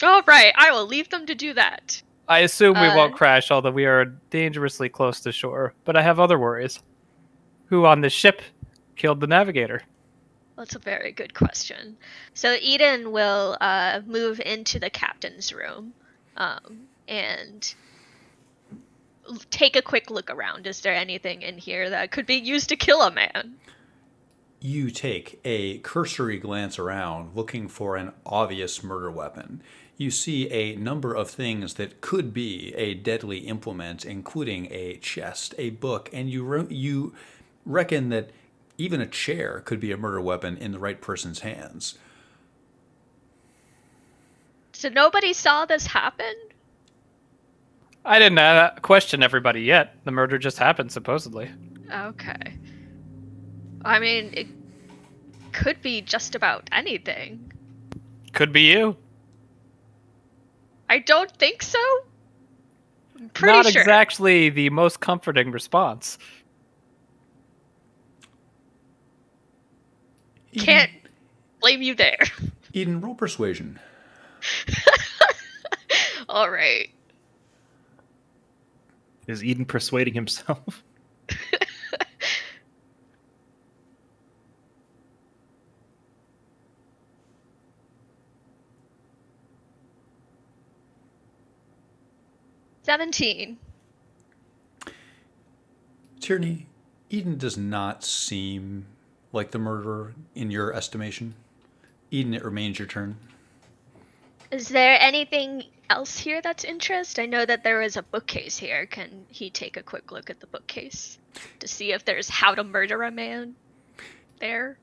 All right, I will leave them to do that. I assume we won't crash, although we are dangerously close to shore. But I have other worries. Who on this ship killed the navigator? That's a very good question. So Eden will move into the captain's room and take a quick look around. Is there anything in here that could be used to kill a man? You take a cursory glance around looking for an obvious murder weapon. You see a number of things that could be a deadly implement, including a chest, a book, and you reckon that even a chair could be a murder weapon in the right person's hands. So nobody saw this happen? I didn't question everybody yet. The murder just happened, supposedly. Okay. I mean, it could be just about anything. Could be you. I don't think so. I'm pretty Not sure. exactly the most comforting response. Can't blame you there. Eden, roll persuasion. All right. Is Eden persuading himself? $17. Tierney, Eden does not seem like the murderer in your estimation. Eden, it remains your turn. Is there anything else here that's interest? I know that there is a bookcase here. Can he take a quick look at the bookcase to see if there's How to Murder a Man there?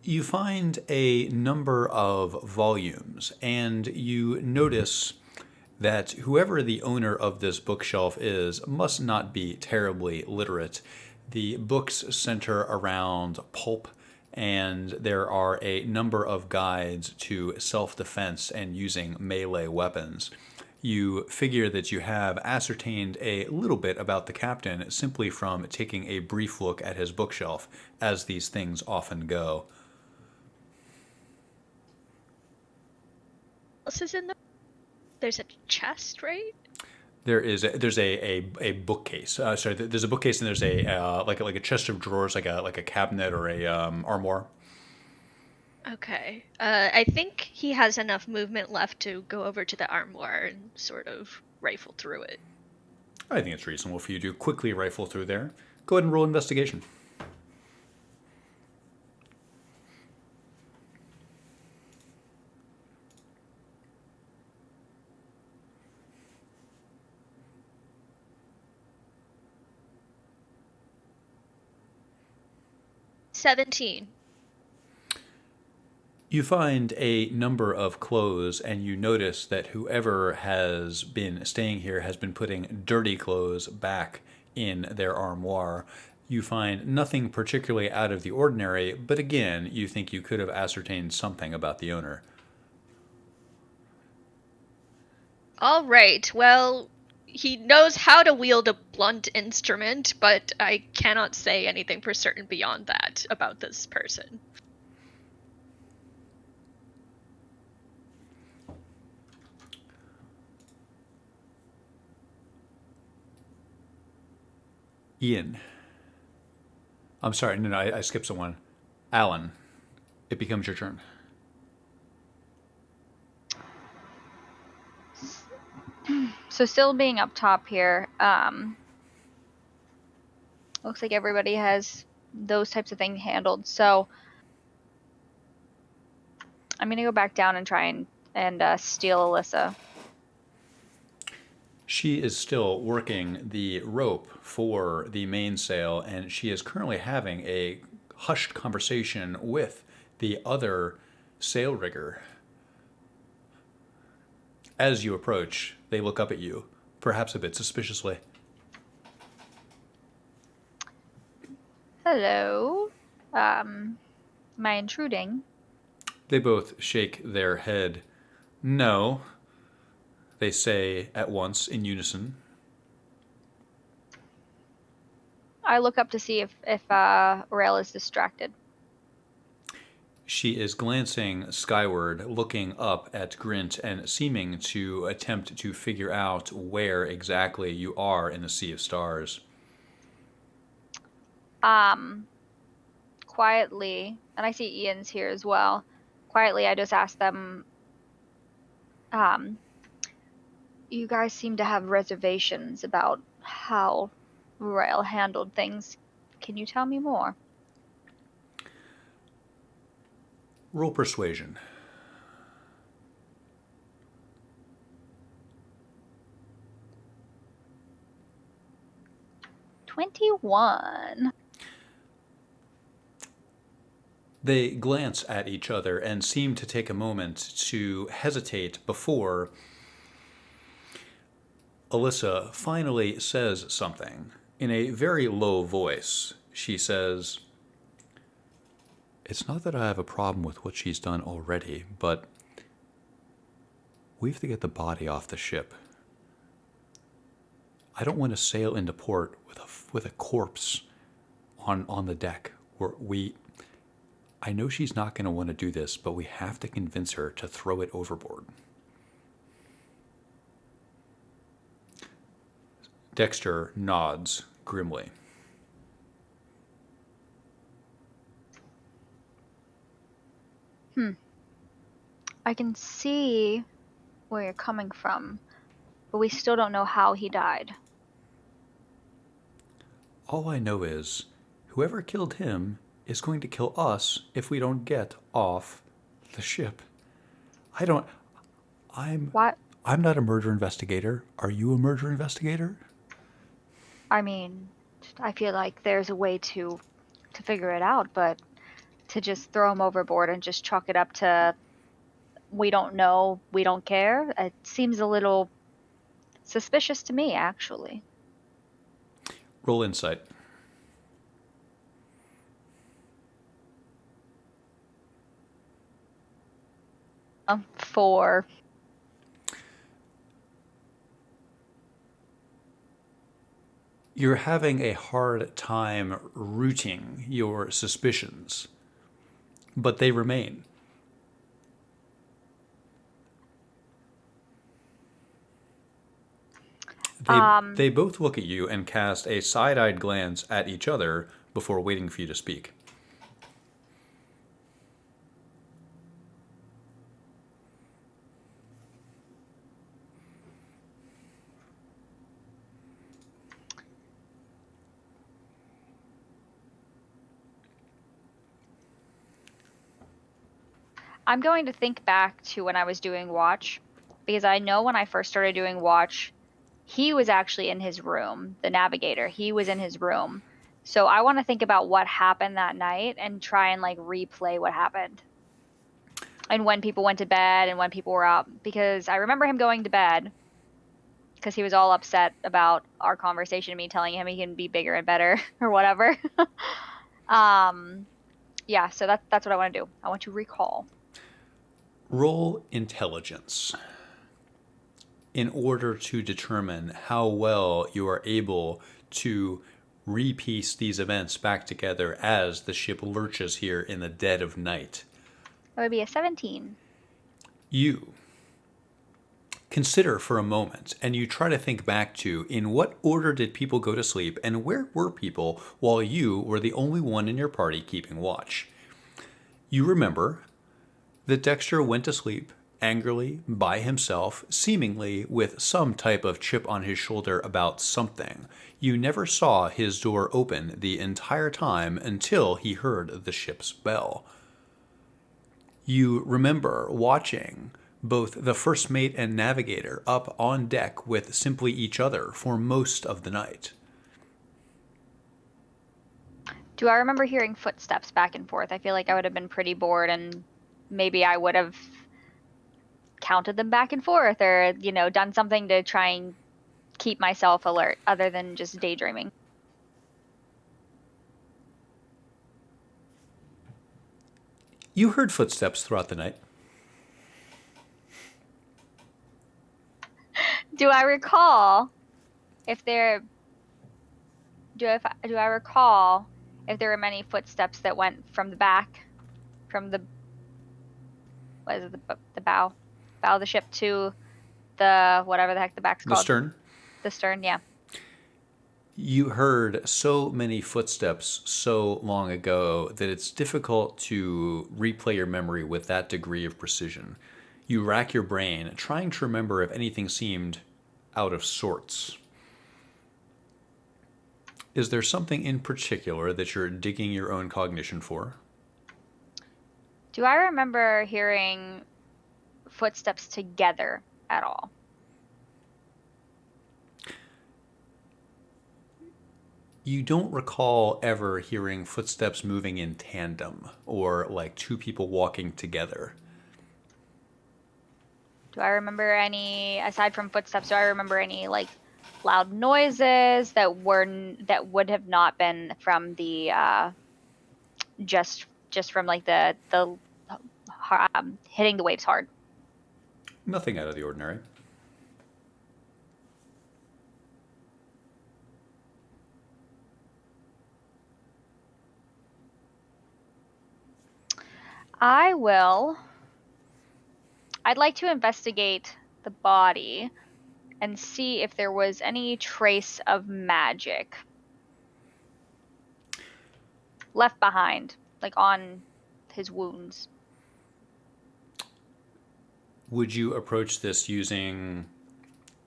You find a number of volumes, and you notice that whoever the owner of this bookshelf is must not be terribly literate. The books center around pulp, and there are a number of guides to self-defense and using melee weapons. You figure that you have ascertained a little bit about the captain simply from taking a brief look at his bookshelf, as these things often go. What else is in the... There's a chest, right? There's a bookcase. There's a bookcase and there's a like a chest of drawers, like a cabinet or a armoire. Okay. I think he has enough movement left to go over to the armoire and sort of rifle through it. I think it's reasonable for you to quickly rifle through there. Go ahead and roll investigation. $17. You find a number of clothes, and you notice that whoever has been staying here has been putting dirty clothes back in their armoire. You find nothing particularly out of the ordinary, but again, you think you could have ascertained something about the owner. All right. Well, he knows how to wield a blunt instrument, but I cannot say anything for certain beyond that about this person. Ian. I'm sorry, no, I skipped someone. Alan, it becomes your turn. So still being up top here, looks like everybody has those types of things handled. So I'm gonna go back down and try and steal Alyssa. She is still working the rope for the mainsail, and she is currently having a hushed conversation with the other sail rigger. As you approach, they look up at you, perhaps a bit suspiciously. Hello. Am I intruding? They both shake their head. No, they say at once in unison. I look up to see if Rael is distracted. She is glancing skyward, looking up at Grint, and seeming to attempt to figure out where exactly you are in the sea of stars. Quietly, and I see Ian's here as well. Quietly, I just ask them, you guys seem to have reservations about how Rael handled things. Can you tell me more? Roll persuasion. $21. They glance at each other and seem to take a moment to hesitate before Alyssa finally says something. In a very low voice, she says, "It's not that I have a problem with what she's done already, but we have to get the body off the ship. I don't want to sail into port with a corpse on the deck. I know she's not going to want to do this, but we have to convince her to throw it overboard." Dexter nods grimly. I can see where you're coming from, but we still don't know how he died. All I know is whoever killed him is going to kill us if we don't get off the ship. What? I'm not a murder investigator. Are you a murder investigator? I mean, I feel like there's a way to figure it out, but to just throw him overboard and just chalk it up to we don't know, we don't care, it seems a little suspicious to me, actually. Roll insight. For You're having a hard time rooting your suspicions, but they remain. They both look at you and cast a side-eyed glance at each other before waiting for you to speak. I'm going to think back to when I was doing watch, because I know when I first started doing watch, he was actually in his room, the navigator. He was in his room. So I want to think about what happened that night and try and like replay what happened. And when people went to bed and when people were up, because I remember him going to bed because he was all upset about our conversation, me telling him he can be bigger and better or whatever. Yeah, so that's what I want to do. I want to recall. Roll intelligence in order to determine how well you are able to repiece these events back together as the ship lurches here in the dead of night. That would be a 17. You consider for a moment and you try to think back to in what order did people go to sleep and where were people while you were the only one in your party keeping watch. You remember that Dexter went to sleep angrily by himself, seemingly with some type of chip on his shoulder about something. You never saw his door open the entire time until he heard the ship's bell. You remember watching both the first mate and navigator up on deck with simply each other for most of the night. Do I remember hearing footsteps back and forth? I feel like I would have been pretty bored and maybe I would have counted them back and forth or, done something to try and keep myself alert other than just daydreaming. You heard footsteps throughout the night. Do I recall if there do I recall if there were many footsteps that went from the back, from the what is it, the bow of the ship to the whatever the heck the back's The called? stern. The stern, yeah. You heard so many footsteps so long ago that it's difficult to replay your memory with that degree of precision. You rack your brain, trying to remember if anything seemed out of sorts. Is there something in particular that you're digging your own cognition for? Do I remember hearing footsteps together at all? You don't recall ever hearing footsteps moving in tandem or like two people walking together. Do I remember any, aside from footsteps, do I remember any like loud noises that would have not been from the just from like the hitting the waves hard? Nothing out of the ordinary. I'd like to investigate the body and see if there was any trace of magic left behind, like on his wounds. Would you approach this using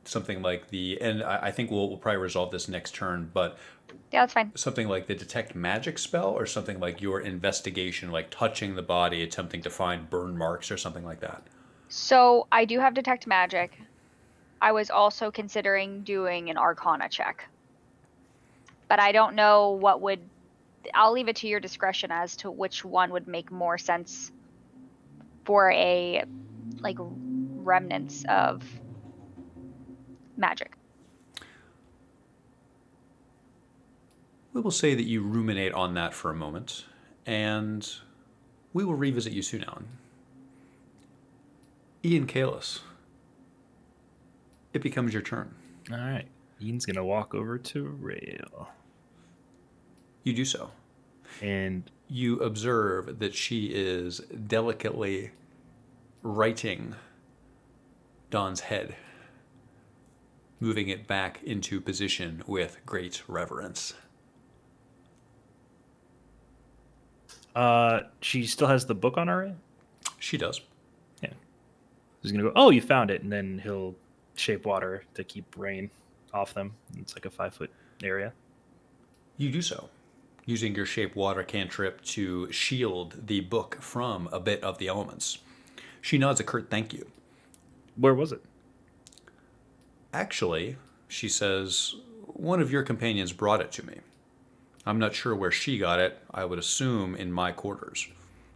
something like and I think we'll probably resolve this next turn, but Yeah, that's fine. something like the detect magic spell or something like your investigation, like touching the body, attempting to find burn marks or something like that? So I do have detect magic. I was also considering doing an Arcana check, but I don't know I'll leave it to your discretion as to which one would make more sense for a like remnants of magic. We will say that you ruminate on that for a moment, and we will revisit you soon, Alan. Ian Kalis, it becomes your turn. All right. Ian's going to walk over to Rail. You do so. And you observe that she is delicately righting Dawn's head, moving it back into position with great reverence. she still has the book on her, right? She does. Yeah. He's going to go, oh, you found it. And then he'll shape water to keep rain off them. It's like a 5-foot area. You do so, using your shape water cantrip to shield the book from a bit of the elements. She nods a curt thank you. Where was it? Actually, she says, one of your companions brought it to me. I'm not sure where she got it. I would assume in my quarters,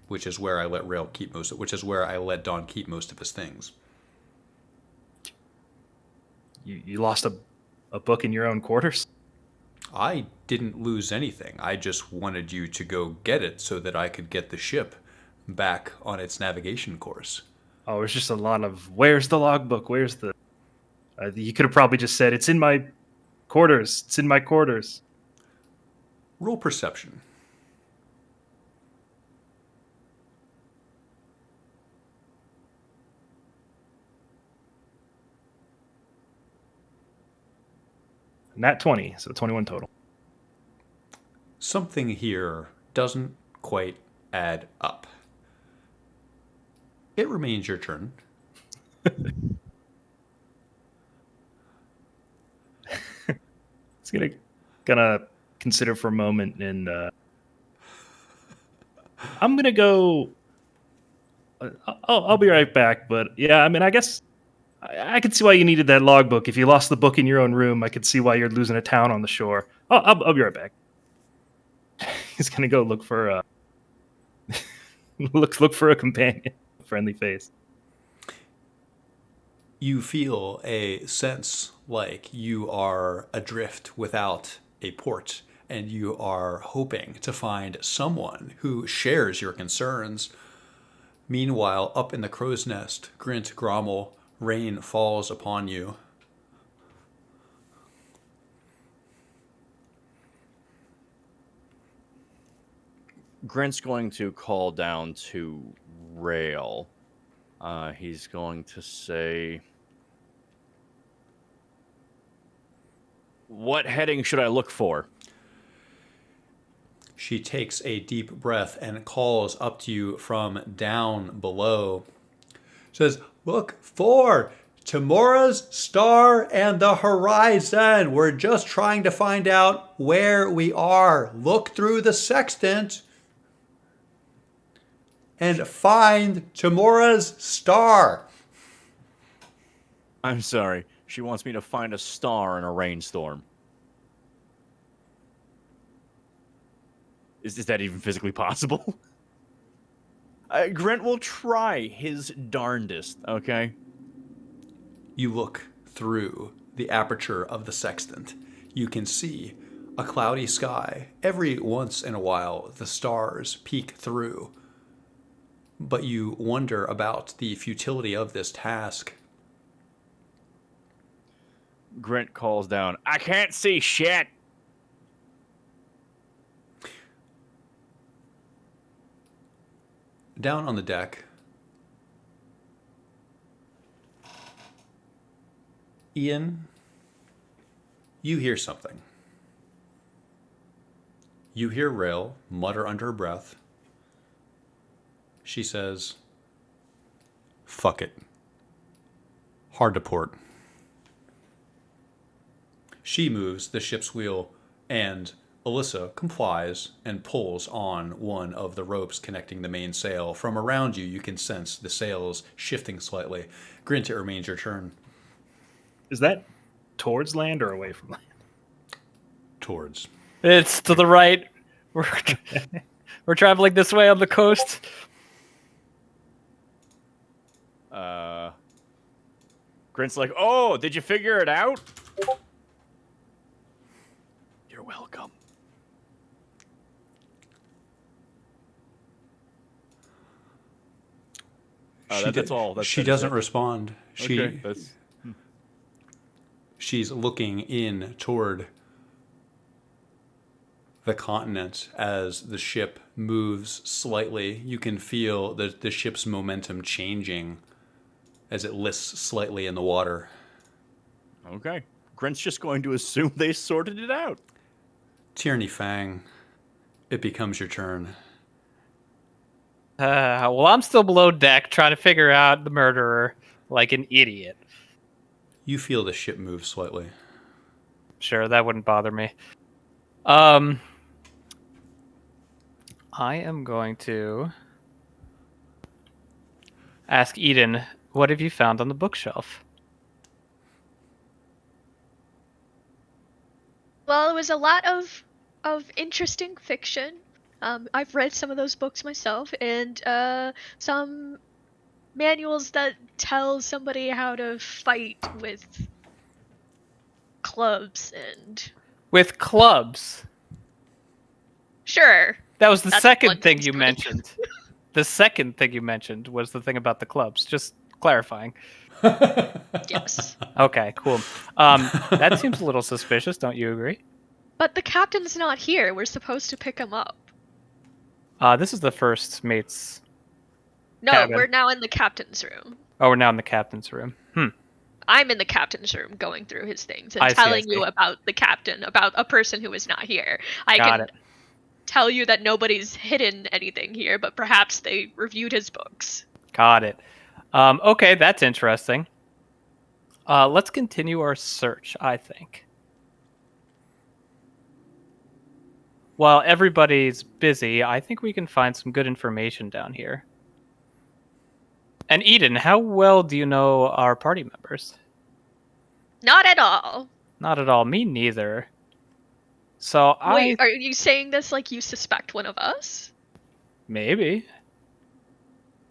which is where I let Rail keep most of, which is where I let Don keep most of his things. You lost a book in your own quarters? I didn't lose anything. I just wanted you to go get it so that I could get the ship back on its navigation course. Oh, it's just a lot of, where's the logbook? Where's the... you could have probably just said, it's in my quarters. It's in my quarters. Roll perception. Nat 20, so 21 total. Something here doesn't quite add up. It remains your turn. It's gonna consider for a moment, and I'm gonna go. I'll be right back. But yeah, I mean, I guess I could see why you needed that logbook. If you lost the book in your own room, I could see why you're losing a town on the shore. I'll be right back. He's gonna go look for look for a companion, friendly face. You feel a sense like you are adrift without a port, and you are hoping to find someone who shares your concerns. Meanwhile, up in the crow's nest, Grint, Grommel, rain falls upon you. Grant's going to call down to Rail. He's going to say, what heading should I look for? She takes a deep breath and calls up to you from down below. Says, look for Tamora's star and the horizon. We're just trying to find out where we are. Look through the sextant and find Tamora's star. I'm sorry. She wants me to find a star in a rainstorm. Is that even physically possible? Grant will try his darndest, okay? You look through the aperture of the sextant. You can see a cloudy sky. Every once in a while, the stars peek through. But you wonder about the futility of this task. Grant calls down, I can't see shit! Down on the deck, Ian, you hear something. You hear Rail mutter under her breath. She says, fuck it. Hard to port. She moves the ship's wheel, and Alyssa complies and pulls on one of the ropes connecting the main sail. From around you, you can sense the sails shifting slightly. Grint, it remains your turn. Is that towards land or away from land? Towards. It's to the right. We're traveling this way on the coast. Grant's like, oh, did you figure it out? You're welcome. That's all. She doesn't respond. Okay, She's looking in toward the continent as the ship moves slightly. You can feel the ship's momentum changing as it lists slightly in the water. Okay. Grant's just going to assume they sorted it out. Tierney Fang, it becomes your turn. Well, I'm still below deck trying to figure out the murderer like an idiot. You feel the ship move slightly. Sure, that wouldn't bother me. I am going to... ask Eden, what have you found on the bookshelf? Well, it was a lot of interesting fiction. I've read some of those books myself, and some manuals that tell somebody how to fight with clubs and With clubs. sure. That was the That's second one thing you concern. mentioned. The second thing you mentioned was the thing about the clubs. Just clarifying. Yes. Okay, cool. That seems a little suspicious, don't you agree? But the captain's not here. We're supposed to pick him up. This is the first mate's. No, Cabin. we're now in the captain's room. Oh, we're now in the captain's room. I'm in the captain's room going through his things and I see, telling I you see. about the captain, about a person who is not here. I Got can it. tell you that nobody's hidden anything here, but perhaps they reviewed his books. Got it. Okay, that's interesting. Let's continue our search, I think. While everybody's busy, I think we can find some good information down here. And Eden, how well do you know our party members? Not at all. Not at all. Me neither. So Wait, are you saying this like you suspect one of us? Maybe.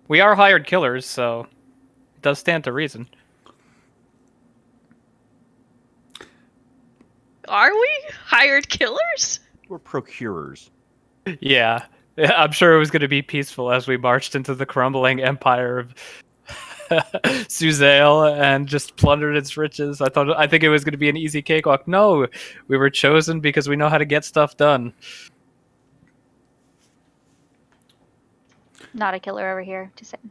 We are hired killers, so it does stand to reason. Are we hired killers? We're procurers. Yeah. I'm sure it was going to be peaceful as we marched into the crumbling empire of Suzail and just plundered its riches. I think it was going to be an easy cakewalk. No, we were chosen because we know how to get stuff done. Not a killer over here, just saying.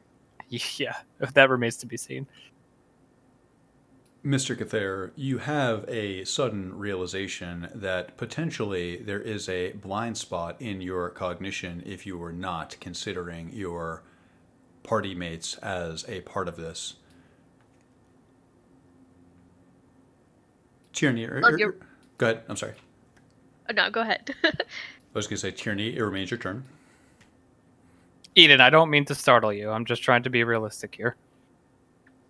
Yeah, that remains to be seen. Mr. Cathair, you have a sudden realization that potentially there is a blind spot in your cognition if you were not considering your party mates as a part of this. Tierney, go ahead. I'm sorry. No, go ahead. I was going to say, Tierney, it remains your turn. Eden, I don't mean to startle you. I'm just trying to be realistic here.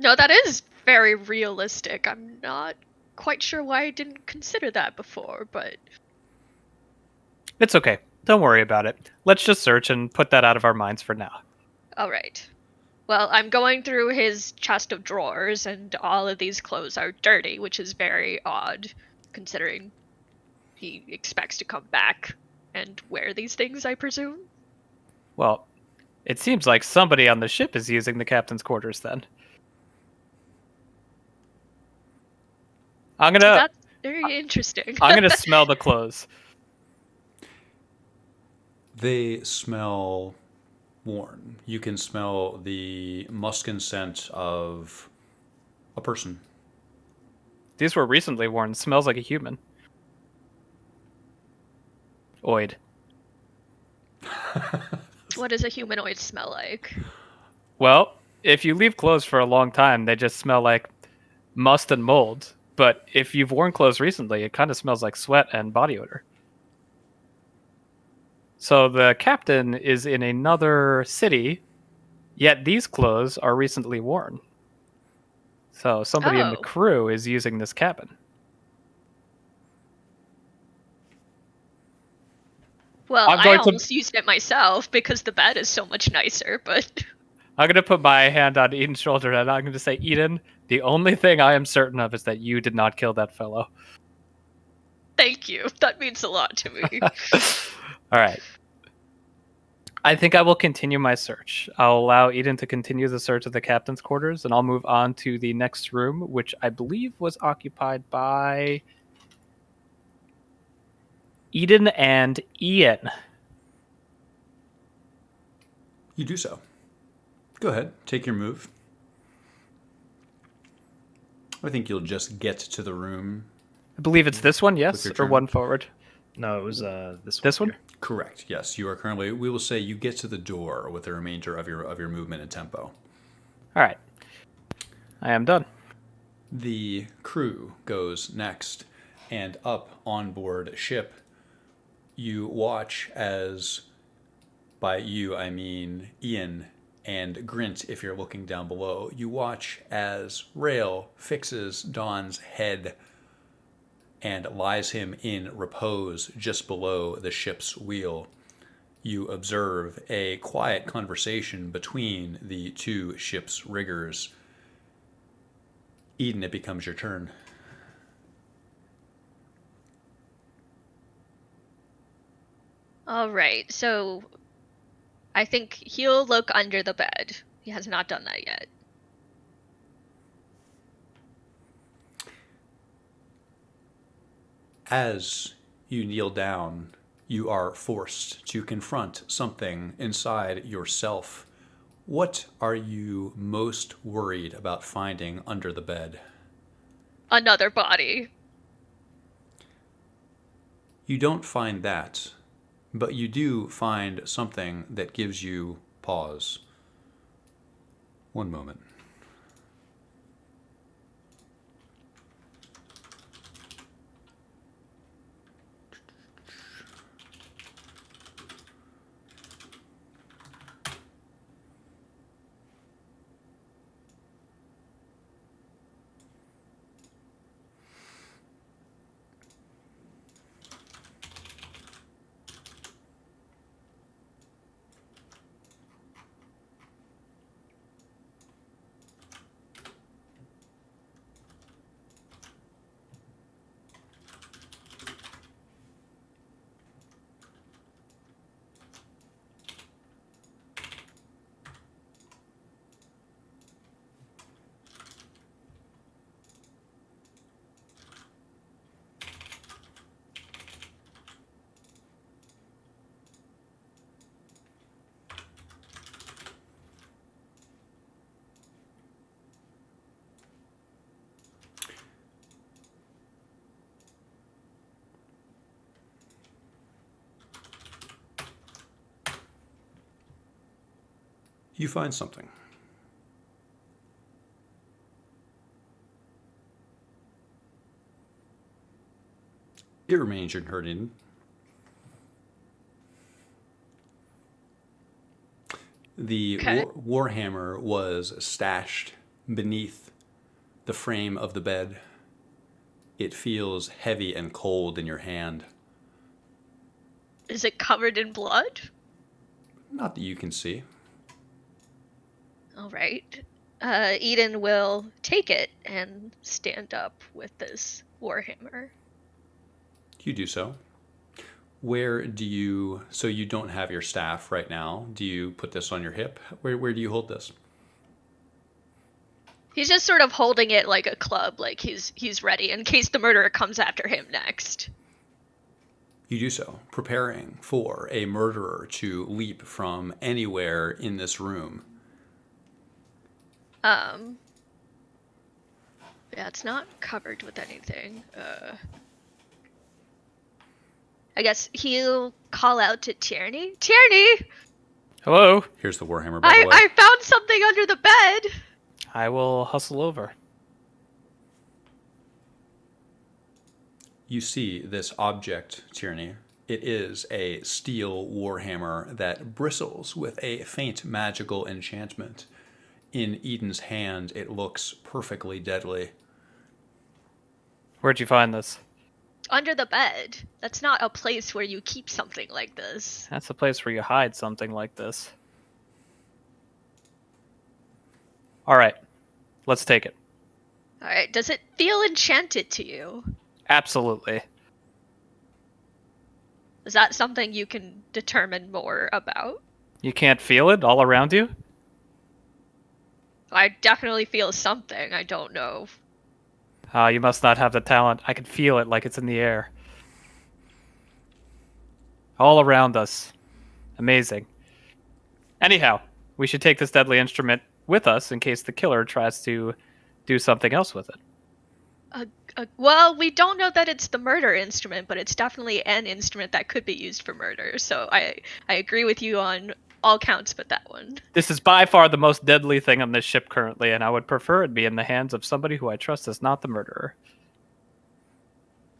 No, that is very realistic. I'm not quite sure why I didn't consider that before, but It's okay. Don't worry about it. Let's just search and put that out of our minds for now. all right. Well, I'm going through his chest of drawers, and all of these clothes are dirty, which is very odd, considering he expects to come back and wear these things, I presume. Well, it seems like somebody on the ship is using the captain's quarters then. That's very interesting. I'm gonna smell the clothes. They smell worn. You can smell the muskin scent of a person. These were recently worn. Smells like a human. Oid. What does a humanoid smell like? Well, if you leave clothes for a long time, they just smell like must and mold. But if you've worn clothes recently, it kind of smells like sweat and body odor. So the captain is in another city, yet these clothes are recently worn. So somebody in the Oh. crew is using this cabin. Well, I'm I going to- almost used it myself because the bed is so much nicer, but I'm going to put my hand on Eden's shoulder and I'm going to say, Eden, the only thing I am certain of is that you did not kill that fellow. thank you. That means a lot to me. All right. I think I will continue my search. I'll allow Eden to continue the search of the captain's quarters, and I'll move on to the next room, which I believe was occupied by Eden and Ian. You do so. Go ahead, take your move. I think you'll just get to the room. I believe it's this one, yes? your Or turn. one forward? No, it was this one. This one? here. Correct. Yes, you are currently. We will say you get to the door with the remainder of your movement and tempo. All right. I am done. The crew goes next, and up on board ship, you watch as, by you I mean Ian and Grint if you're looking down below. You watch as Rail fixes Don's head and lies him in repose just below the ship's wheel. You observe a quiet conversation between the two ship's riggers. Eden, it becomes your turn. All right, so I think he'll look under the bed. He has not done that yet. As you kneel down, you are forced to confront something inside yourself. What are you most worried about finding under the bed? Another body. You don't find that, but you do find something that gives you pause. One moment. You find something. It remains your turn, Eden. The Okay. Warhammer was stashed beneath the frame of the bed. It feels heavy and cold in your hand. Is it covered in blood? Not that you can see. All right. Eden will take it and stand up with this warhammer. You do so. Where do you... So you don't have your staff right now. Do you put this on your hip? Where do you hold this? He's just sort of holding it like a club, like he's ready in case the murderer comes after him next. You do so, preparing for a murderer to leap from anywhere in this room. Yeah, it's not covered with anything. I guess he'll call out to Tierney. Tierney! Hello. Here's the Warhammer, by the way. I found something under the bed! I will hustle over. You see this object, Tierney. It is a steel warhammer that bristles with a faint magical enchantment. In Eden's hand, it looks perfectly deadly. Where'd you find this? Under the bed. That's not a place where you keep something like this. That's a place where you hide something like this. All right, let's take it. Alright, does it feel enchanted to you? Absolutely. Is that something you can determine more about? You can't feel it all around you? I definitely feel something, I don't know. You must not have the talent. I can feel it like it's in the air. All around us. Amazing. Anyhow, we should take this deadly instrument with us in case the killer tries to do something else with it. Well, we don't know that it's the murder instrument, but it's definitely an instrument that could be used for murder, so I agree with you on all counts but that one. This is by far the most deadly thing on this ship currently, and I would prefer it be in the hands of somebody who I trust is not the murderer.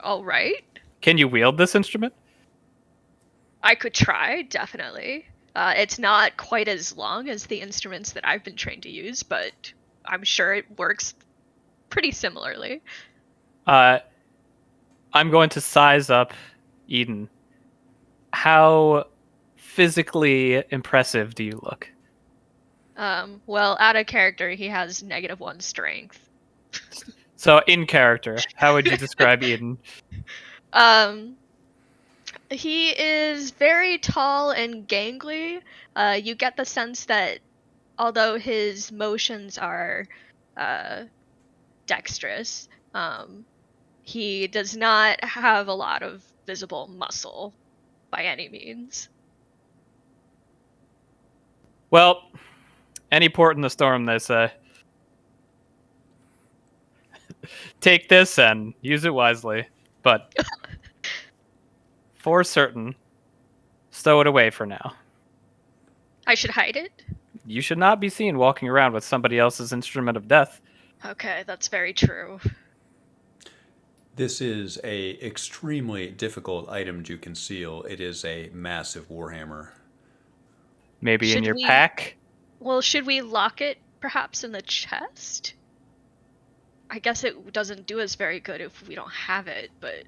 Alright. Can you wield this instrument? I could try, definitely. It's not quite as long as the instruments that I've been trained to use, but I'm sure it works pretty similarly. I'm going to size up Eden. How physically impressive do you look? Well, out of character, he has -1 strength. So, in character, how would you describe Eden? He is very tall and gangly. You get the sense that although his motions are dexterous, he does not have a lot of visible muscle by any means. Well, any port in the storm, they say. Take this and use it wisely, but for certain, stow it away for now. I should hide it? You should not be seen walking around with somebody else's instrument of death. Okay, that's very true. This is a extremely difficult item to conceal. It is a massive warhammer. Maybe in Should your we- pack? Well, should we lock it perhaps in the chest? I guess it doesn't do us very good if we don't have it, but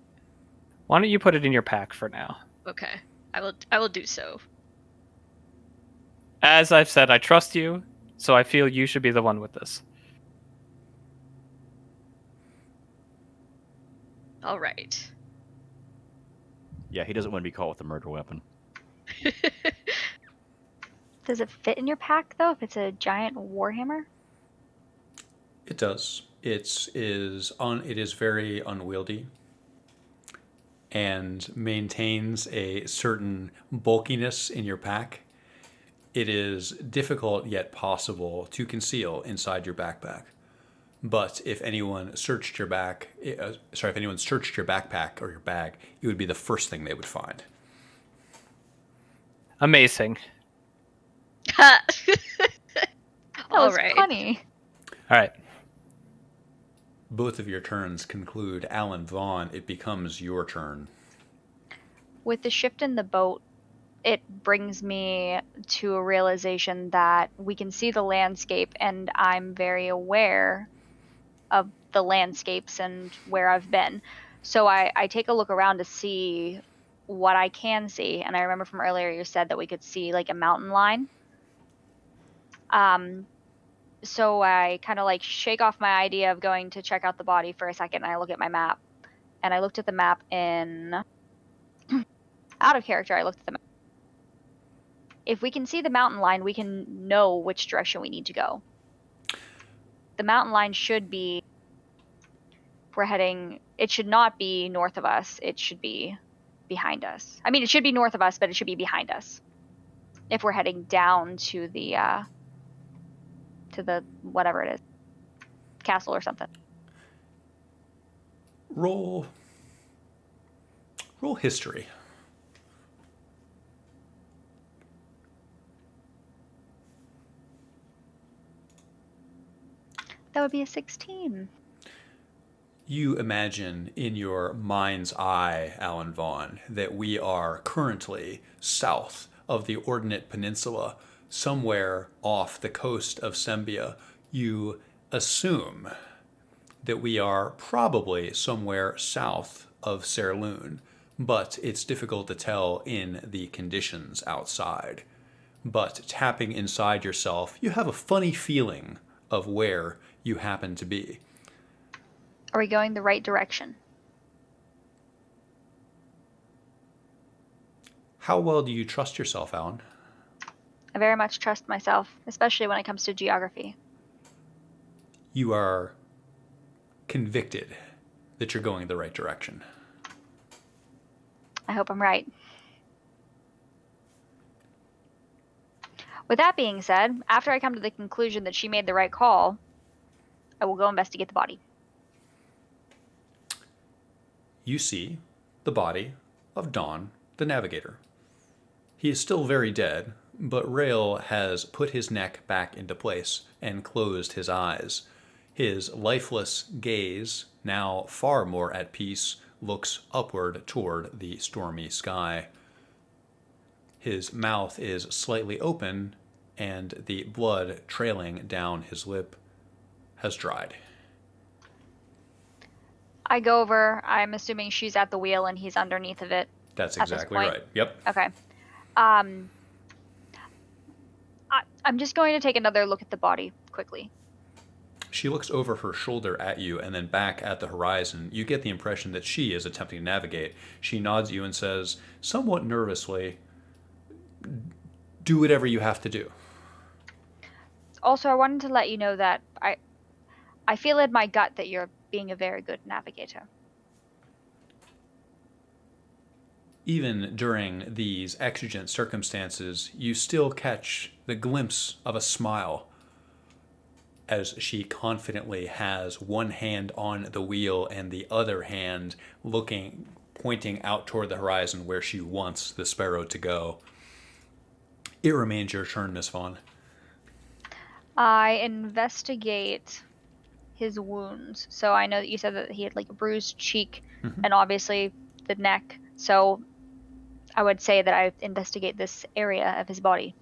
Why don't you put it in your pack for now? okay. I will do so. As I've said, I trust you, so I feel you should be the one with this. All right. Yeah, he doesn't want to be caught with a murder weapon. Does it fit in your pack though? If it's a giant warhammer? It does. It is very unwieldy and maintains a certain bulkiness in your pack. It is difficult yet possible to conceal inside your backpack. But if anyone searched your if anyone searched your backpack or your bag, it would be the first thing they would find. Amazing. That All was right. funny. All right. Both of your turns conclude. Alan Vaughn, it becomes your turn. With the shift in the boat, it brings me to a realization that we can see the landscape, and I'm very aware of the landscapes and where I've been. So I take a look around to see what I can see. And I remember from earlier you said that we could see like a mountain line. So I kind of like shake off my idea of going to check out the body for a second, and I look at my map. And I looked at the map in out of character. I looked at the map. If we can see the mountain line, we can know which direction we need to go. The mountain line should be, it should not be north of us. It should be behind us. I mean, it should be north of us, but it should be behind us. If we're heading down to the whatever it is, castle or something. Roll history. That would be a 16. You imagine in your mind's eye, Alan Vaughn, that we are currently south of the Ordinate Peninsula, somewhere off the coast of Sembia. You assume that we are probably somewhere south of Serloon, but it's difficult to tell in the conditions outside. But tapping inside yourself, you have a funny feeling of where you happen to be. Are we going the right direction? How well do you trust yourself, Alan? I very much trust myself, especially when it comes to geography. You are convicted that you're going the right direction. I hope I'm right. With that being said, after I come to the conclusion that she made the right call, I will go investigate the body. You see the body of Don, the navigator. He is still very dead, but Rail has put his neck back into place and closed his eyes. His lifeless gaze, now far more at peace, looks upward toward the stormy sky. His mouth is slightly open, and the blood trailing down his lip has dried. I go over. I'm assuming she's at the wheel and he's underneath of it. That's At this exactly point. right. Yep. Okay. I'm just going to take another look at the body quickly. She looks over her shoulder at you and then back at the horizon. You get the impression that she is attempting to navigate. She nods at you and says, somewhat nervously, do whatever you have to do. Also, I wanted to let you know that I feel in my gut that you're being a very good navigator. Even during these exigent circumstances, you still catch the glimpse of a smile as she confidently has one hand on the wheel and the other hand pointing out toward the horizon where she wants the Sparrow to go. It remains your turn, Miss Vaughn. I investigate his wounds. So I know that you said that he had like a bruised cheek and obviously the neck. So I would say that I investigate this area of his body.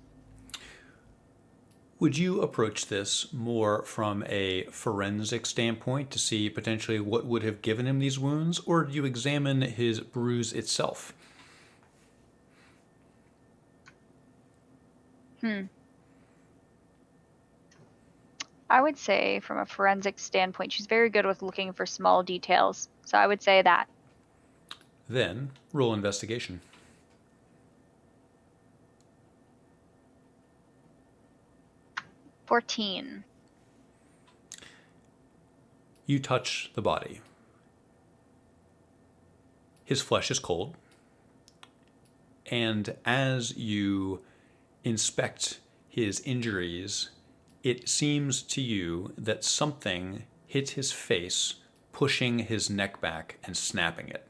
Would you approach this more from a forensic standpoint to see potentially what would have given him these wounds, or do you examine his bruise itself? I would say from a forensic standpoint, she's very good with looking for small details. So I would say that. Then roll investigation. $14. You touch the body. His flesh is cold. And as you inspect his injuries, it seems to you that something hit his face, pushing his neck back and snapping it.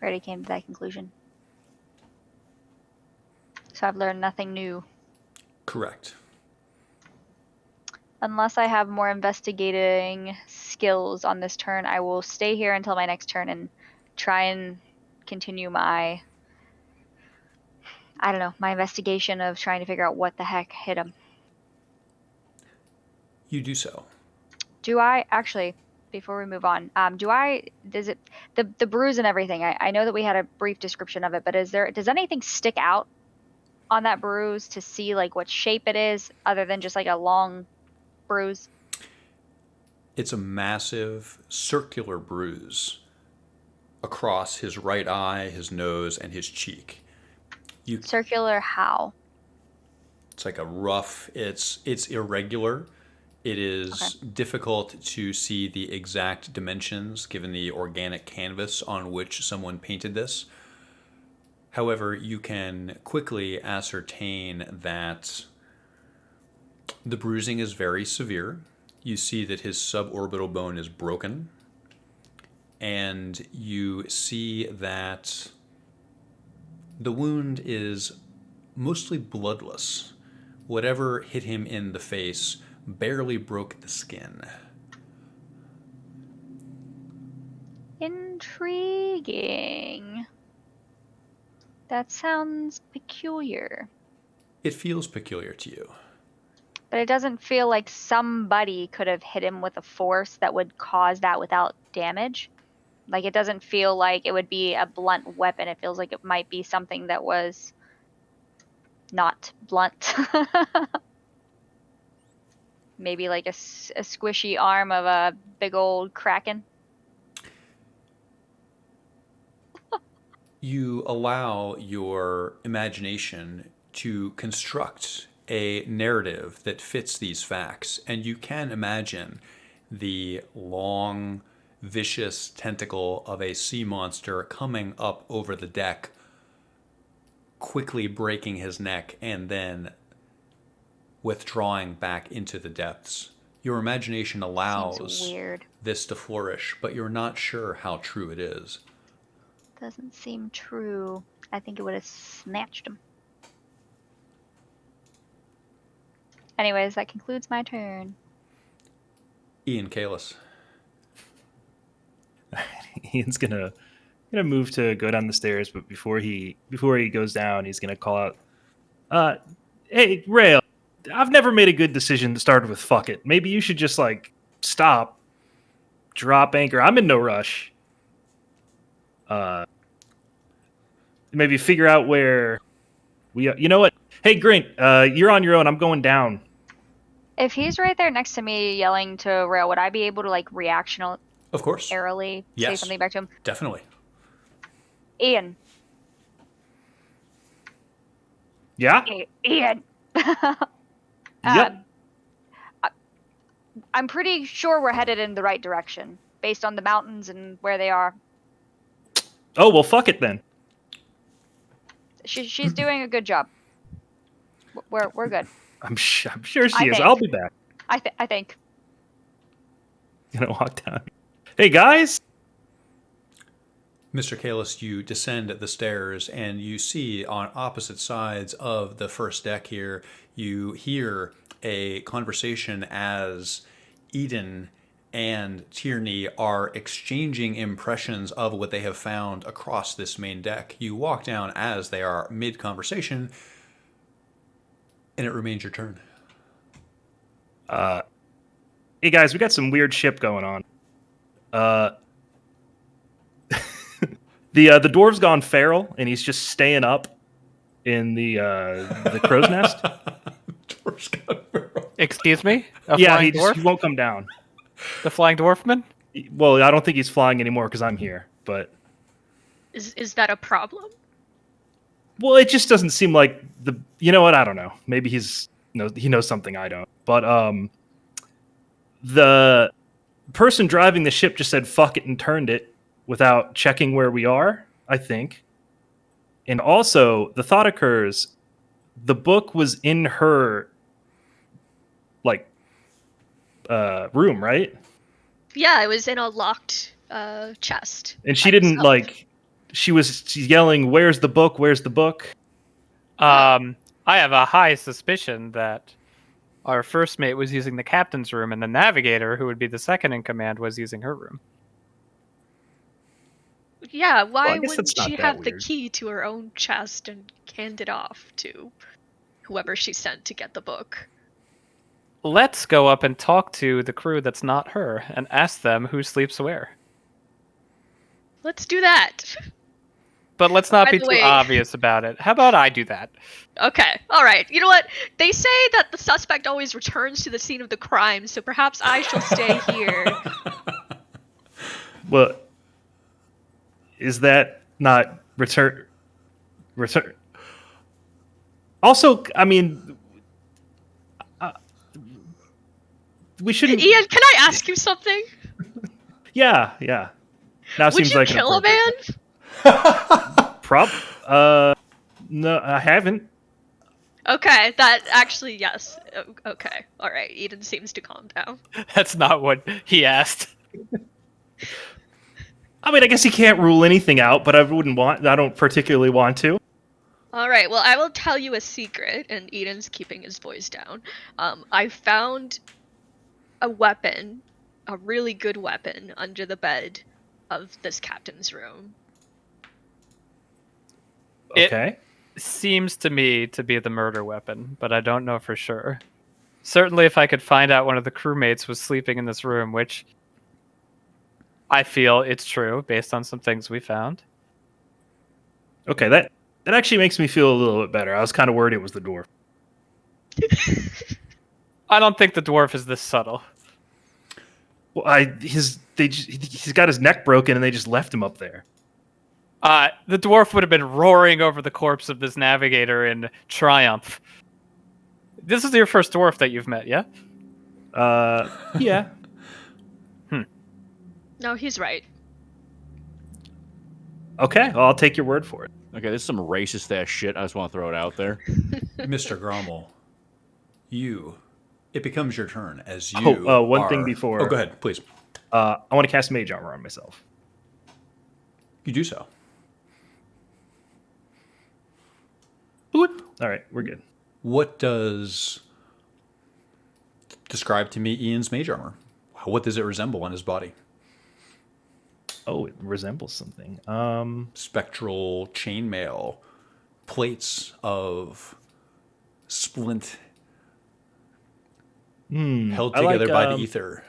Already came to that conclusion. So I've learned nothing new. Correct. Unless I have more investigating skills on this turn, I will stay here until my next turn and try and continue my, I don't know, my investigation of trying to figure out what the heck hit him. You do so. Do I actually, before we move on, does it, the bruise and everything, I know that we had a brief description of it, but does anything stick out on that bruise to see like what shape it is other than just like a long bruise? It's a massive circular bruise across his right eye, his nose, and his cheek. Circular how? It's like a rough, it's irregular. It is difficult to see the exact dimensions given the organic canvas on which someone painted this. However, you can quickly ascertain that the bruising is very severe. You see that his suborbital bone is broken. And you see that the wound is mostly bloodless. Whatever hit him in the face barely broke the skin. Intriguing. That sounds peculiar. It feels peculiar to you. But it doesn't feel like somebody could have hit him with a force that would cause that without damage. Like, it doesn't feel like it would be a blunt weapon. It feels like it might be something that was not blunt. Maybe like a squishy arm of a big old kraken. You allow your imagination to construct a narrative that fits these facts, and you can imagine the long, vicious tentacle of a sea monster coming up over the deck, quickly breaking his neck, and then withdrawing back into the depths. Your imagination allows this to flourish, but you're not sure how true it is. Doesn't seem true. I think it would have snatched him. Anyways, that concludes my turn. Ian Kalis. Ian's gonna move to go down the stairs, but before he goes down, he's gonna call out, "Hey, Rail, I've never made a good decision that started with fuck it. Maybe you should just like stop, drop anchor. I'm in no rush. Maybe figure out where we. You know what? Hey, Grint, you're on your own. I'm going down." If he's right there next to me yelling to Rail, would I be able to like reactionarily Of course. say Yes. something back to him? Definitely. Ian. Yeah. Ian. Yep. I'm pretty sure we're headed in the right direction based on the mountains and where they are. Oh well, fuck it then. She's doing a good job. We're good. I'm sure she I is. think. I'll be back. I think. Gonna walk down. Hey guys. Mr. Kalis, you descend the stairs and you see on opposite sides of the first deck here, you hear a conversation as Eden and Tierney are exchanging impressions of what they have found across this main deck. You walk down as they are mid-conversation, and it remains your turn. Hey guys, we got some weird shit going on. The dwarf's gone feral, and he's just staying up in the crow's nest. Dwarf's got feral. Excuse me? A Yeah, flying dwarf? he won't come down. The flying dwarfman? Well, I don't think he's flying anymore because I'm here. But Is that a problem? well, it just doesn't seem like the. You know what? I don't know. Maybe he knows something I don't. But the person driving the ship just said "fuck it" and turned it without checking where we are, I think. And also, the thought occurs, the book was in her, like, room, right? Yeah, it was in a locked chest. And she by didn't, itself. like, she was yelling, "Where's the book? Where's the book?" I have a high suspicion that our first mate was using the captain's room, and the navigator, who would be the second in command, was using her room. Yeah, why guess wouldn't that's not she that have the weird. key to her own chest and hand it off to whoever she sent to get the book? Let's go up and talk to the crew that's not her and ask them who sleeps where. Let's do that. But let's not By be the too way- obvious about it. How about I do that? Okay, alright. You know what? They say that the suspect always returns to the scene of the crime, so perhaps I shall stay here. Well, is that not return? Also, I mean, we shouldn't. Ian, can I ask you something? Yeah. Now Would seems you like an kill a appropriate man? No, I haven't. Okay, that actually, yes. Okay, alright. Eden seems to calm down. That's not what he asked. I mean, I guess he can't rule anything out, but I don't particularly want to. Alright, well, I will tell you a secret, and Eden's keeping his voice down. I found a weapon, a really good weapon, under the bed of this captain's room. Okay. Seems to me to be the murder weapon, but I don't know for sure. Certainly if I could find out one of the crewmates was sleeping in this room, which I feel it's true based on some things we found. Okay, that actually makes me feel a little bit better. I was kind of worried it was the dwarf. I don't think the dwarf is this subtle. Well, he's got his neck broken and they just left him up there. The dwarf would have been roaring over the corpse of this navigator in triumph. This is your first dwarf that you've met, yeah? Yeah. No, he's right. Okay, well, I'll take your word for it. Okay, this is some racist ass shit. I just want to throw it out there. Mr. Grommel, it becomes your turn as you. One thing before. Oh, go ahead, please. I want to cast Mage Armor on myself. You do so. Boop. All right, we're good. What does describe to me Ian's mage armor? What does it resemble on his body? Oh, it resembles something. Spectral chainmail, plates of splint held I like together by the ether.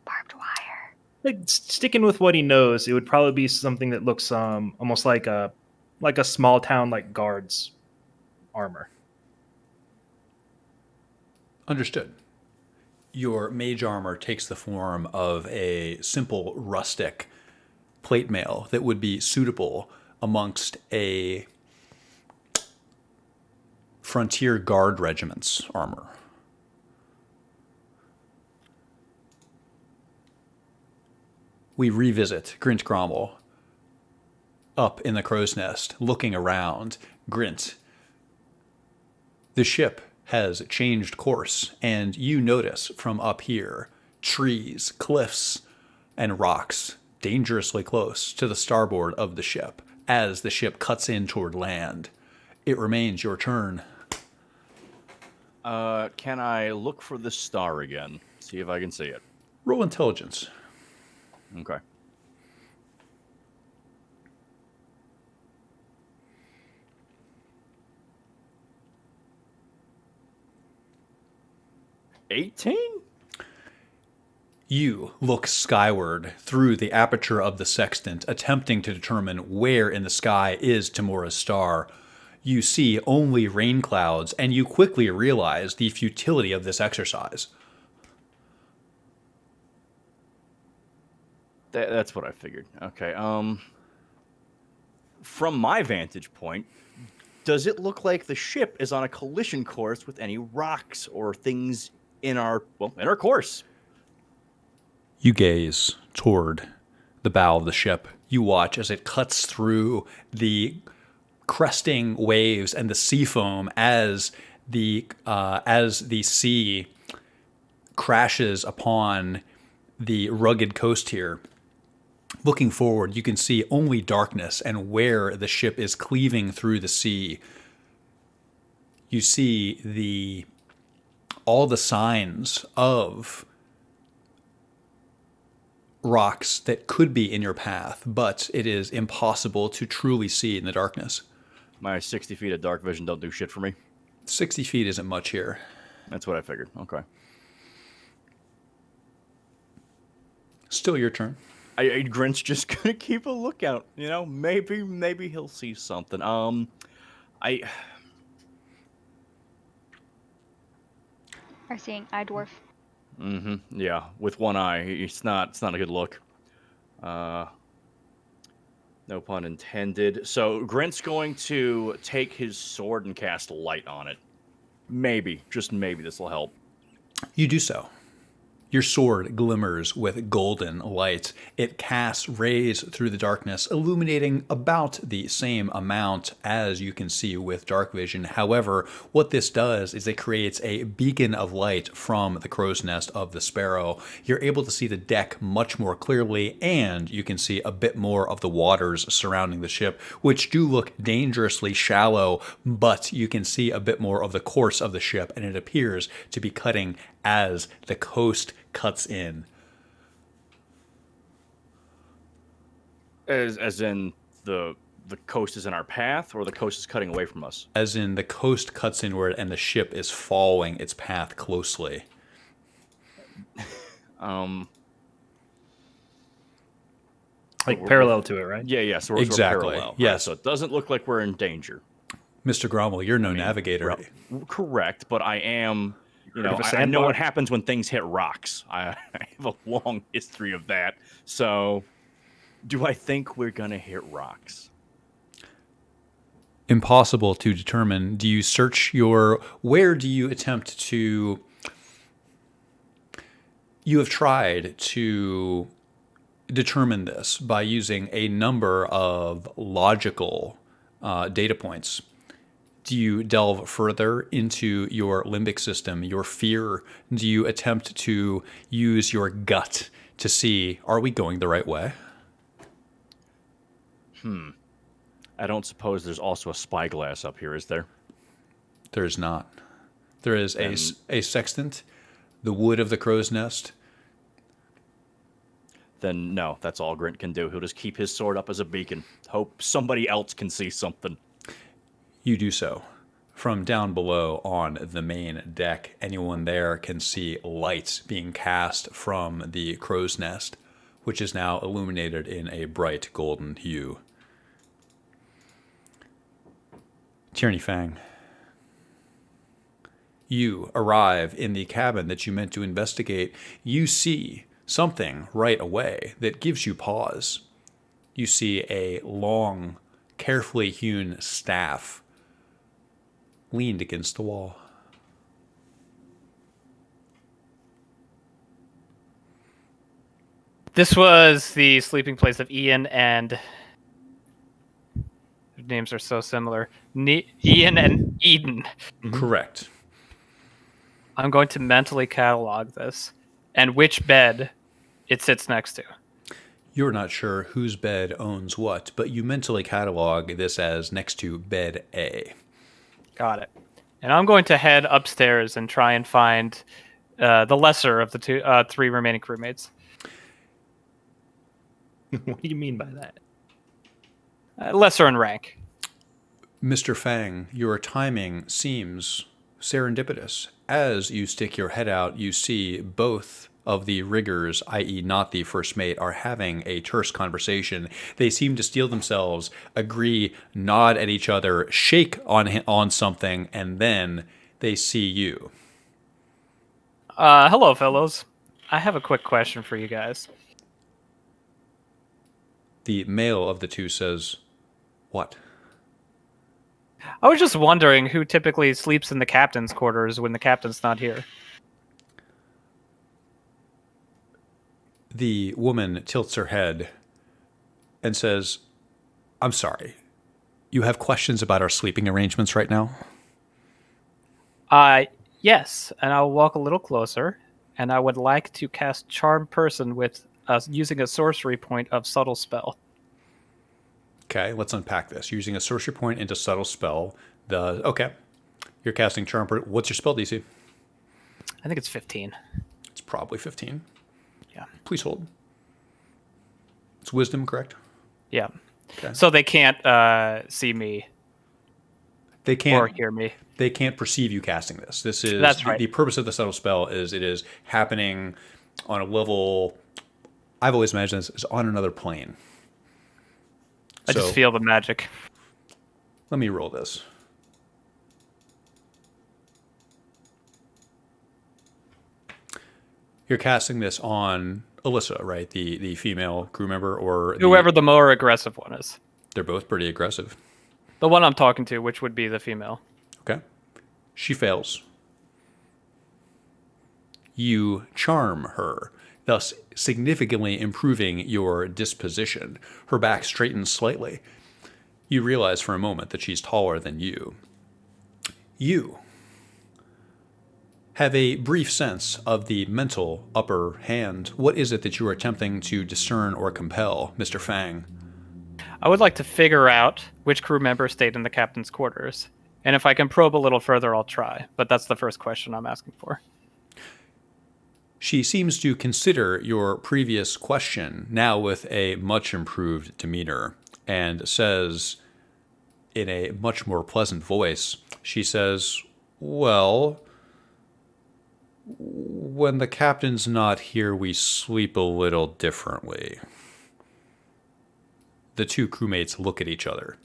Barbed wire. like sticking with what he knows. It would probably be something that looks almost like a small town like guards armor. Understood. Your mage armor takes the form of a simple rustic plate mail that would be suitable amongst a frontier guard regiment's armor. We revisit Grint Grommel up in the crow's nest, looking around. Grint, the ship has changed course, and you notice from up here trees, cliffs, and rocks dangerously close to the starboard of the ship as the ship cuts in toward land. It remains your turn. Can I look for the star again? See if I can see it. Roll intelligence. Okay. $18? You look skyward through the aperture of the sextant, attempting to determine where in the sky is Tamura's star. You see only rain clouds, and you quickly realize the futility of this exercise. That's what I figured. Okay. From my vantage point, does it look like the ship is on a collision course with any rocks or things in our course? You gaze toward the bow of the ship. You watch as it cuts through the cresting waves and the sea foam as the sea crashes upon the rugged coast here. Looking forward, you can see only darkness and where the ship is cleaving through the sea. You see all the signs of rocks that could be in your path, but it is impossible to truly see in the darkness. My 60 feet of dark vision don't do shit for me. 60 feet isn't much here. That's what I figured. Okay. Still your turn. Grint's just gonna keep a lookout. You know, maybe he'll see something. Are seeing eye dwarf. Yeah, with one eye, it's not a good look. No pun intended. So Grint's going to take his sword and cast light on it. Maybe, just maybe, this will help. You do so. Your sword glimmers with golden light. It casts rays through the darkness, illuminating about the same amount as you can see with dark vision. However, what this does is it creates a beacon of light from the crow's nest of the Sparrow. You're able to see the deck much more clearly, and you can see a bit more of the waters surrounding the ship, which do look dangerously shallow, but you can see a bit more of the course of the ship, and it appears to be cutting as the coast cuts in. As in the coast is in our path, or the coast is cutting away from us? As in the coast cuts inward and the ship is following its path closely. Like parallel to it, right? Yeah. So we're Exactly. parallel. Right? Yes. So it doesn't look like we're in danger. Mr. Grommel, you're no navigator. Correct, but I am. You know, of a I know sandbar? what happens when things hit rocks. I have a long history of that. So, do I think we're gonna hit rocks? Impossible to determine. Do you search where do you attempt to... You have tried to determine this by using a number of logical data points. Do you delve further into your limbic system, your fear? Do you attempt to use your gut to see, are we going the right way? I don't suppose there's also a spyglass up here, is there? There is not. There is a sextant, the wood of the crow's nest. then no, that's all Grint can do. He'll just keep his sword up as a beacon. Hope somebody else can see something. You do so. From down below on the main deck, anyone there can see lights being cast from the crow's nest, which is now illuminated in a bright golden hue. Tierney Fang, you arrive in the cabin that you meant to investigate. You see something right away that gives you pause. You see a long, carefully hewn staff leaned against the wall. This was the sleeping place of Ian and... Their names are so similar. Ian and Eden. Correct. I'm going to mentally catalog this and which bed it sits next to. You're not sure whose bed owns what, but you mentally catalog this as next to bed A. Got it. And I'm going to head upstairs and try and find the lesser of the three remaining crewmates. What do you mean by that? Lesser in rank. Mr. Fang, your timing seems serendipitous. As you stick your head out, you see both of the riggers, i.e. not the first mate, are having a terse conversation. They seem to steel themselves, agree, nod at each other, shake on something, and then they see you. Hello, fellows. I have a quick question for you guys. The male of the two says, "What?" I was just wondering who typically sleeps in the captain's quarters when the captain's not here. The woman tilts her head and says, "I'm sorry. You have questions about our sleeping arrangements right now?" Yes, and I'll walk a little closer, and I would like to cast Charm Person with using a sorcery point of Subtle Spell. Okay, let's unpack this. You're using a sorcery point into subtle spell. Okay, you're casting charm. What's your spell DC? I think it's 15. It's probably 15. Yeah. Please hold. It's wisdom, correct? Yeah. Okay. So they can't see me They or can't. hear me. They can't perceive you casting this. This is That's right. The purpose of the subtle spell is it is happening on a level. I've always imagined this is on another plane. I just feel the magic. Let me roll this. You're casting this on Alyssa, right? The female crew member, or Whoever the more aggressive one is. They're both pretty aggressive. The one I'm talking to, which would be the female. Okay. She fails. You charm her, thus significantly improving your disposition. Her back straightens slightly. You realize for a moment that she's taller than you. You have a brief sense of the mental upper hand. What is it that you are attempting to discern or compel, Mr. Fang? I would like to figure out which crew member stayed in the captain's quarters. And if I can probe a little further, I'll try. But that's the first question I'm asking for. She seems to consider your previous question, now with a much improved demeanor, and says in a much more pleasant voice, she says, "Well, when the captain's not here, we sleep a little differently." The two crewmates look at each other.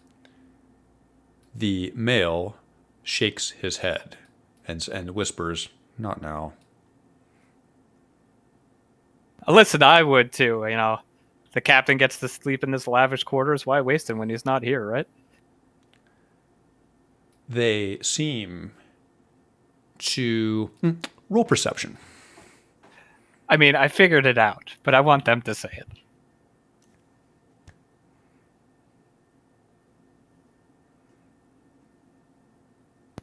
The male shakes his head and whispers, "Not now." Listen, I would too, you know. The captain gets to sleep in this lavish quarters. Why waste him when he's not here, right? They seem to roll perception. I mean, I figured it out, but I want them to say it.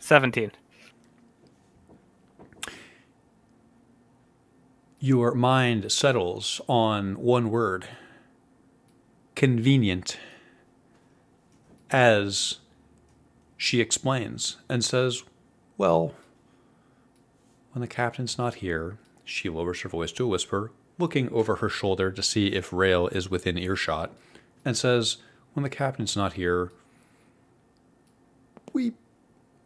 $17. Your mind settles on one word: convenient. As she explains and says, "Well, when the captain's not here, She lowers her voice to a whisper, looking over her shoulder to see if Rail is within earshot, and says, when the captain's not here, we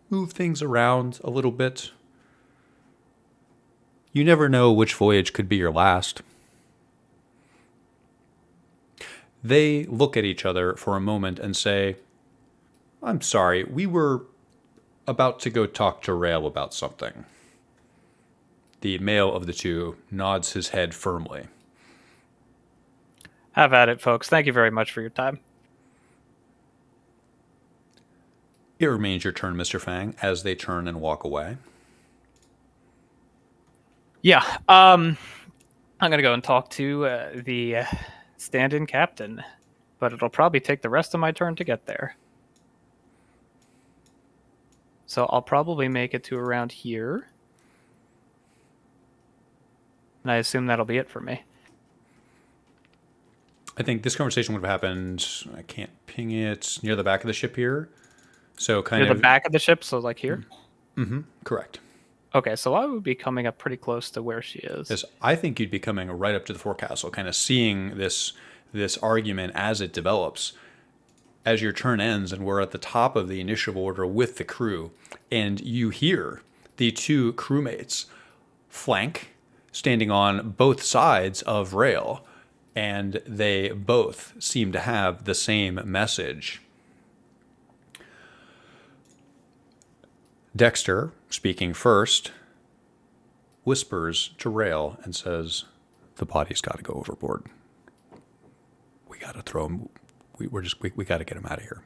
move things around a little bit. You never know which voyage could be your last. They look at each other for a moment and say, I'm sorry, we were about to go talk to Rail about something. The male of the two nods his head firmly. Have at it, folks. Thank you very much for your time. It remains your turn, Mr. Fang, as they turn and walk away. Yeah, I'm gonna go and talk to the stand-in captain, but it'll probably take the rest of my turn to get there. So I'll probably make it to around here. And I assume that'll be it for me. I think this conversation would have happened, I can't ping it, near the back of the ship here. So kind Near of... the back of the ship, so like here? Mm-hmm, correct. Okay, so I would be coming up pretty close to where she is. Yes, I think you'd be coming right up to the forecastle, kind of seeing this argument as it develops. As your turn ends and we're at the top of the initiative order with the crew, and you hear the two crewmates flank, standing on both sides of Rail, and they both seem to have the same message. Dexter, speaking first, whispers to Rail and says, the body's got to go overboard. We got to throw him. We got to get him out of here.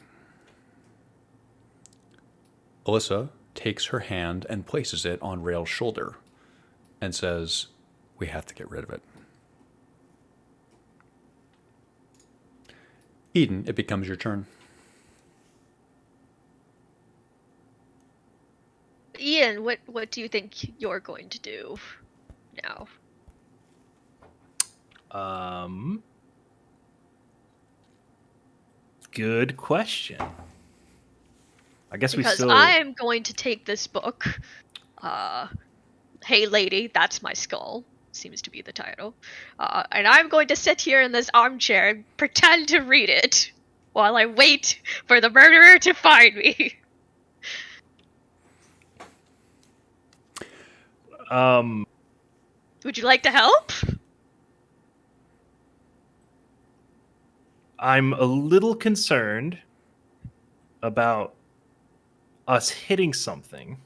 Alyssa takes her hand and places it on Rail's shoulder and says, we have to get rid of it. Eden, it becomes your turn. Ian, what do you think you're going to do now? Good question. I guess Because we still... I'm going to take this book. Hey lady, that's my skull. Seems to be the title. And I'm going to sit here in this armchair and pretend to read it while I wait for the murderer to find me. Would you like to help? I'm a little concerned about us hitting something.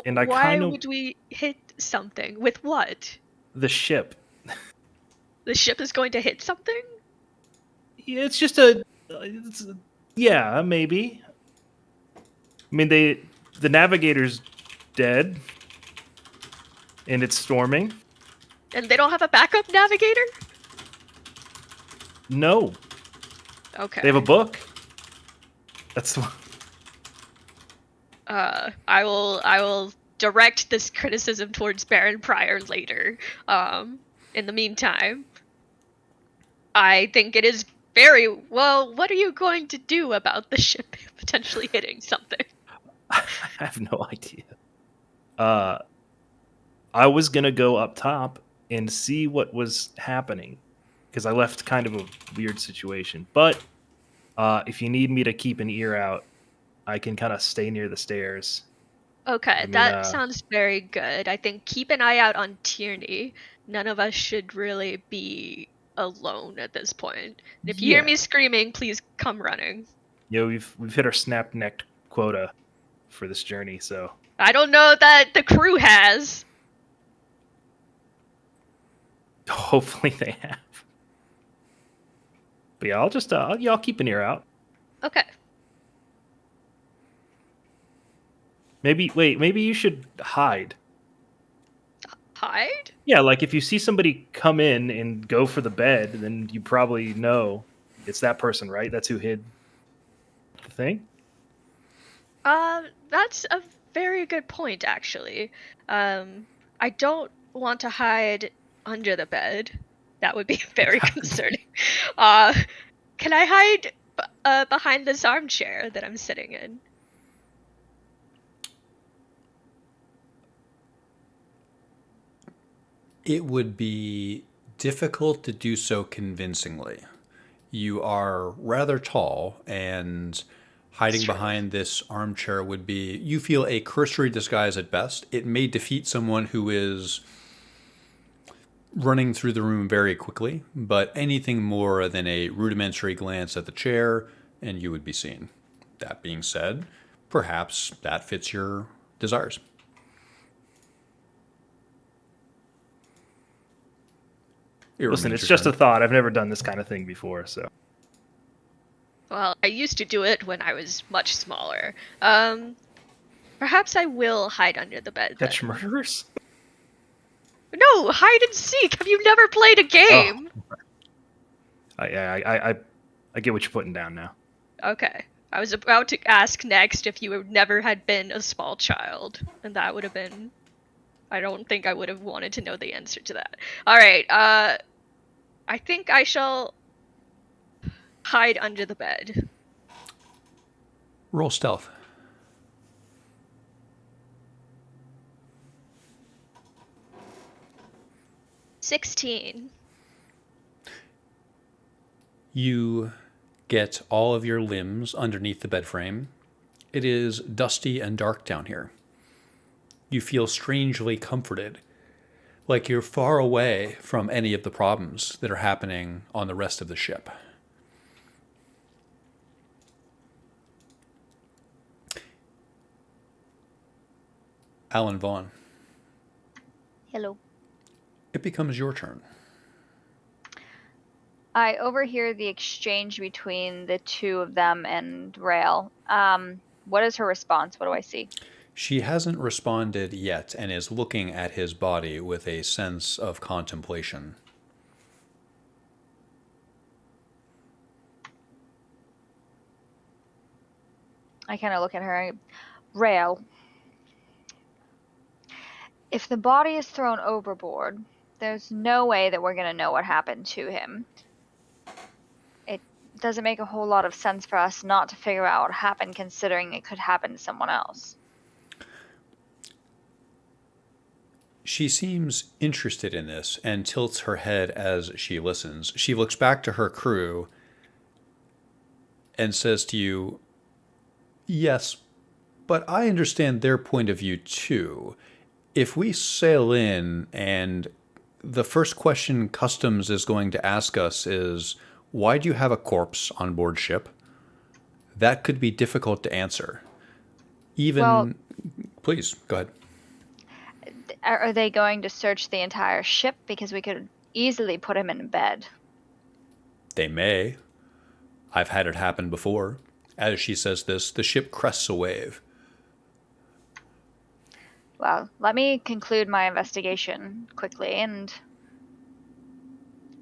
And Why would we hit something? With what? The ship. The ship is going to hit something? Yeah, it's just yeah, maybe. I mean, the navigator's dead, and it's storming. And they don't have a backup navigator? No, Okay. they have a book. That's the one. I will direct this criticism towards Baron Pryor later. In the meantime, I think it is very well. What are you going to do about the ship potentially hitting something? I have no idea. I was gonna go up top and see what was happening because I left kind of a weird situation. But if you need me to keep an ear out, I can kind of stay near the stairs. Okay, mean, that sounds very good. I think keep an eye out on Tierney. None of us should really be alone at this point. And if you hear me screaming, please come running. Yeah, we've hit our snap-necked quota for this journey, so I don't know that the crew has. hopefully they have. But yeah, I'll just I'll keep an ear out. Okay. Maybe you should hide. Hide? Yeah, like if you see somebody come in and go for the bed, then you probably know it's that person, right? That's who hid the thing. That's a very good point, actually. I don't want to hide under the bed. That would be very concerning. Can I hide behind this armchair that I'm sitting in? It would be difficult to do so convincingly. You are rather tall, and hiding behind this armchair would be, you feel, a cursory disguise at best. It may defeat someone who is running through the room very quickly, but anything more than a rudimentary glance at the chair, and you would be seen. That being said, perhaps that fits your desires. Listen, it's just a thought. I've never done this kind of thing before, so. Well, I used to do it when I was much smaller. Perhaps I will hide under the bed. Catch murderers? No, hide and seek. Have you never played a game? Oh. I get what you're putting down now. Okay. I was about to ask next if you never had been a small child, and that would have been... I don't think I would have wanted to know the answer to that. Alright, I think I shall hide under the bed. Roll stealth. $16. You get all of your limbs underneath the bed frame. It is dusty and dark down here. You feel strangely comforted, like you're far away from any of the problems that are happening on the rest of the ship. Alan Vaughn, Hello. it becomes your turn. I overhear the exchange between the two of them and Rail. What is her response? What do I see? She hasn't responded yet and is looking at his body with a sense of contemplation. I kind of look at her. Rail, if the body is thrown overboard, there's no way that we're going to know what happened to him. It doesn't make a whole lot of sense for us not to figure out what happened, considering it could happen to someone else. She seems interested in this and tilts her head as she listens. She looks back to her crew and says to you, "Yes, but I understand their point of view too. If we sail in and the first question customs is going to ask us is, why do you have a corpse on board ship? That could be difficult to answer. Please, go ahead. Are they going to search the entire ship? Because we could easily put him in bed. They may. I've had it happen before. As she says this, the ship crests a wave. Well, let me conclude my investigation quickly, and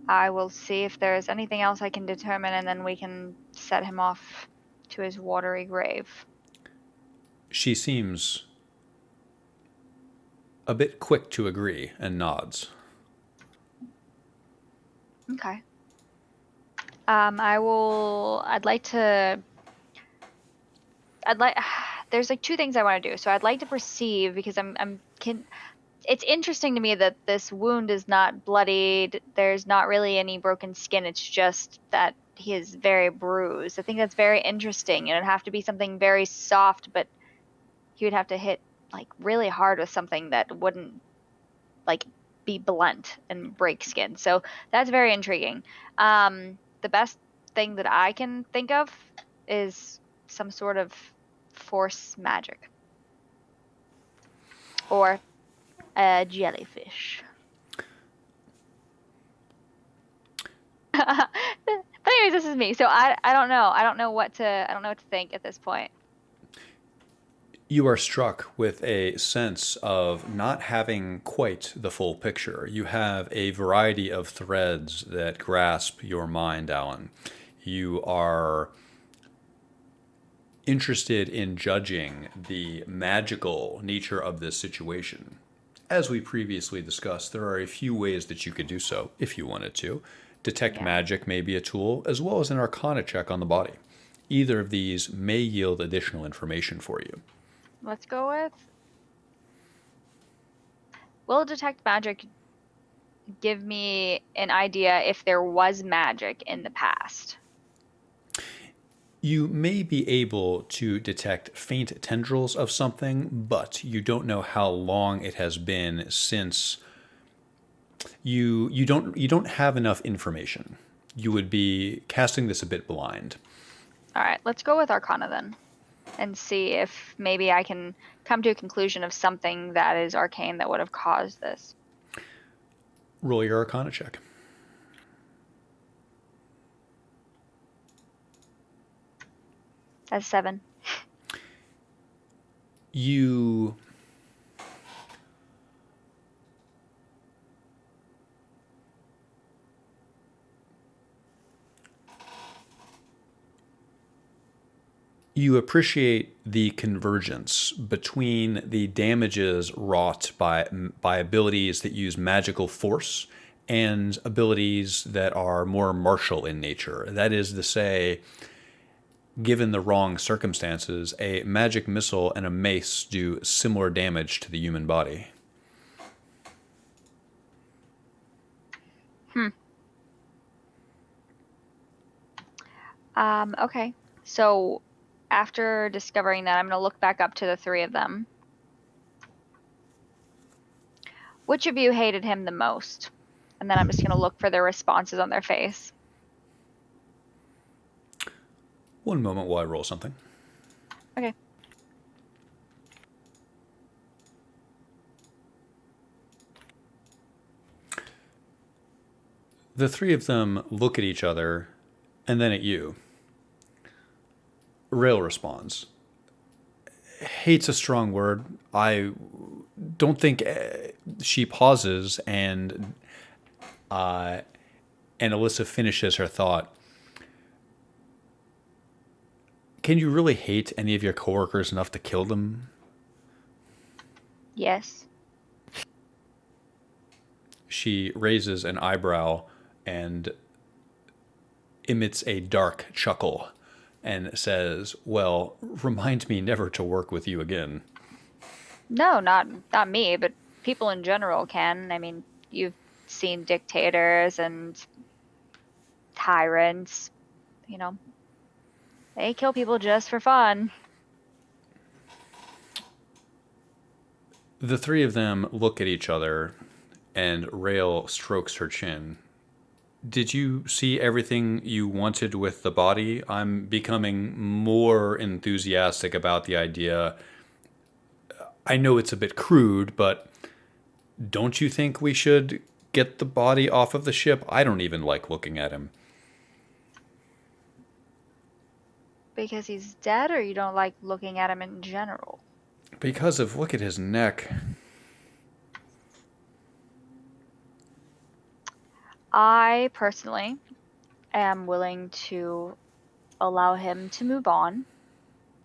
I will see if there is anything else I can determine, and then we can set him off to his watery grave. She seems a bit quick to agree and nods. Okay. There's like two things I want to do. So I'd like to perceive, because it's interesting to me that this wound is not bloodied. There's not really any broken skin. It's just that he is very bruised. I think that's very interesting. It'd have to be something very soft, but he would have to hit like really hard with something that wouldn't like be blunt and break skin. So that's very intriguing. The best thing that I can think of is some sort of force magic or a jellyfish. But anyways, this is me. So I don't know. I don't know what to think at this point. You are struck with a sense of not having quite the full picture. You have a variety of threads that grasp your mind, Alan. You are interested in judging the magical nature of this situation. As we previously discussed, there are a few ways that you could do so if you wanted to. Detect magic may be a tool, as well as an arcana check on the body. Either of these may yield additional information for you. Let's go with... Will detect magic give me an idea if there was magic in the past. You may be able to detect faint tendrils of something, but you don't know how long it has been since you don't have enough information. You would be casting this a bit blind. All right, let's go with Arcana then and see if maybe I can come to a conclusion of something that is arcane that would have caused this. Roll your Arcana check. That's 7. You you appreciate the convergence between the damages wrought by abilities that use magical force and abilities that are more martial in nature. That is to say, given the wrong circumstances, a magic missile and a mace do similar damage to the human body. Okay. So after discovering that, I'm going to look back up to the 3 of them. Which of you hated him the most? And then I'm just going to look for their responses on their face. One moment while I roll something. Okay. The 3 of them look at each other and then at you. Rail responds. Hate's a strong word. I don't think she pauses and Alyssa finishes her thought. Can you really hate any of your coworkers enough to kill them? Yes. She raises an eyebrow and emits a dark chuckle and says, well, remind me never to work with you again. No, not me, but people in general can. I mean, you've seen dictators and tyrants, you know. They kill people just for fun. The 3 of them look at each other and Rail strokes her chin. Did you see everything you wanted with the body? I'm becoming more enthusiastic about the idea. I know it's a bit crude, but don't you think we should get the body off of the ship? I don't even like looking at him. Because he's dead, or you don't like looking at him in general? Because of, look at his neck. I personally am willing to allow him to move on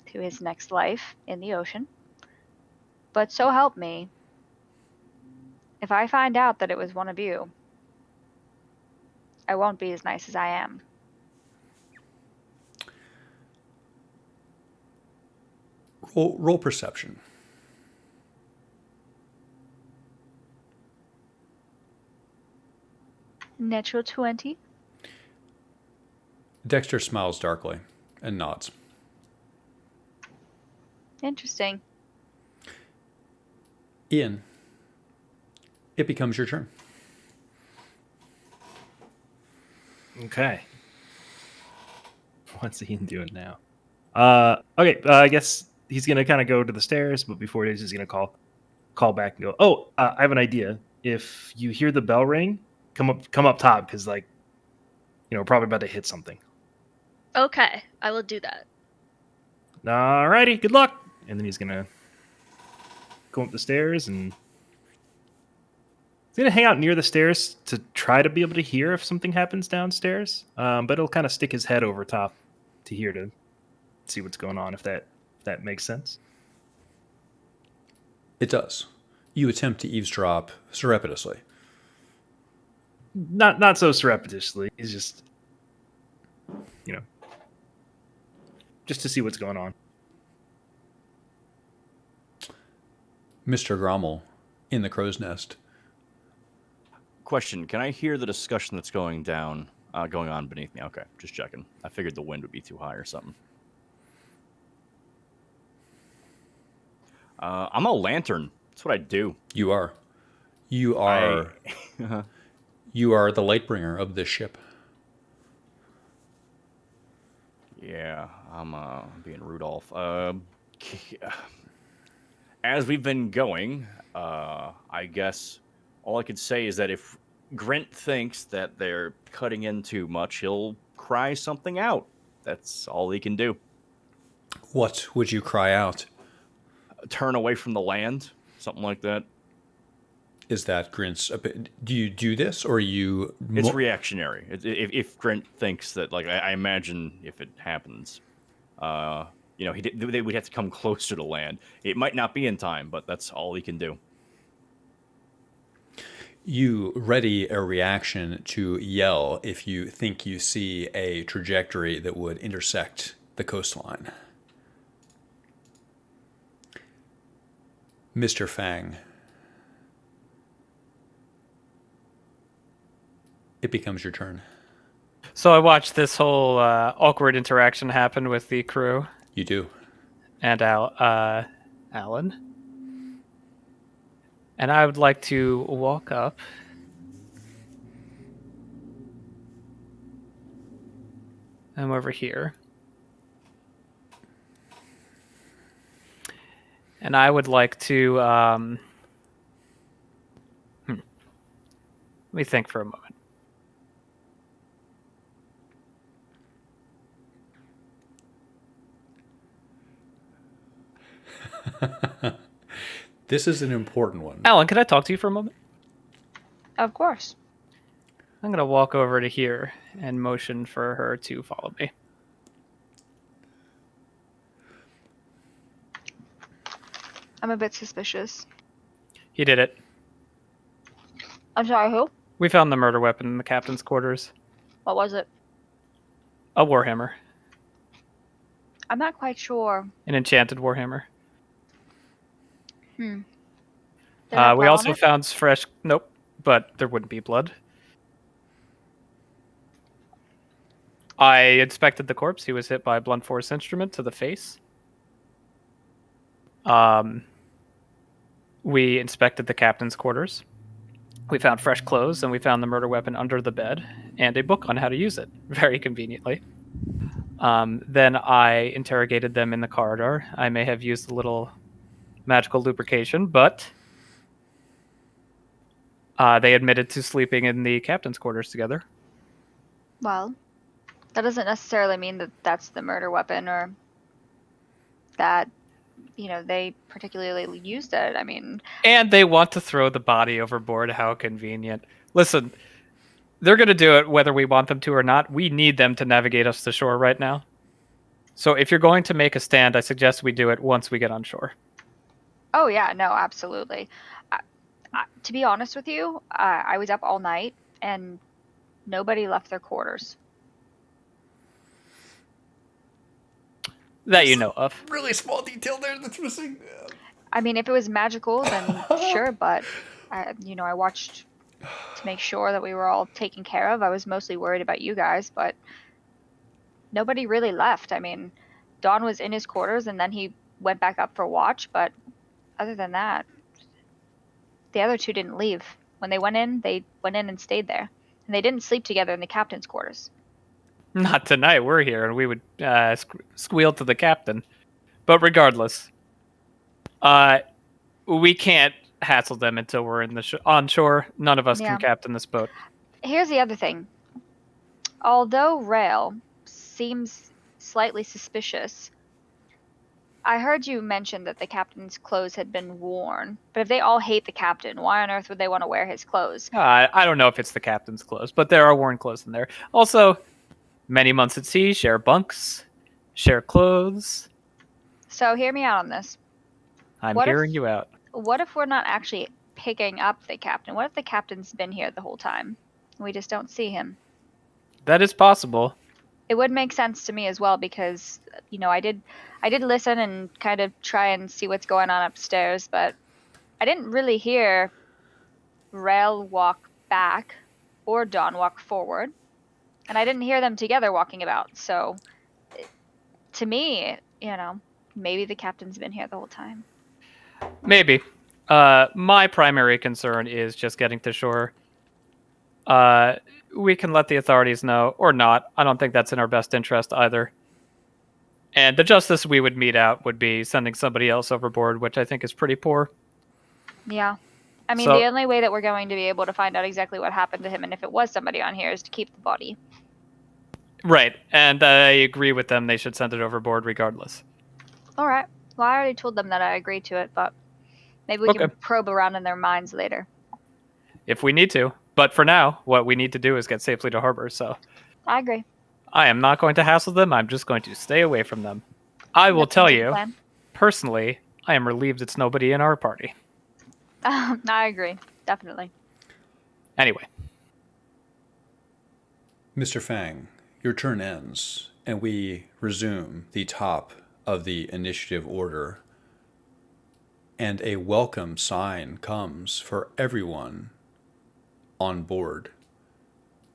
to his next life in the ocean. But so help me, if I find out that it was one of you, I won't be as nice as I am. Roll perception. Natural 20. Dexter smiles darkly and nods. Interesting. Ian, it becomes your turn. Okay. What's Ian doing now? Okay, I guess he's gonna kind of go to the stairs, but before it is, he's gonna call back and go. Oh, I have an idea. If you hear the bell ring, come up top, because we're probably about to hit something. Okay, I will do that. Alrighty, good luck. And then he's gonna go up the stairs and he's gonna hang out near the stairs to try to be able to hear if something happens downstairs. But he'll kind of stick his head over top to hear to see what's going on, if that makes sense. It does. You attempt to eavesdrop surreptitiously. Not so surreptitiously. He's just just to see what's going on. Mr. Grommel, in the crow's nest. Question: can I hear the discussion that's going on beneath me? Okay, just checking. I figured the wind would be too high or something. I'm a lantern. That's what I do. You are. You are. You are the light bringer of this ship. Yeah, I'm being Rudolph. As we've been going, I guess all I could say is that if Grint thinks that they're cutting in too much, he'll cry something out. That's all he can do. What would you cry out? Turn away from the land, something like that. Is that Grint's? Do you do this, or you? It's reactionary. If Grint thinks that, like, I imagine if it happens, they would have to come closer to land. It might not be in time, but that's all he can do. You ready a reaction to yell if you think you see a trajectory that would intersect the coastline. Mr. Fang. It becomes your turn. So I watched this whole awkward interaction happen with the crew You do. and Alan. And I would like to walk up I'm over here. And I would like to let me think for a moment. This is an important one. Alan, can I talk to you for a moment? Of course. I'm going to walk over to here and motion for her to follow me. I'm a bit suspicious. He did it. I'm sorry, who? We found the murder weapon in the captain's quarters. What was it? A warhammer. I'm not quite sure. An enchanted warhammer. Did it have We blood also on it? found fresh... Nope, but there wouldn't be blood. I inspected the corpse. He was hit by a blunt force instrument to the face. We inspected the captain's quarters. We found fresh clothes, and we found the murder weapon under the bed, and a book on how to use it, very conveniently. Then I interrogated them in the corridor. I may have used a little magical lubrication, but they admitted to sleeping in the captain's quarters together. Well, that doesn't necessarily mean that that's the murder weapon or that, they particularly used it. I mean... And they want to throw the body overboard. How convenient. Listen, they're going to do it whether we want them to or not. We need them to navigate us to shore right now. So if you're going to make a stand, I suggest we do it once we get on shore. Oh, yeah, no, absolutely. To be honest with you, I was up all night and nobody left their quarters. That you know of. Really small detail there that's missing. I mean, if it was magical, then sure, but, I watched to make sure that we were all taken care of. I was mostly worried about you guys, but nobody really left. I mean, Don was in his quarters and then he went back up for watch, but other than that, the other two didn't leave. When they went in and stayed there. And they didn't sleep together in the captain's quarters. Not tonight. We're here, and we would squeal to the captain. But regardless, we can't hassle them until we're in the on shore. None of us can captain this boat. Here's the other thing. Although Rail seems slightly suspicious, I heard you mention that the captain's clothes had been worn. But if they all hate the captain, why on earth would they want to wear his clothes? I don't know if it's the captain's clothes, but there are worn clothes in there. Also, many months at sea, share bunks, share clothes. So hear me out on this. I'm hearing you out. What if we're not actually picking up the captain? What if the captain's been here the whole time? We just don't see him. That is possible. It would make sense to me as well because, I did listen and kind of try and see what's going on upstairs, but I didn't really hear Rail walk back or Dawn walk forward. And I didn't hear them together walking about. So to me, maybe the captain's been here the whole time. Maybe. My primary concern is just getting to shore. We can let the authorities know, or not. I don't think that's in our best interest either. And the justice we would mete out would be sending somebody else overboard, which I think is pretty poor. Yeah. I mean, So- the only way that we're going to be able to find out exactly what happened to him, and if it was somebody on here, is to keep the body. Right, and I agree with them. They should send it overboard regardless. All right. Well, I already told them that I agreed to it, but maybe we Okay. can probe around in their minds later. If we need to. But for now, what we need to do is get safely to harbor, so I agree. I am not going to hassle them. I'm just going to stay away from them. I will That tell sounds like a you, plan. personally, I am relieved it's nobody in our party. I agree. Definitely. Anyway, Mr. Fang, your turn ends, and we resume the top of the initiative order. And a welcome sign comes for everyone on board.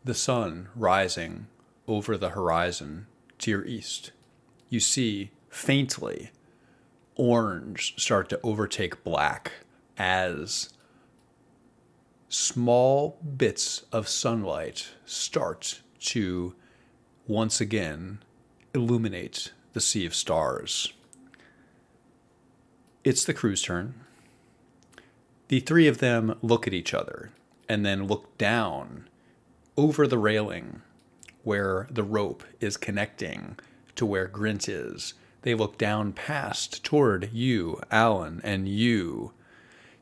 The sun rising over the horizon to your east. You see faintly orange start to overtake black as small bits of sunlight start to once again illuminate the sea of stars. It's the crew's turn. The three of them look at each other and then look down over the railing where the rope is connecting to where Grint is. They look down past toward you, Alan, and you,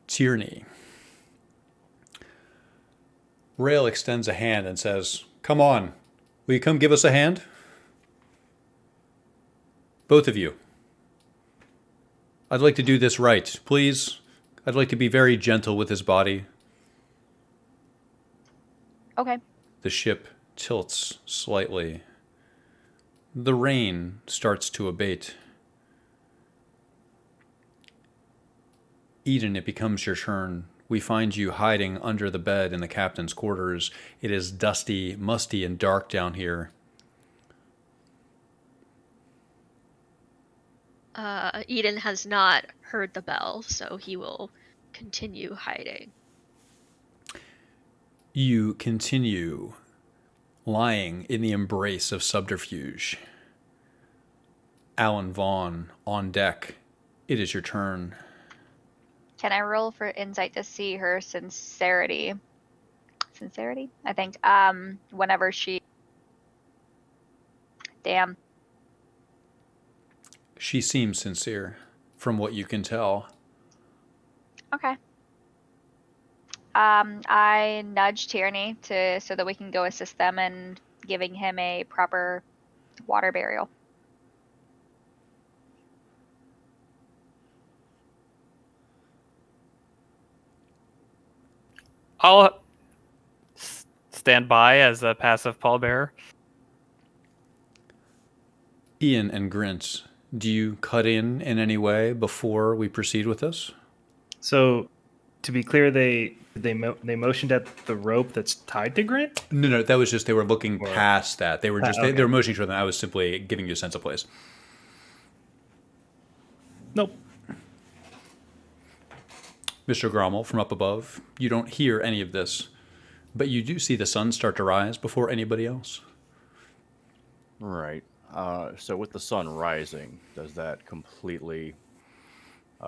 Tierney. Rail extends a hand and says, "Come on, will you come give us a hand?" Both of you. I'd like to do this right, please. I'd like to be very gentle with his body. Okay. The ship tilts slightly. The rain starts to abate. Eden, it becomes your turn. We find you hiding under the bed in the captain's quarters. It is dusty, musty, and dark down here. Eden has not heard the bell, so he will continue hiding. You continue lying in the embrace of subterfuge. Alan Vaughn on deck. It is your turn. Can I roll for insight to see her sincerity? Sincerity? I think. Whenever she. Damn. She seems sincere, from what you can tell. Okay. I nudge Tierney so that we can go assist them in giving him a proper water burial. I'll stand by as a passive pallbearer. Ian and Grint, do you cut in any way before we proceed with this? So, to be clear, they motioned at the rope that's tied to Grint. No, that was just they were looking past that. They were just okay. they were motioning toward them. I was simply giving you a sense of place. Nope. Mr. Grommel, from up above, you don't hear any of this, but you do see the sun start to rise before anybody else. Right. So with the sun rising, does that completely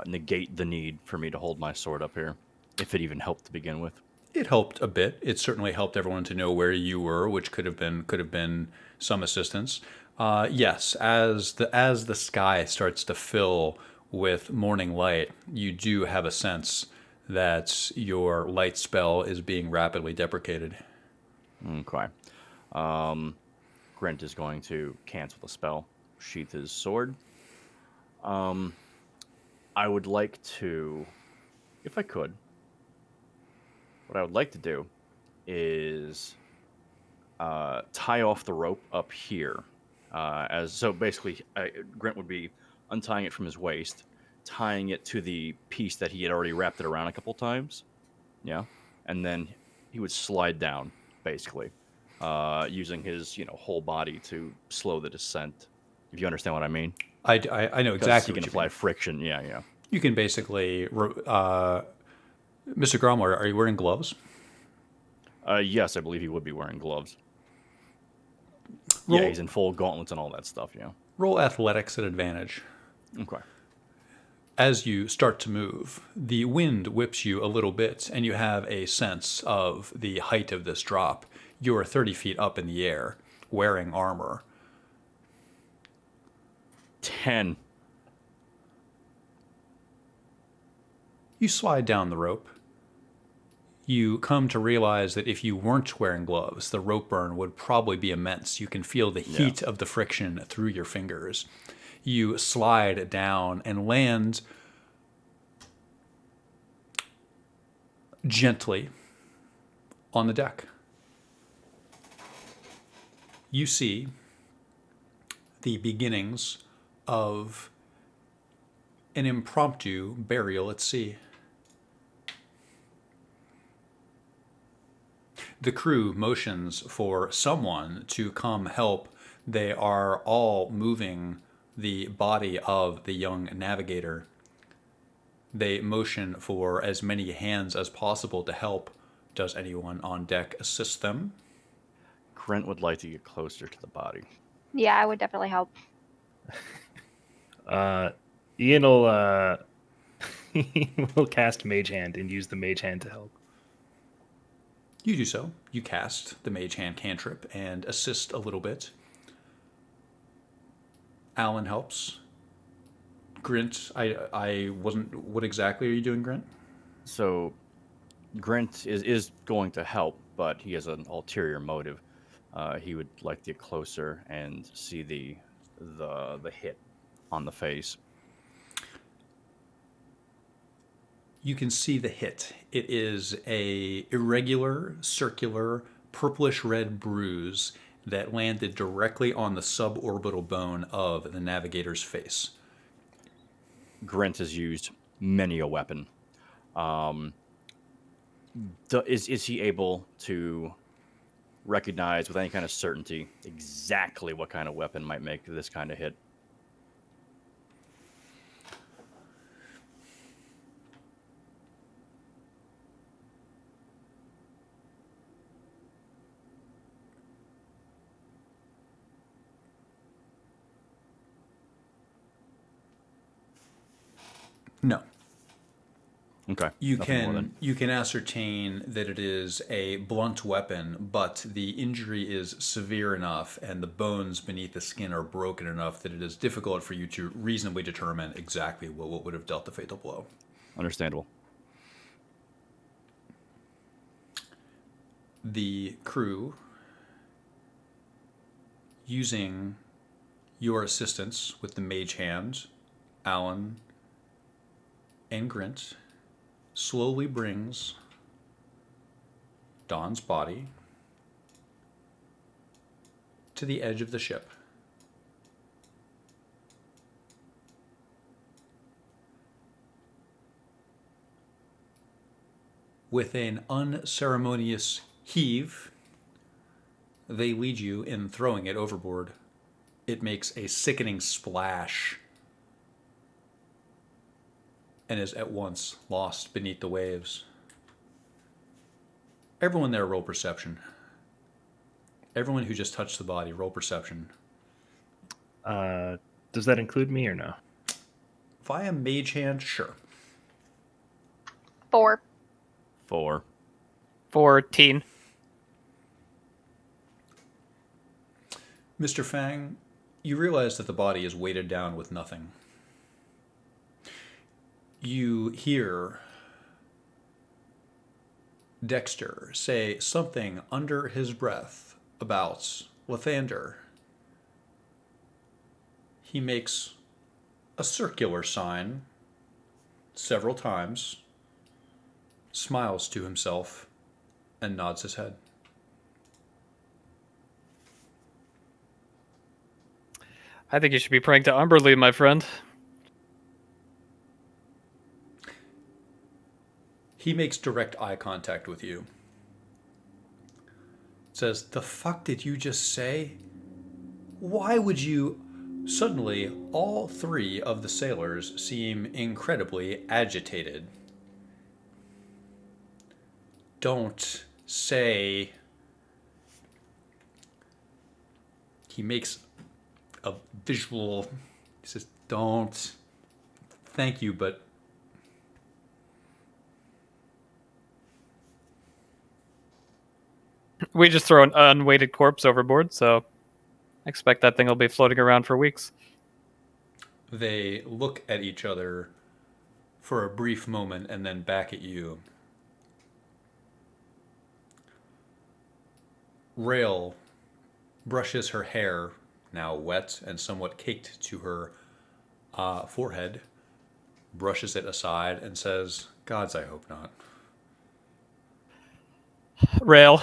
negate the need for me to hold my sword up here, if it even helped to begin with? It helped a bit. It certainly helped everyone to know where you were, which could have been some assistance. Yes, as the sky starts to fill with morning light, you do have a sense that your light spell is being rapidly deprecated. Okay. Grint is going to cancel the spell, sheath his sword. I would like to, if I could, what I would like to do is tie off the rope up here. So basically, Grint would be untying it from his waist, tying it to the piece that he had already wrapped it around a couple times. Yeah. And then would slide down, basically, using his whole body to slow the descent. If you understand what I mean. I know 'Cause exactly he what can you apply mean. friction. Yeah. You can basically, Mr. Gromler, are you wearing gloves? Yes, I believe he would be wearing gloves. Roll, Yeah, he's in full gauntlets and all that stuff. roll athletics at advantage. Okay. As you start to move, the wind whips you a little bit, and you have a sense of the height of this drop. You are 30 feet up in the air, wearing armor. 10. You slide down the rope. You come to realize that if you weren't wearing gloves, the rope burn would probably be immense. You can feel the heat of the friction through your fingers. You slide down and land gently on the deck. You see the beginnings of an impromptu burial at sea. The crew motions for someone to come help. They are all moving the body of the young navigator. They motion for as many hands as possible to help. Does anyone on deck assist them? Grant would like to get closer to the body. Yeah, I would definitely help. Ian will will cast Mage Hand and use the Mage Hand to help. You do so. You cast the Mage Hand cantrip and assist a little bit. Alan helps. Grint, I wasn't... What exactly are you doing, Grint? So, Grant is going to help, but he has an ulterior motive. He would like to get closer and see the hit on the face. You can see the hit. It is a irregular, circular, purplish-red bruise that landed directly on the suborbital bone of the navigator's face. Grant has used many a weapon. Is he able to recognize with any kind of certainty exactly what kind of weapon might make this kind of hit? No. Okay. You nothing more can ascertain that it is a blunt weapon, but the injury is severe enough and the bones beneath the skin are broken enough that it is difficult for you to reasonably determine exactly what would have dealt the fatal blow. Understandable. The crew, using your assistance with the Mage Hand, Alan and Grint, slowly brings Don's body to the edge of the ship. With an unceremonious heave, they lead you in throwing it overboard. It makes a sickening splash and is at once lost beneath the waves. Everyone there, roll perception. Everyone who just touched the body, roll perception. Does that include me or no? Via Mage Hand, sure. 4. 4. 14. Mr. Fang, you realize that the body is weighted down with nothing. You hear Dexter say something under his breath about Lathander. He makes a circular sign several times, smiles to himself, and nods his head. I think you should be praying to Umberly, my friend. He makes direct eye contact with you. says, "The fuck did you just say? Why would you?" Suddenly, all three of the sailors seem incredibly agitated. "Don't say." He makes a visual. He says, "Don't. Thank you, but." We just throw an unweighted corpse overboard, so I expect that thing will be floating around for weeks. They look at each other for a brief moment and then back at you. Rail brushes her hair, now wet and somewhat caked to her forehead, brushes it aside, and says, "Gods, I hope not." Rail.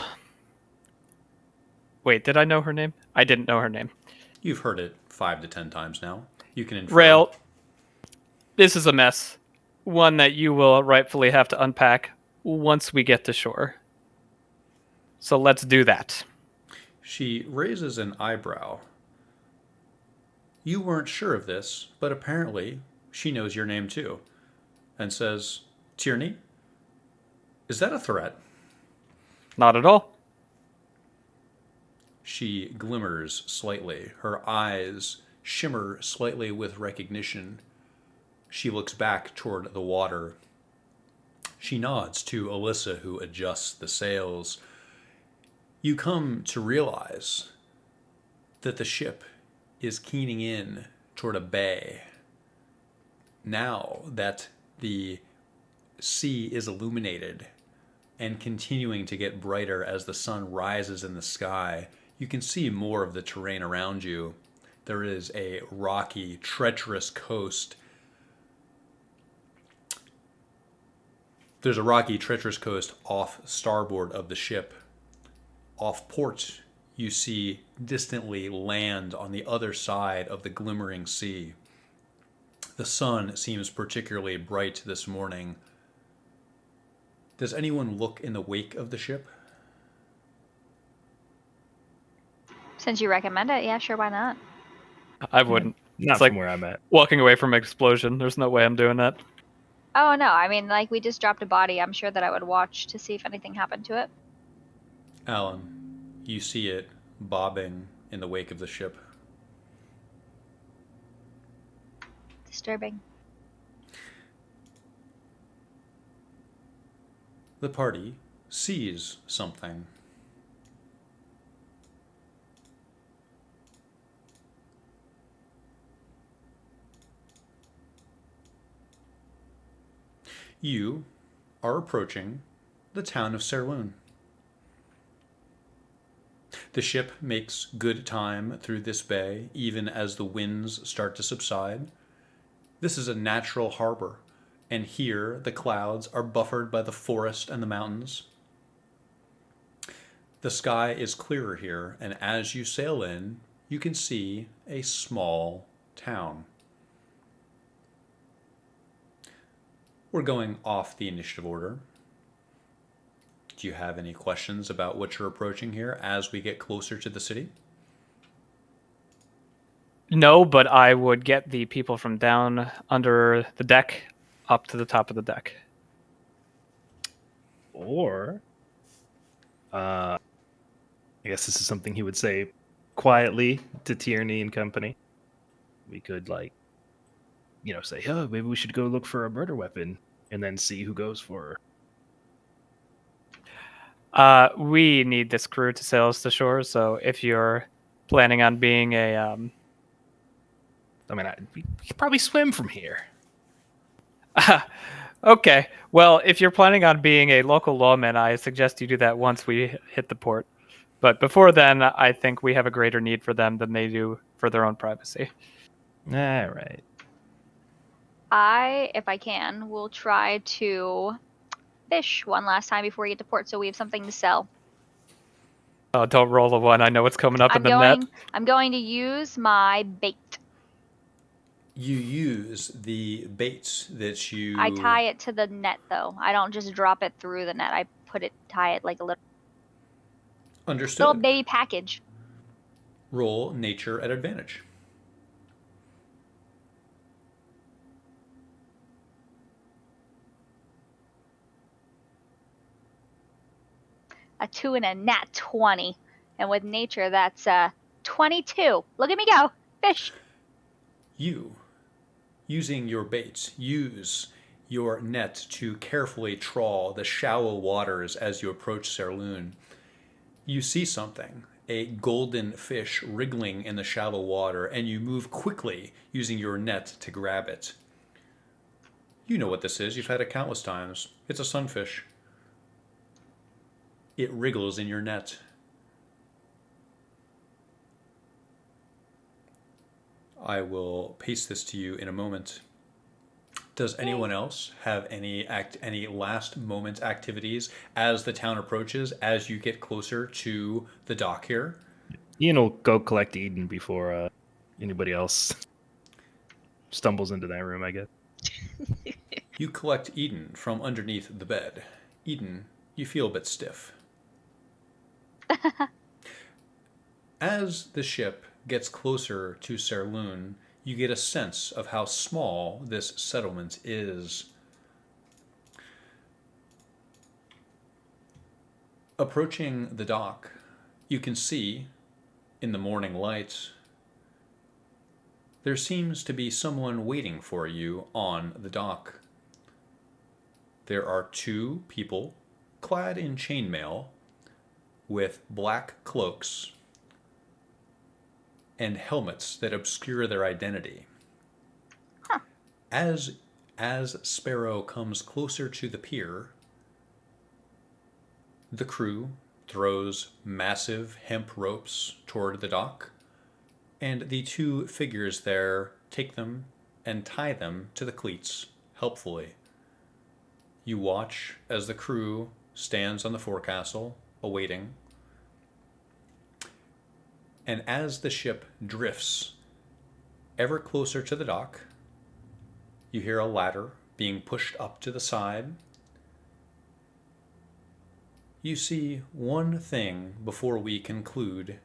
Wait, did I know her name? I didn't know her name. You've heard it 5 to 10 times now. You can infer. Rail, this is a mess. One that you will rightfully have to unpack once we get to shore. So let's do that. She raises an eyebrow. You weren't sure of this, but apparently she knows your name too, and says, "Tierney? Is that a threat?" Not at all. She glimmers slightly. Her eyes shimmer slightly with recognition. She looks back toward the water. She nods to Alyssa, who adjusts the sails. You come to realize that the ship is keening in toward a bay. Now that the sea is illuminated and continuing to get brighter as the sun rises in the sky, you can see more of the terrain around you. There is a rocky, treacherous coast. There's a rocky, treacherous coast off starboard of the ship. Off port, you see distantly land on the other side of the glimmering sea. The sun seems particularly bright this morning. Does anyone look in the wake of the ship? Since you recommend it, yeah, sure, why not? I wouldn't. Not It's like from where I'm at. walking away from an explosion. There's no way I'm doing that. Oh no, I mean, like, we just dropped a body. I'm sure that I would watch to see if anything happened to it. Alan, you see it bobbing in the wake of the ship. Disturbing. The party sees something. You are approaching the town of Serloon. The ship makes good time through this bay, even as the winds start to subside. This is a natural harbor, and here the clouds are buffered by the forest and the mountains. The sky is clearer here, and as you sail in, you can see a small town. We're going off the initiative order. Do you have any questions about what you're approaching here as we get closer to the city? No, but I would get the people from down under the deck up to the top of the deck. Or, I guess this is something he would say quietly to Tierney and company. We could, like, say, "Oh, maybe we should go look for a murder weapon," and then see who goes for her. We need this crew to sail us to shore, so if you're planning on being a... I mean, we could probably swim from here. Okay, well, if you're planning on being a local lawman, I suggest you do that once we hit the port. But before then, I think we have a greater need for them than they do for their own privacy. All right. I, if I can, will try to fish one last time before we get to port so we have something to sell. Oh, don't roll a one. I know what's coming up in the net. I'm going to use my bait. You use the bait that you... I tie it to the net, though. I don't just drop it through the net. I tie it like a little... Understood. Little baby package. Roll nature at advantage. A 2 and a nat 20. And with nature, that's 22. Look at me go. Fish. You, using your baits, use your net to carefully trawl the shallow waters as you approach Serloon. You see something, a golden fish wriggling in the shallow water, and you move quickly using your net to grab it. You know what this is. You've had it countless times. It's a sunfish. It wriggles in your net. I will paste this to you in a moment. Does anyone else have any last moment activities as the town approaches, as you get closer to the dock here? Ian will go collect Eden before anybody else stumbles into that room, I guess. You collect Eden from underneath the bed. Eden, you feel a bit stiff. As the ship gets closer to Serloon, you get a sense of how small this settlement is. Approaching the dock, you can see, in the morning light, there seems to be someone waiting for you on the dock. There are 2 people clad in chainmail with black cloaks and helmets that obscure their identity. Huh. As Sparrow comes closer to the pier, the crew throws massive hemp ropes toward the dock, and the 2 figures there take them and tie them to the cleats helpfully. You watch as the crew stands on the forecastle, awaiting. And as the ship drifts ever closer to the dock, you hear a ladder being pushed up to the side. You see one thing before we conclude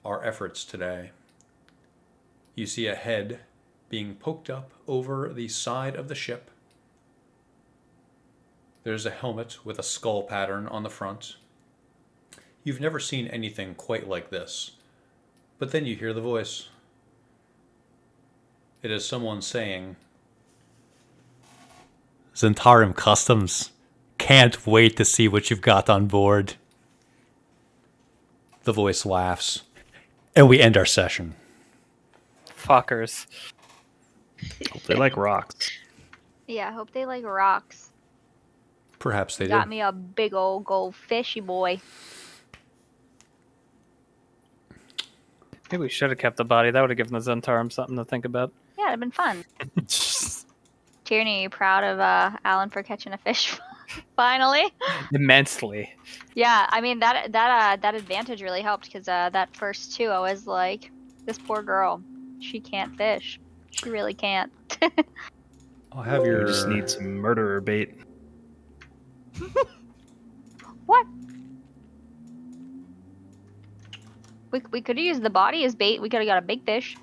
our efforts today. You see a head being poked up over the side of the ship. There's a helmet with a skull pattern on the front. You've never seen anything quite like this. But then you hear the voice. It is someone saying, Zentarum Customs. Can't wait to see what you've got on board. The voice laughs. And we end our session. Fuckers. Hope they like rocks. Yeah, I hope they like rocks. Perhaps they Got do. me a big old gold fishy boy. Maybe we should have kept the body. That would have given the Zentarum something to think about. Yeah, it'd been fun. Tierney, you proud of Alan for catching a fish? Finally. Immensely. Yeah, I mean that advantage really helped because that first 2, I was like, this poor girl, she can't fish. She really can't. I'll have You your... just need some murderer bait. What? We could have used the body as bait. We could have got a big fish.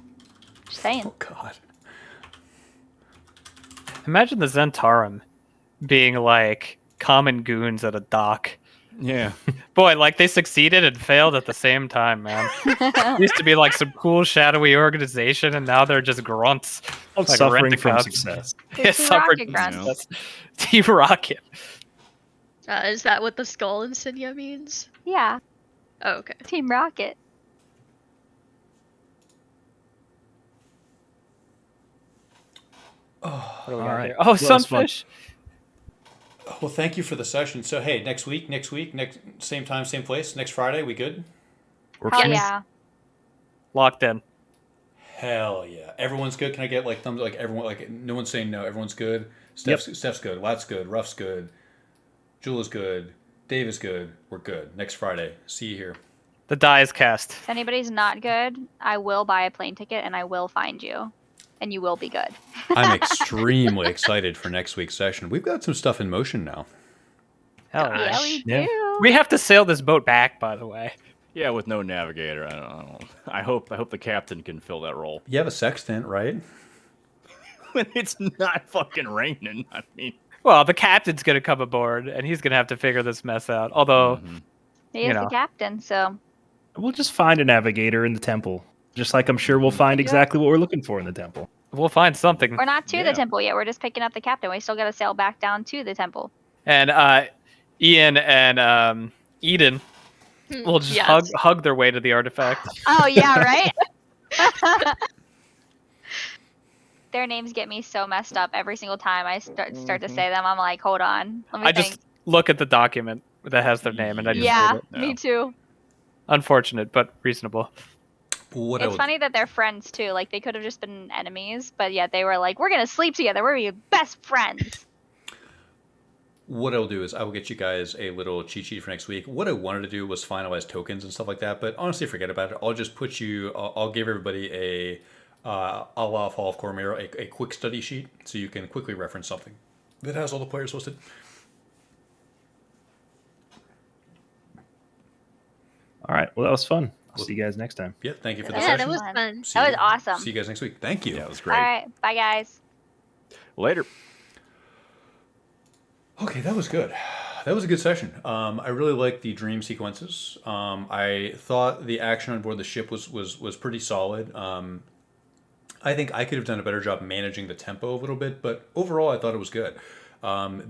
Just saying. Oh, God. Imagine the Zentarum being like common goons at a dock. Yeah. Boy, like they succeeded and failed at the same time, man. Used to be like some cool shadowy organization, and now they're just grunts. Of Like suffering from rent-a-cups. success. They're Team Suffered Rocket from grunts. success. Team Rocket. Is that what the skull insignia means? Yeah, Oh, okay. Team Rocket. What do we All got right. here? Oh, Well, it's fun. sunfish. Well, thank you for the session. So, hey, next week, same time, same place, next Friday, we good? Works Hell for me. yeah. Locked in. Hell yeah. Everyone's good. Can I get like thumbs, like everyone, like no one's saying no. Everyone's good. Steph's good. Lat's good. Ruff's good. Jewel is good. Dave is good. We're good. Next Friday. See you here. The die is cast. If anybody's not good, I will buy a plane ticket and I will find you. And you will be good. I'm extremely excited for next week's session. We've got some stuff in motion now. Hell Gosh. yeah. Yeah, we Yeah. do. We have to sail this boat back, by the way. Yeah, with no navigator. I don't know. I hope the captain can fill that role. You have a sextant, right? When it's not fucking raining. I mean, Well, the captain's gonna come aboard, and he's gonna have to figure this mess out. Although, He You is know. the captain, so We'll just find a navigator in the temple, just like I'm sure we'll find exactly what we're looking for in the temple. we'll find something. we're not to Yeah. the temple yet. We're just picking up the captain. We still got to sail back down to the temple. And Ian and Eden will just Yes. hug their way to the artifact. Oh yeah, right. Their names get me so messed up every single time I start to say them. I'm like, hold on, let me I think. just look at the document that has their name, and I just Yeah, read it. me too. Unfortunate, but reasonable. What I It's would- funny that they're friends too. Like they could have just been enemies, but yet they were like, we're gonna sleep together. We're gonna be best friends. What I'll do is I will get you guys a little cheat sheet for next week. What I wanted to do was finalize tokens and stuff like that, but honestly, forget about it. I'll just put you. I'll give everybody a a la Fall of Cormiro, a quick study sheet, so you can quickly reference something that has all the players listed. All right. Well, that was fun. I'll see you guys next time. Yeah, thank you for the Yeah, session. that was Fun. fun. See That was you- awesome. See you guys next week. Thank you. yeah, it was All great. right, bye guys. Later. Okay, that was good. That was a good session. I really liked the dream sequences. I thought the action on board the ship was pretty solid. I think I could have done a better job managing the tempo a little bit, but overall, I thought it was good.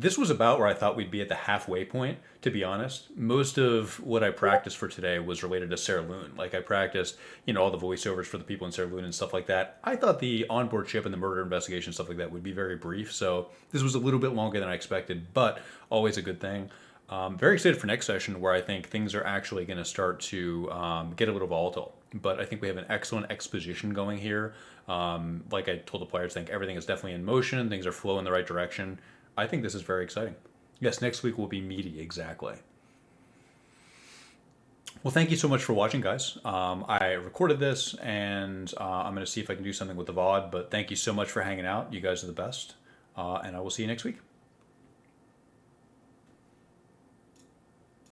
This was about where I thought we'd be at the halfway point, to be honest. Most of what I practiced for today was related to Sarah Loon. Like, I practiced, all the voiceovers for the people in Sarah Loon and stuff like that. I thought the onboard ship and the murder investigation, stuff like that, would be very brief. So this was a little bit longer than I expected, but always a good thing. Very excited for next session, where I think things are actually going to start to get a little volatile. But I think we have an excellent exposition going here. Like I told the players, I think everything is definitely in motion. Things are flowing in the right direction. I think this is very exciting. Yes, next week will be meaty, exactly. Well, thank you so much for watching, guys. I recorded this, and I'm going to see if I can do something with the VOD, but thank you so much for hanging out. You guys are the best, and I will see you next week.